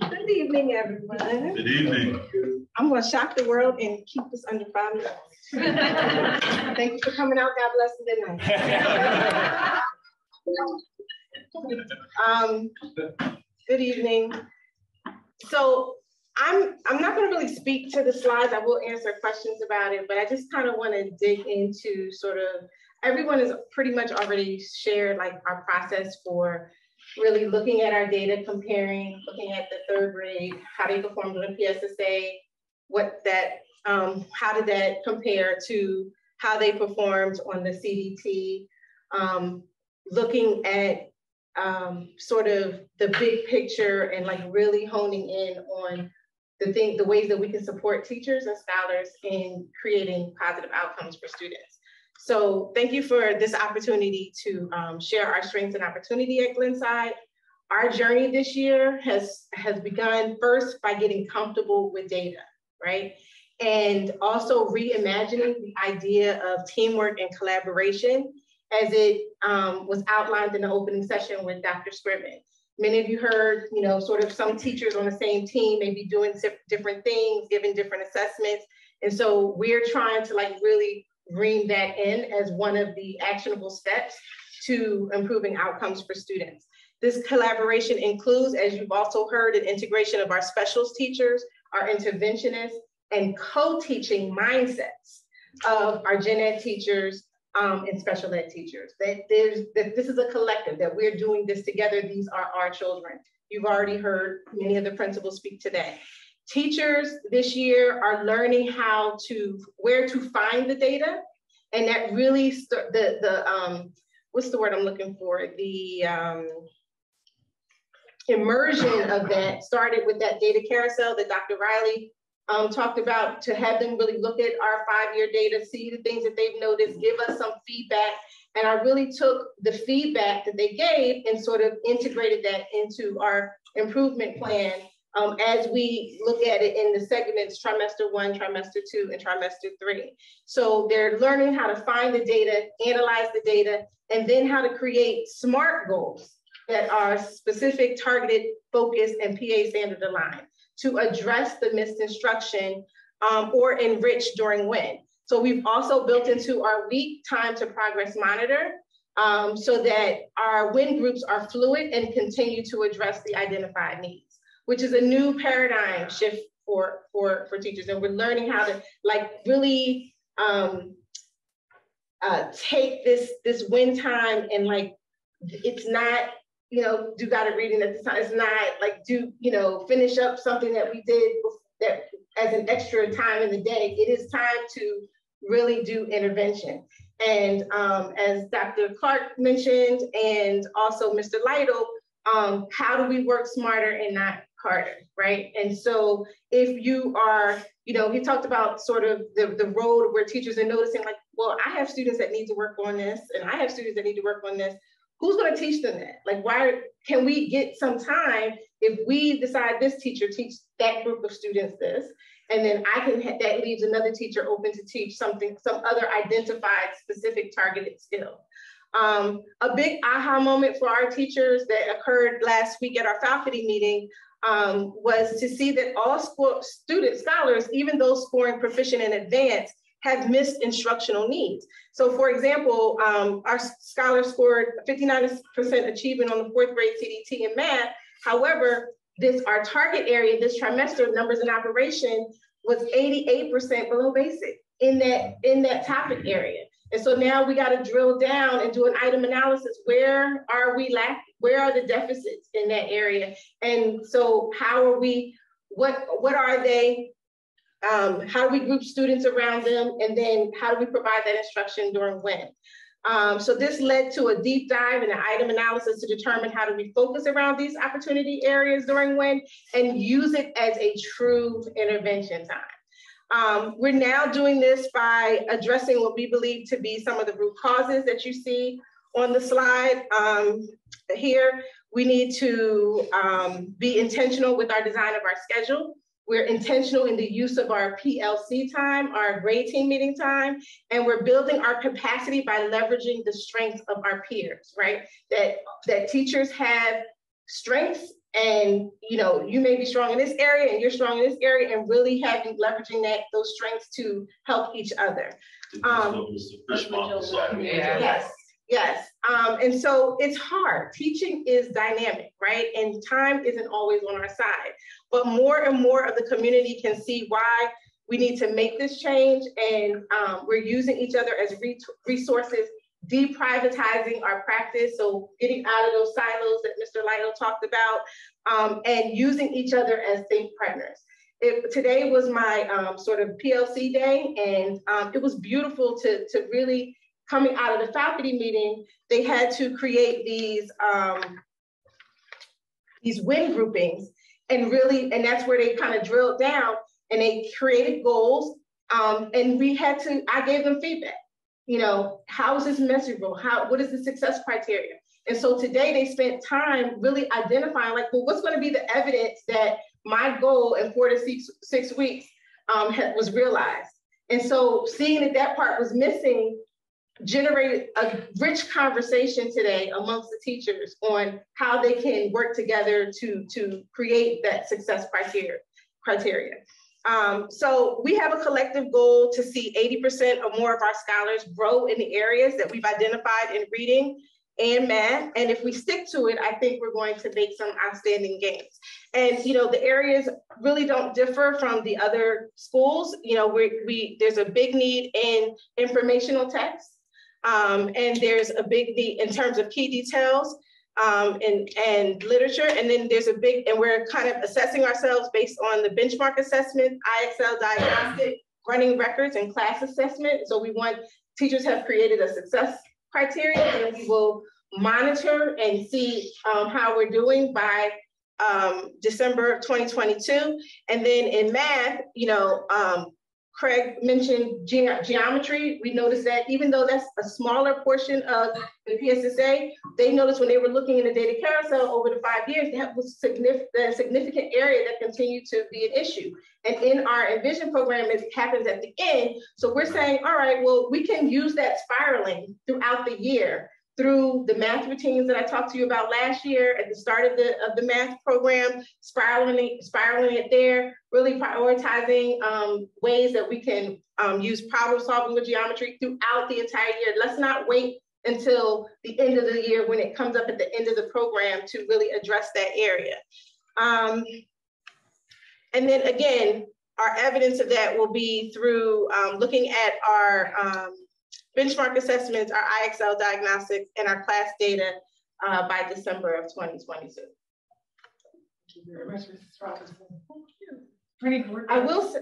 Good evening, everyone. Good evening. I'm going to shock the world and keep this under 5 minutes. Thank you for coming out. God bless you. Good night. Good evening. So I'm not going to really speak to the slides. I will answer questions about it, but I just kind of want to dig into sort of, everyone has pretty much already shared like our process for really looking at our data, comparing, looking at the 3rd grade, how they performed on PSSA, how did that compare to how they performed on the CDT, looking at sort of the big picture and like really honing in on the ways that we can support teachers and scholars in creating positive outcomes for students. So thank you for this opportunity to share our strengths and opportunity at Glenside. Our journey this year has begun first by getting comfortable with data, right? And also reimagining the idea of teamwork and collaboration as it was outlined in the opening session with Dr. Scriven. Many of you heard, sort of some teachers on the same team may be doing different things, giving different assessments. And so we're trying to like really bring that in as one of the actionable steps to improving outcomes for students. This collaboration includes, as you've also heard, an integration of our specials teachers, our interventionists, and co-teaching mindsets of our gen ed teachers and special ed teachers. That this is a collective, that we're doing this together. These are our children. You've already heard many of the principals speak today. Teachers this year are learning where to find the data, and that really what's the word I'm looking for? The immersion of that started with that data carousel that Dr. Riley talked about, to have them really look at our 5-year data, see the things that they've noticed, give us some feedback. And I really took the feedback that they gave and sort of integrated that into our improvement plan as we look at it in the segments, trimester 1, trimester 2, and trimester 3. So they're learning how to find the data, analyze the data, and then how to create SMART goals that are specific, targeted, focused, and PA standard aligned to address the missed instruction or enrich during WIN. So we've also built into our week time to progress monitor so that our WIN groups are fluid and continue to address the identified needs, which is a new paradigm shift for teachers. And we're learning how to like really take this WIN time and like, it's not, do got a reading at the time. It's not like finish up something that we did that as an extra time in the day. It is time to really do intervention. And as Dr. Clark mentioned, and also Mr. Lytle, how do we work smarter and not harder, right? And so if you are, he talked about sort of the road where teachers are noticing like, well, I have students that need to work on this, and I have students that need to work on this. Who's going to teach them that? Like, why can we get some time if we decide this teacher teach that group of students this, and then that leaves another teacher open to teach some other identified specific targeted skill. A big aha moment for our teachers that occurred last week at our faculty meeting was to see that all scholars, even those scoring proficient in advanced, have missed instructional needs. So for example, our scholars scored 59% achievement on the 4th grade CDT in math. However, our target area this trimester, numbers in operation, was 88% below basic in that topic area. And so now we got to drill down and do an item analysis. Where are we lacking? Where are the deficits in that area? And so how are we, what are they? How do we group students around them? And then how do we provide that instruction during when? So this led to a deep dive and an item analysis to determine how do we focus around these opportunity areas during when and use it as a true intervention time. We're now doing this by addressing what we believe to be some of the root causes that you see on the slide here. We need to be intentional with our design of our schedule. We're intentional in the use of our PLC time, our grade team meeting time, and we're building our capacity by leveraging the strengths of our peers, right? That teachers have strengths, and you may be strong in this area and you're strong in this area, and really leveraging those strengths to help each other. Yes. And so it's hard. Teaching is dynamic, right? And time isn't always on our side. But more and more of the community can see why we need to make this change. And we're using each other as resources, deprivatizing our practice. So getting out of those silos that Mr. Lytle talked about, and using each other as think partners. Today was my sort of PLC day, and it was beautiful to really, coming out of the faculty meeting, they had to create these win groupings, and that's where they kind of drilled down and they created goals. And I gave them feedback. How is this measurable? What is the success criteria? And so today they spent time really identifying, like, well, what's going to be the evidence that my goal in 4 to 6 weeks was realized? And so seeing that part was missing generated a rich conversation today amongst the teachers on how they can work together to create that success criteria. So we have a collective goal to see 80% or more of our scholars grow in the areas that we've identified in reading and math. And if we stick to it, I think we're going to make some outstanding gains. And the areas really don't differ from the other schools. There's a big need in informational text. And there's a big need in terms of key details and literature. And then and we're kind of assessing ourselves based on the benchmark assessment, IXL diagnostic, running records, and class assessment. So teachers have created a success criteria, and we will monitor and see how we're doing by December of 2022. And then in math, Craig mentioned geometry. We noticed that even though that's a smaller portion of the PSSA, they noticed when they were looking in the data carousel over the 5 years, that was a significant area that continued to be an issue. And in our Envision program, it happens at the end. So we're saying, all right, well, we can use that spiraling throughout the year through the math routines that I talked to you about last year at the start of the math program, spiraling it there, really prioritizing ways that we can use problem solving with geometry throughout the entire year. Let's not wait until the end of the year when it comes up at the end of the program to really address that area. And then again, our evidence of that will be through looking at our benchmark assessments, our IXL diagnostics, and our class data by December of 2022. Thank you very much, Mrs. Robinson. I will say,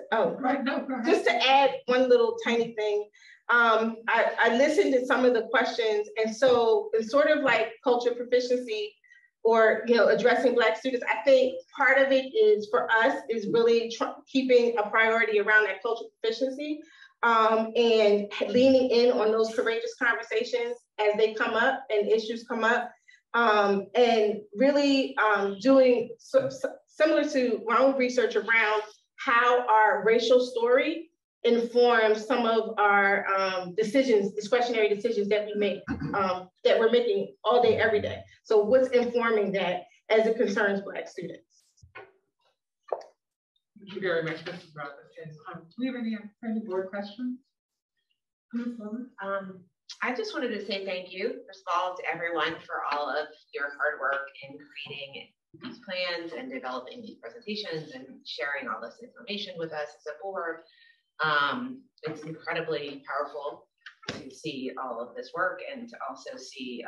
just to add one little tiny thing. I listened to some of the questions, and so it's sort of like culture proficiency or addressing Black students. I think part of it is for us is really keeping a priority around that cultural proficiency. And leaning in on those courageous conversations as they come up and issues come up. and really doing similar to my own research around how our racial story informs some of our decisions, discretionary decisions that we make, that we're making all day, every day. So what's informing that as it concerns Black students? Thank you very much, Mrs. Robertson. Do we have any board questions? I just wanted to say thank you, first of all, to everyone for all of your hard work in creating these plans and developing these presentations and sharing all this information with us as a board. It's incredibly powerful to see all of this work and to also see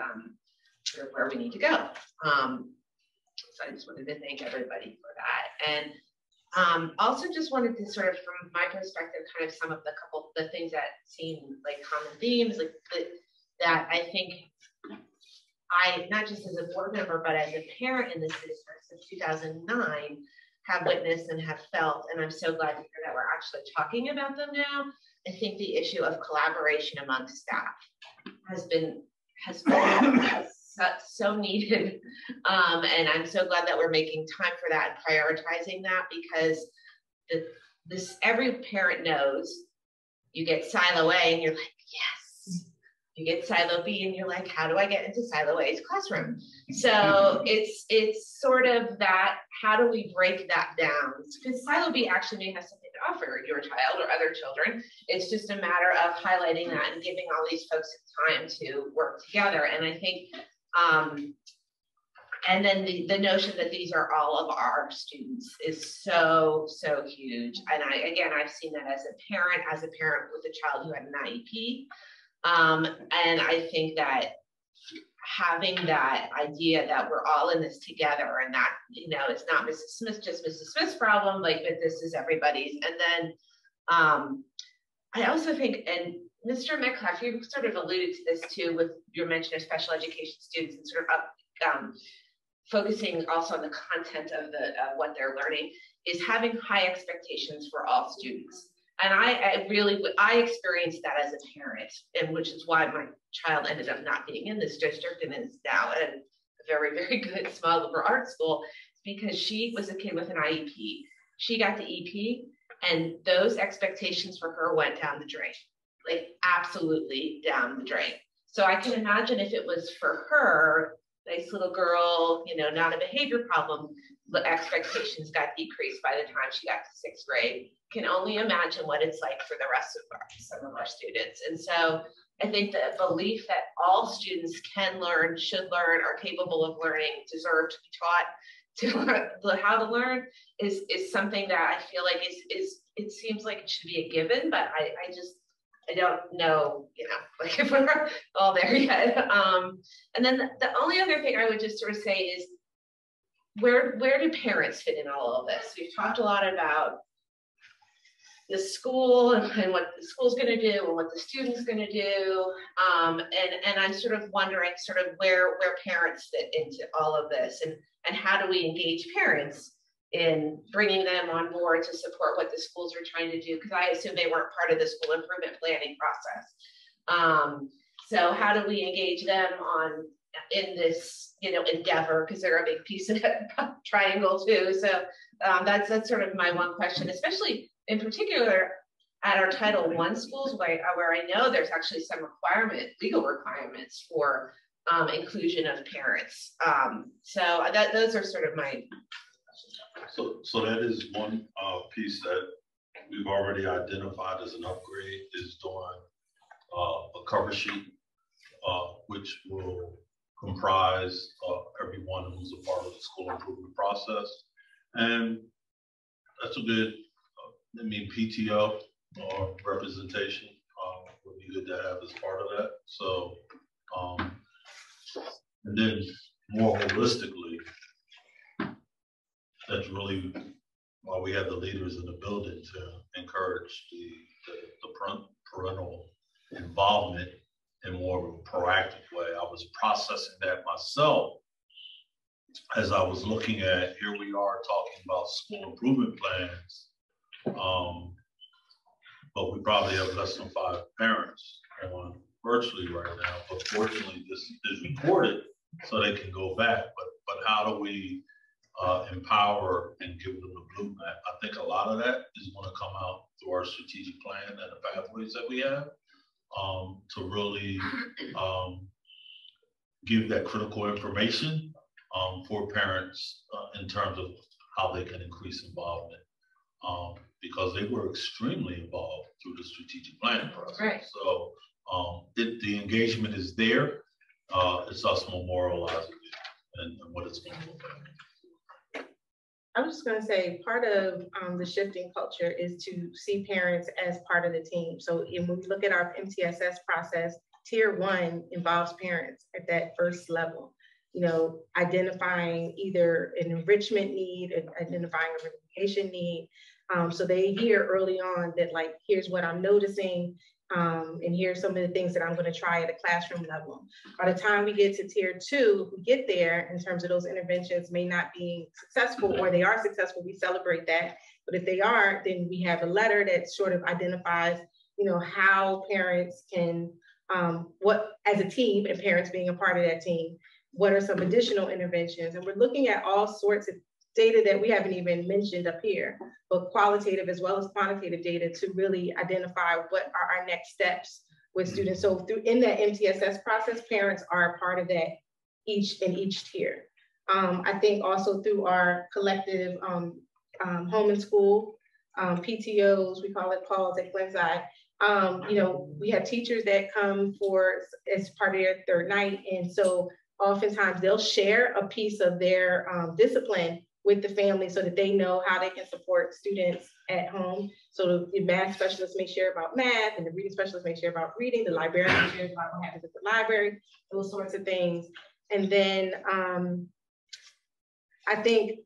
sort of where we need to go. So I just wanted to thank everybody for that. And also just wanted to sort of, from my perspective, kind of sum up the things that seem like common themes, like that I think I, not just as a board member, but as a parent in this district since 2009, have witnessed and have felt, and I'm so glad to hear that we're actually talking about them now. I think the issue of collaboration among staff has been so needed, and I'm so glad that we're making time for that and prioritizing that, because every parent knows you get silo A and you're like, yes. You get silo B and you're like, how do I get into silo A's classroom? So it's sort of that, how do we break that down? Because silo B actually may have something to offer your child or other children. It's just a matter of highlighting that and giving all these folks time to work together. And I think, and then the notion that these are all of our students is so huge. And I've seen that as a parent with a child who had an IEP. And I think that having that idea that we're all in this together and that, you know, it's not Mrs. Smith, just Mrs. Smith's problem, like, but this is everybody's. And then I also think, and Mr. Metcalf, you sort of alluded to this too with your mention of special education students and sort of focusing also on the content of what they're learning, is having high expectations for all students. And I experienced that as a parent, and which is why my child ended up not being in this district and is now at a very, very good small liberal arts school, because she was a kid with an IEP. She got the EP, and those expectations for her went down the drain, like absolutely down the drain. So I can imagine if it was for her, nice little girl, you know, not a behavior problem, the expectations got decreased by the time she got to 6th grade. Can only imagine what it's like for the rest of some of our students. And so I think the belief that all students can learn, should learn, are capable of learning, deserve to be taught to learn how to learn is something that I feel like it seems like it should be a given, but I don't know, you know, like if we're all there yet. And then the only other thing I would just sort of say is, where do parents fit in all of this? We've talked a lot about the school and what the school's going to do and what the student's going to do. And I'm sort of wondering sort of where parents fit into all of this, and how do we engage parents in bringing them on board to support what the schools are trying to do? Because I assume they weren't part of the school improvement planning process. So how do we engage them in this, you know, endeavor, because they're a big piece of that triangle too. So that's sort of my one question, especially in particular at our Title I schools, where I know there's actually some legal requirements for inclusion of parents. So those are sort of my questions. So that is one piece that we've already identified as an upgrade, is doing a cover sheet, which will comprise everyone who's a part of the school improvement process. And that's a good, PTO or representation would be good to have as part of that. So, and then more holistically, that's really why we have the leaders in the building, to encourage the parental involvement in more of a proactive way. I was processing that myself as I was looking at, here we are talking about school improvement plans, but we probably have less than 5 parents on virtually right now. But fortunately, this is recorded, so they can go back. But how do we empower and give them the blue map? I think a lot of that is going to come out through our strategic plan and the pathways that we have to really give that critical information for parents in terms of how they can increase involvement. Because they were extremely involved through the strategic planning process. Right. So the engagement is there. It's us memorializing it and what it's going to look like. I was just going to say, part of the shifting culture is to see parents as part of the team. So when we look at our MTSS process, tier 1 involves parents at that first level. You know, identifying either an enrichment need, identifying a remediation need. So they hear early on that, like, here's what I'm noticing, and here's some of the things that I'm going to try at a classroom level. By the time we get to tier 2, if we get there in terms of those interventions may not be successful, or they are successful, we celebrate that. But if they aren't, then we have a letter that sort of identifies, you know, how parents can, what as a team, and parents being a part of that team, what are some additional interventions? And we're looking at all sorts of data that we haven't even mentioned up here, but qualitative as well as quantitative data to really identify what are our next steps with students. So in that MTSS process, parents are a part of that each tier. I think also through our collective home and school, PTOs, we call it Paul's at Glenside. You know, we have teachers that come for as part of their third night. And so oftentimes they'll share a piece of their discipline with the family so that they know how they can support students at home. So the math specialist may share about math, and the reading specialist may share about reading, the librarian may share about what happens at the library, those sorts of things. And then I think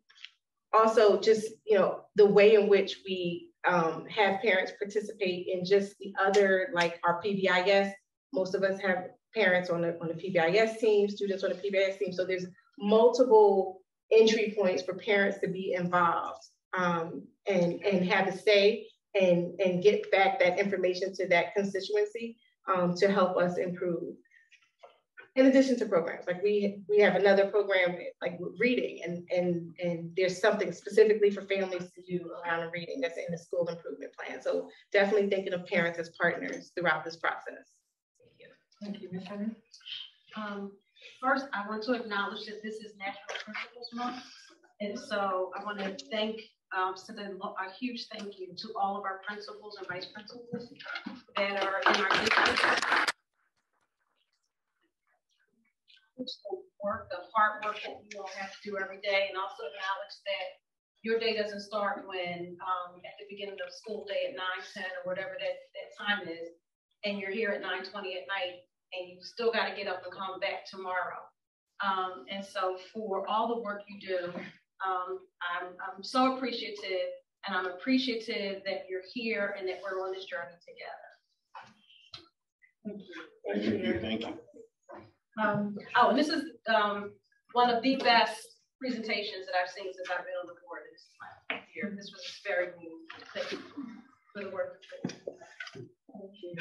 also just, you know, the way in which we have parents participate in just the other, like our PBIS. Most of us have parents on the PBIS team, students on the PBIS team. So there's multiple entry points for parents to be involved and have a say and get back that information to that constituency to help us improve. In addition to programs, like we have another program like reading, and there's something specifically for families to do around reading that's in the school improvement plan. So definitely thinking of parents as partners throughout this process. Thank you, Ms. Hunter. First, I want to acknowledge that this is National Principals Month. And so I want to thank, send a huge thank you to all of our principals and vice principals that are in our district. The hard work that you all have to do every day, and also acknowledge that your day doesn't start when at the beginning of school day at 9, 10, or whatever that time is, and you're here at 9:20 at night, and you still got to get up and come back tomorrow. And so for all the work you do, I'm so appreciative, and I'm appreciative that you're here and that we're on this journey together. Thank you. Thank you. Thank you. Oh, and this is one of the best presentations that I've seen since I've been on the board this year. This was very moving. Thank you for the work. Thank you.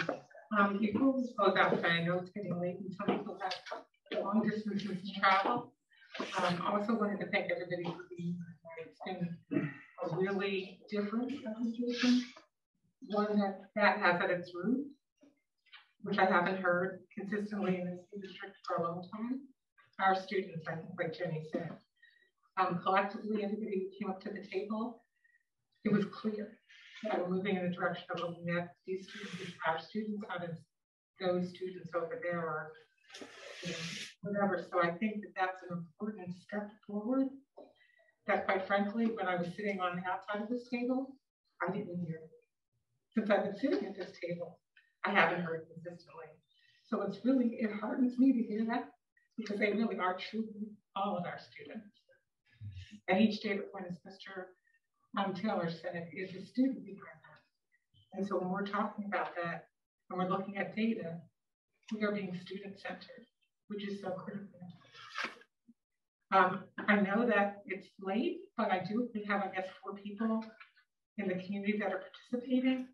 Before we close out, I know it's getting late and some people have long distances to travel. I also wanted to thank everybody for being here. It's been a really different presentation, one that has at its root, which I haven't heard consistently in this district for a long time. Our students, I think, like Jenny said, collectively, everybody who came up to the table, it was clear that we're moving in the direction of looking at these students, our students, how does those students over there are, you know, whatever. So I think that that's an important step forward that, quite frankly, when I was sitting on the outside of this table, I didn't hear. Since I've been sitting at this table, I haven't heard consistently. So it hardens me to hear that, because they really are truly all of our students. And each data point, as Mr. Taylor said, is a student behind that. And so when we're talking about that, when we're looking at data, we are being student-centered, which is so critical. I know that it's late, but we have, I guess, 4 people in the community that are participating.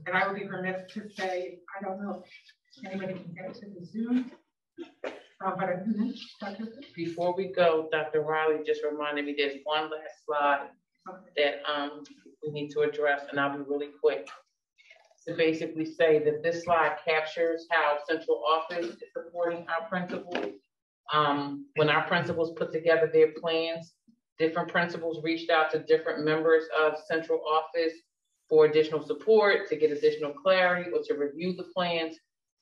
And I would be remiss to say, I don't know if anybody can get to the Zoom. Before we go, Dr. Riley just reminded me there's one last slide that we need to address, and I'll be really quick. To basically say that this slide captures how central office is supporting our principals. When our principals put together their plans, different principals reached out to different members of central office for additional support, to get additional clarity, or to review the plans.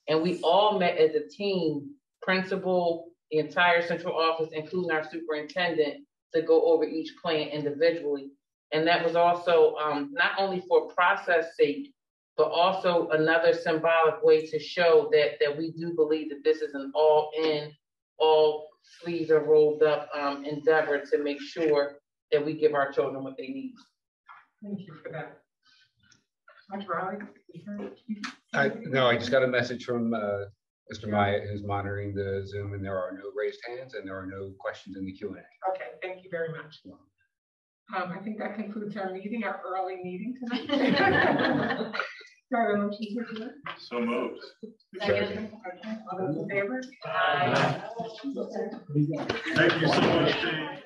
And we all met as a team, principal, the entire central office, including our superintendent, to go over each plan individually. And that was also not only for process sake, but also another symbolic way to show that we do believe that this is an all-in, all sleeves are rolled up endeavor to make sure that we give our children what they need. Thank you for that. Dr. Riley? No, I just got a message from Mr. Maya, who's monitoring the Zoom, and there are no raised hands and there are no questions in the Q&A. Okay, thank you very much. I think that concludes our meeting, our early meeting tonight. So moved. Second. Okay. All those in favor? Thank you so much, Steve.